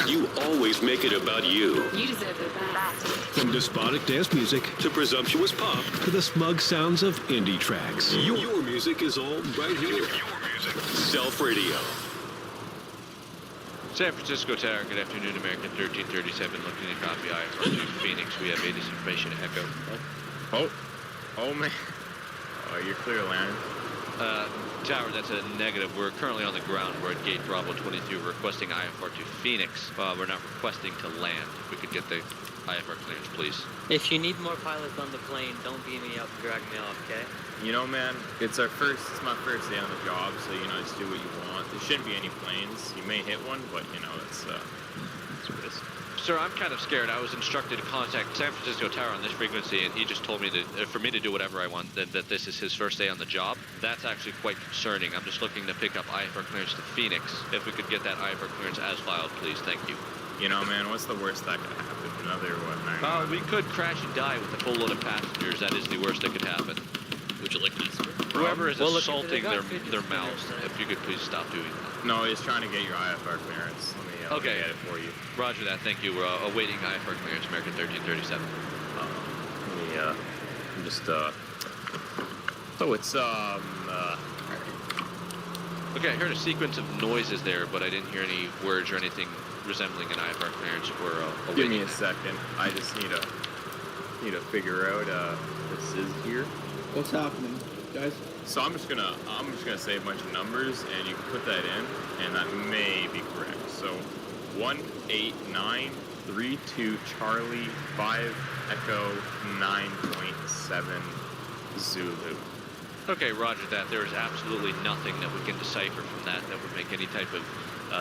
You always make it about you. You deserve the best. From despotic dance music To presumptuous pop. to the smug sounds of indie tracks. Your music is all right here. Your music. Self Radio. San Francisco Tower, good afternoon, American 1337, looking to copy IFR2 Phoenix. We have ATIS information echo. Oh man. Oh, you're clear, Larry. Tower, that's a negative. We're currently on the ground. We're at gate Bravo 22. We're requesting IFR to Phoenix. We're not requesting to land. If we could get the IFR clearance, please. If you need more pilots on the plane, don't beam me up and drag me off, okay? You know, man, it's my first day on the job, so, you know, just do what you want. There shouldn't be any planes. You may hit one, but, you know, that's what it is. Sir, I'm kind of scared. I was instructed to contact San Francisco Tower on this frequency, and he just told me that for me to do whatever I want, that this is his first day on the job. That's actually quite concerning. I'm just looking to pick up IFR clearance to Phoenix. If we could get that IFR clearance as filed, please. Thank you. You know, man, what's the worst that could happen? Another, what, 9/11? We could crash and die with a full load of passengers. That is the worst that could happen. Would you like an escort? Whoever is We'll look assaulting into the their mouths, if you could please stop doing that. No, he's trying to get your IFR clearance. Let me Okay. get it for you. Roger that. Thank you. We're awaiting IFR clearance, American 1337. I'm just, so it's, Okay, I heard a sequence of noises there, but I didn't hear any words or anything resembling an IFR clearance. We're awaiting. Give me a second. I just need to figure out, this is here. What's happening, guys? So I'm just gonna say a bunch of numbers, and you can put that in, and that may be correct. So 18932 Charlie 5 Echo 9.7 Zulu. Okay, roger that. There is absolutely nothing that we can decipher from that would make any type of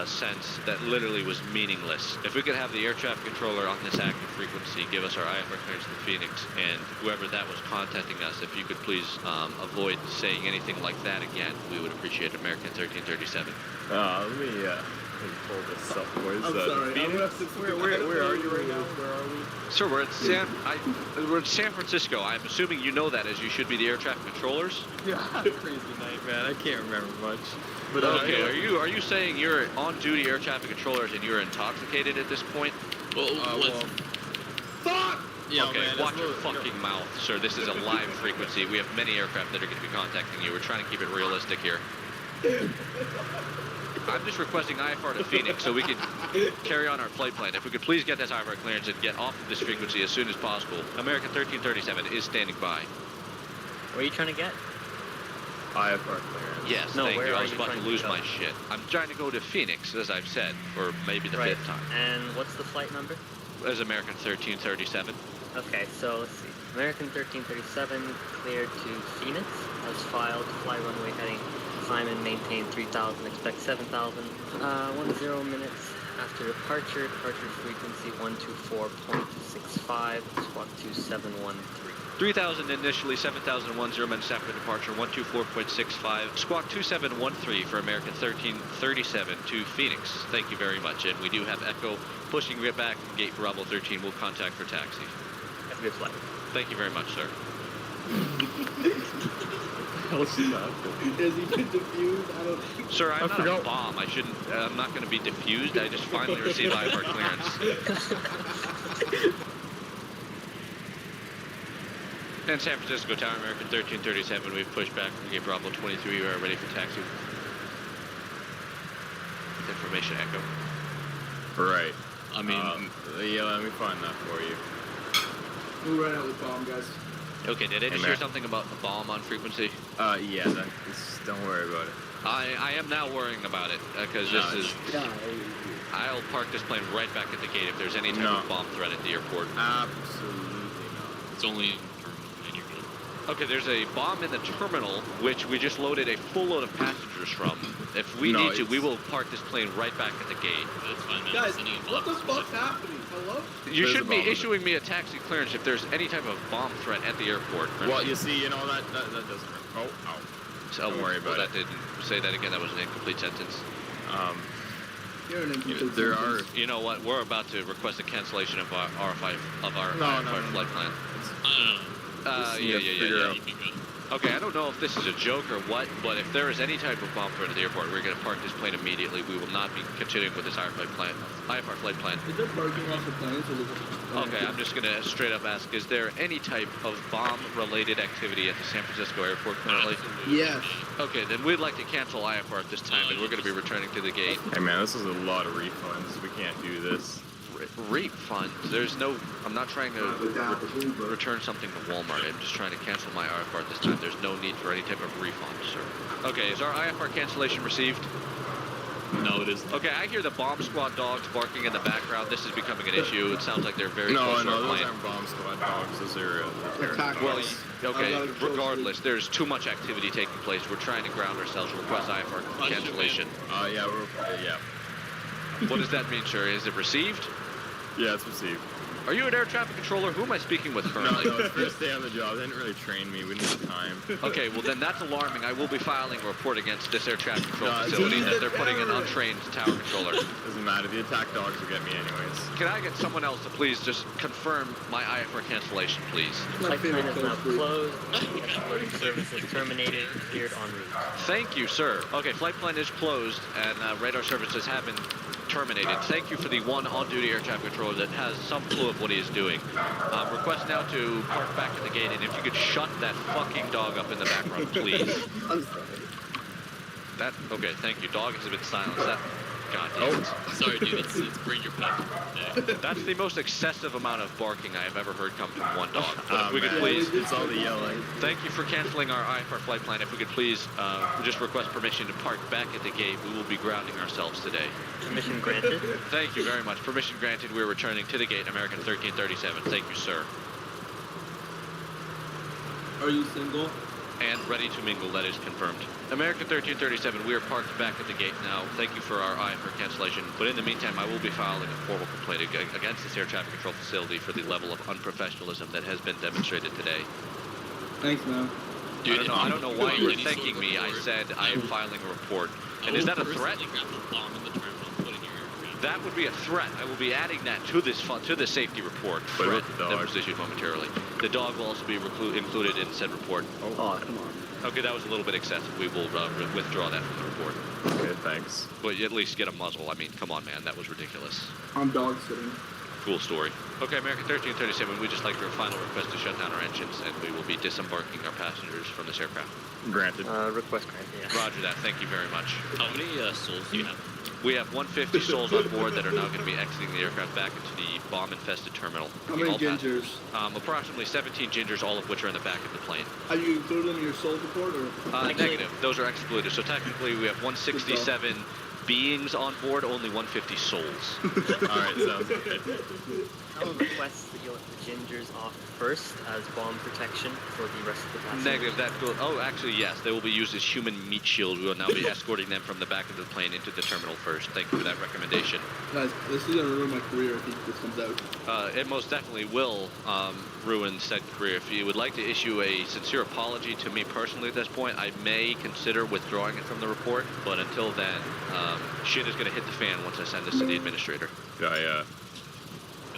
sense. That literally was meaningless. If we could have the air traffic controller on this active frequency give us our IFR clearance to Phoenix, and whoever that was contacting us, if you could please avoid saying anything like that again, we would appreciate it. American 1337. Let me pull this up, boys. I'm sorry. Phoenix? Where are you right now? Where are we? Sir, we're at San Francisco. I'm assuming you know that, as you should be the air traffic controllers. Yeah, crazy night, man. I can't remember much. But okay, are you saying you're on-duty air traffic controllers and you're intoxicated at this point? Fuck! Yeah, okay, man, watch your fucking mouth, sir. This is a live frequency. We have many aircraft that are going to be contacting you. We're trying to keep it realistic here. I'm just requesting IFR to Phoenix so we can carry on our flight plan. If we could please get this IFR clearance and get off of this frequency as soon as possible. American 1337 is standing by. Where are you trying to get? IFR clearance. Yes, No, thank where you. I are was you about to trying to lose go? my shit. I'm trying to go to Phoenix, as I've said, for maybe the fifth time. And what's the flight number? As American 1337. Okay, so let's see. American 1337 cleared to Phoenix. As filed, fly runway heading. Climb and maintain 3,000, expect 7,000. 10 minutes after departure. Departure frequency 124.65, squawk 2713. 3,000 initially, 7,010 minutes after departure, 124.65, squawk 2713 for American 1337 to Phoenix. Thank you very much. And we do have Echo pushing it back from gate Bravo 13. We'll contact for taxi. Have a good flight. Thank you very much, sir. Is he been defused? I don't. Sir, I'm not a bomb. I'm not going to be diffused. I just finally received IFR clearance. And San Francisco Tower, American 1337, we've pushed back from gate Bravo 23. We are ready for taxi. Information echo. Right. I mean, yeah, let me find that for you. We ran out with bomb, guys. Okay, did I just hear something about a bomb on frequency? Yeah, don't worry about it. I am now worrying about it, because this is... I'll park this plane right back at the gate if there's any type of bomb threat at the airport. Absolutely not. It's only... Okay, there's a bomb in the terminal, which we just loaded a full load of passengers from. If we need to, we will park this plane right back at the gate. That's fine. Guys, what the fuck's happening? Hello? You should be issuing me a taxi clearance if there's any type of bomb threat at the airport. Well, you see, you know, that doesn't work. Oh. So, don't worry about that didn't say that again. That was an incomplete sentence. You're an incomplete there sentence. You know what? We're about to request a cancellation of our flight plan. Okay, I don't know if this is a joke or what, but if there is any type of bomb threat at the airport, we're going to park this plane immediately. We will not be continuing with this IFR flight plan. Is there parking off the plane? Okay, I'm just going to straight up ask, is there any type of bomb-related activity at the San Francisco airport currently? Yes. Okay, then we'd like to cancel IFR at this time, and we're going to be returning to the gate. Hey man, this is a lot of refunds. We can't do this. Refund? There's no... I'm not trying to return something to Walmart. I'm just trying to cancel my IFR at this time. There's no need for any type of refund, sir. Okay, is our IFR cancellation received? No, it isn't. Okay, I hear the bomb squad dogs barking in the background. This is becoming an issue. It sounds like they're very close to our those plane. aren't bomb squad dogs. Those are Well, okay, regardless, there's too much activity taking place. We're trying to ground ourselves. Request IFR cancellation. Yeah, yeah. What does that mean, sir? Is it received? Yeah, it's received. Are you an air traffic controller? Who am I speaking with currently? No, it's first day on the job. They didn't really train me. We didn't have time. Okay, well then that's alarming. I will be filing a report against this air traffic control facility that they're putting an untrained tower controller. Doesn't matter. The attack dogs will get me anyways. Can I get someone else to please just confirm my IFR cancellation, please? Flight plan is now closed. Escorting service is terminated. Cleared en route. Thank you, sir. Okay, flight plan is closed and radar services have been terminated. Thank you for the one on-duty air traffic controller that has some clue of what he is doing. Request now to park back at the gate, and if you could shut that fucking dog up in the background, please. I'm sorry. That, okay, thank you. Dog has been silenced. That, God damn it. Sorry, dude, it's bring your pet day. That's the most excessive amount of barking I have ever heard come from one dog. But if we could man. please... It's all the yelling. Thank you for canceling our IFR flight plan. If we could please just request permission to park back at the gate. We will be grounding ourselves today. Permission granted. Thank you very much. Permission granted. We're returning to the gate, American 1337. Thank you, sir. Are you single? And ready to mingle, that is confirmed. American 1337, we are parked back at the gate now. Thank you for our IFR cancellation. But in the meantime, I will be filing a formal complaint against this air traffic control facility for the level of unprofessionalism that has been demonstrated today. Thanks, man. Dude, I don't know why you're thanking me. I said I am filing a report. And is that a threat? That would be a threat. I will be adding that to this safety report. Threat that was issued momentarily. The dog will also be included in said report. Oh, come on. Okay, that was a little bit excessive. We will withdraw that from the report. Okay, thanks. But at least get a muzzle. I mean, come on, man. That was ridiculous. I'm dog sitting. Cool story. Okay, American 1337, we'd just like your final request to shut down our engines, and we will be disembarking our passengers from this aircraft. Granted. Request granted, yeah. Roger that. Thank you very much. How many souls do you have? We have 150 souls on board that are now going to be exiting the aircraft back into the bomb-infested terminal. How many gingers? Approximately 17 gingers, all of which are in the back of the plane. Are you including them in your soul report, or? Negative. Those are excluded. So technically, we have 167 beings on board, only 150 souls. All right, sounds good. I would request that you let the gingers off first as bomb protection for the rest of the passengers. Negative. That goes. Oh, actually, yes. They will be used as human meat shield. We will now be escorting them from the back of the plane into the terminal first. Thank you for that recommendation. Guys, this is gonna ruin my career if this comes out. It most definitely will ruin said career. If you would like to issue a sincere apology to me personally at this point, I may consider withdrawing it from the report. But until then, shit is going to hit the fan once I send this to the administrator. I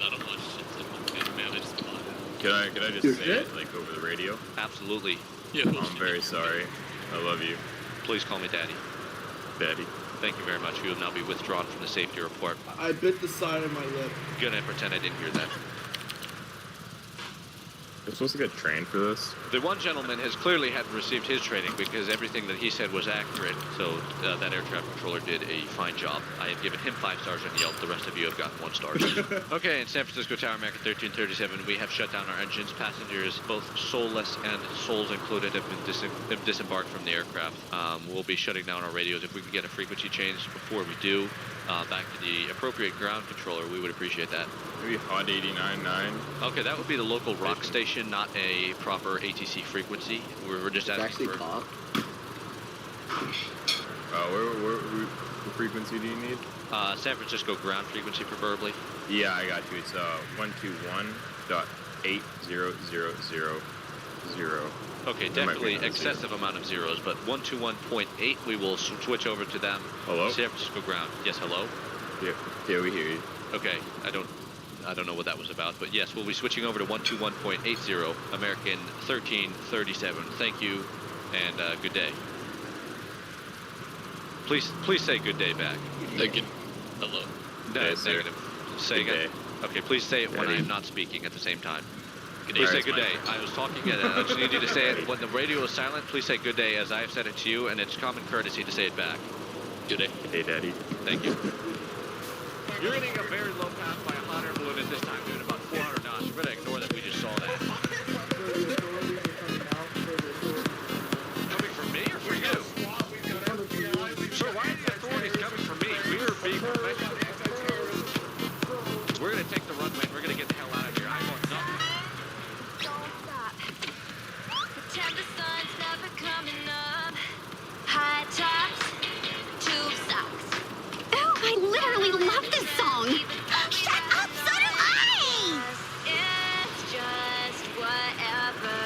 don't want shit to manage the body. Can I just say it, like, over the radio? Absolutely. Yeah, I'm very sorry. I love you. Please call me Daddy. Daddy. Thank you very much. You will now be withdrawn from the safety report. I bit the side of my lip. Gonna pretend I didn't hear that. You're supposed to get trained for this? The one gentleman has clearly had received his training because everything that he said was accurate, so that air traffic controller did a fine job. I have given him 5 stars on Yelp. The rest of you have gotten 1 star. Okay, in San Francisco Tower, American 1337, we have shut down our engines. Passengers, both soulless and souls included, have been disembarked from the aircraft. We'll be shutting down our radios. If we can get a frequency change before we do, back to the appropriate ground controller, we would appreciate that. Maybe Hot 89.9. Okay, that would be the local rock station, not a proper ATC frequency. We're just asking for... pop. What frequency do you need? San Francisco ground frequency, preferably. Yeah, I got you. It's 121.8000. Okay, definitely excessive amount of zeros, but 121.8, we will switch over to them. Hello? San Francisco ground. Yes, hello? Yeah, we hear you. Okay, I don't... I don't know what that was about, but yes, we'll be switching over to 121.80, American 1337. Thank you, and good day. Please say good day back. Hello. No, Yes, sir. negative. Say Good again. Okay, please say it when I Daddy. am not speaking at the same time. Good Please day, say it's good my- day. I was talking at I just need you to say it when the radio is silent. Please say good day as I have said it to you, and it's common courtesy to say it back. Good day. Hey, Daddy. Thank you. You're hitting a very low pass by a hot air balloon at this time, doing about 400 knots. We're going to ignore that we just saw that. Coming from me or for you? Sir, why are the authorities coming from me? We are being professional. We're going to take the runway and we're going to get the hell out of here. I want nothing. Don't stop. Pretend the sun's never coming up. High tops, tube socks. Oh, I literally love this song. Shut up, so do I! It's just whatever.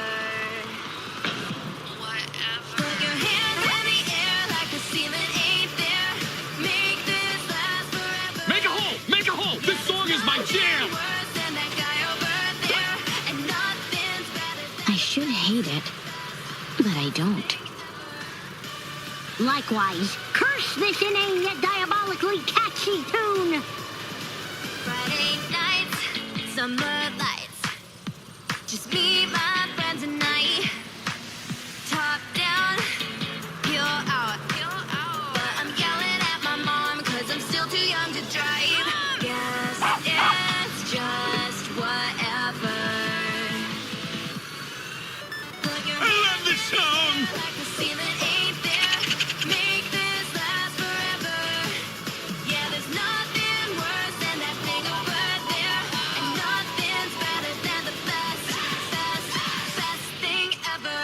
Put your hands in the air like the ceiling ain't there. Make this last forever. Make a hole! Make a hole! This song is my jam! Worse than that guy over there. And nothing's better than I should hate it, but I don't. Likewise, curse this inane yet diabolically catchy tune. Friday nights, summer lights. Just me, my friends, and I. Top down, you're out. But I'm yelling at my mom 'cause I'm still too young to drive. Guess it's just whatever. Put your I love this song! like the ceiling ain't there. Make this last forever. Yeah, there's nothing worse than that thing over there. And nothing's better than the best thing ever.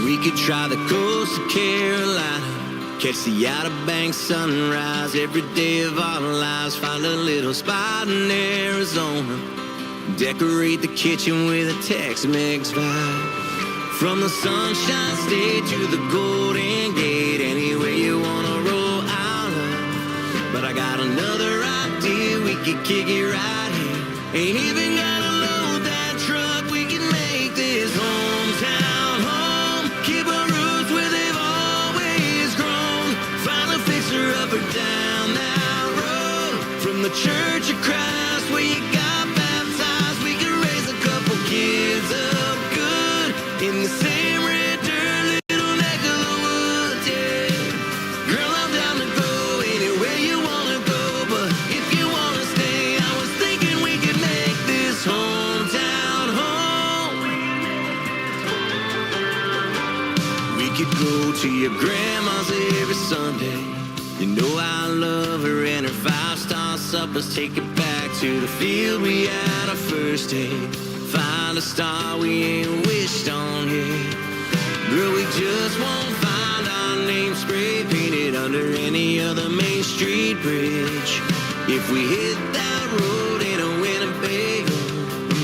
We could try the coast of Carolina, catch the Outer Banks sunrise every day of our lives. Find a little spot in Arizona, decorate the kitchen with a Tex-Mex vibe. From the Sunshine State to the Golden Gate, anywhere you wanna roll out of. But I got another idea, we could kick it right here. Ain't even gotta load that truck, we can make this hometown home. Keep our roots where they've always grown. Find a fixer-upper down that road. From the Church of Christ where you got baptized, we can raise a couple kids up good in the same red dirt little neck of the woods, yeah. Girl, I'm down to go anywhere you wanna go, but if you wanna stay, I was thinking we could make this hometown home. We could go to your grandma's every Sunday. You know I love her and her five-star suppers. Take it back to the field we had our first date. Find a star we ain't wished on yet. Girl, we just won't find our name spray painted under any other Main Street bridge. If we hit that road in a Winnebago,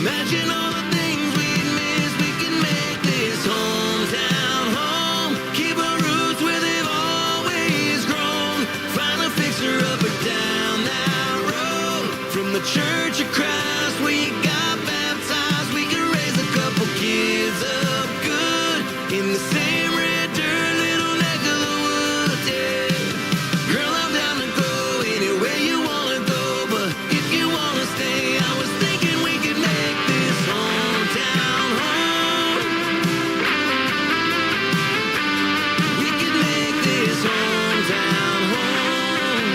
imagine all the things we'd miss. We can make this hometown home. Keep our roots where they've always grown. Find a fixer-upper down that road. From the Church of Christ where you got baptized, we can raise a couple kids up good in the same red dirt little neck of the woods, yeah. Girl, I'm down to go anywhere you wanna go, but if you wanna stay, I was thinking we could make this hometown home. We could make this hometown home.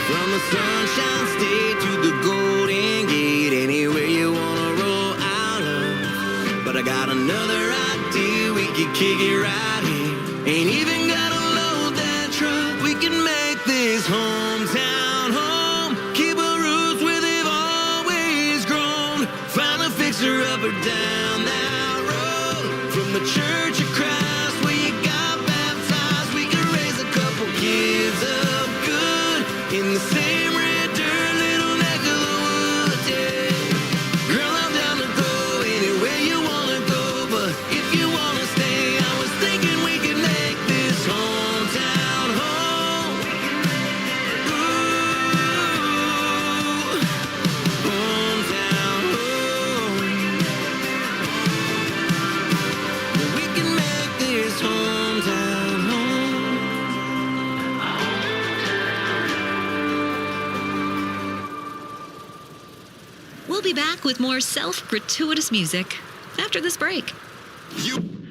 From the Sunshine State to the Golden Gate, anywhere you wanna roll out of. But I got another idea, we could kick it right here. Ain't even gotta load that truck, we can make this hometown home. Keep our roots where they've always be back with more self-gratuitous music after this break. You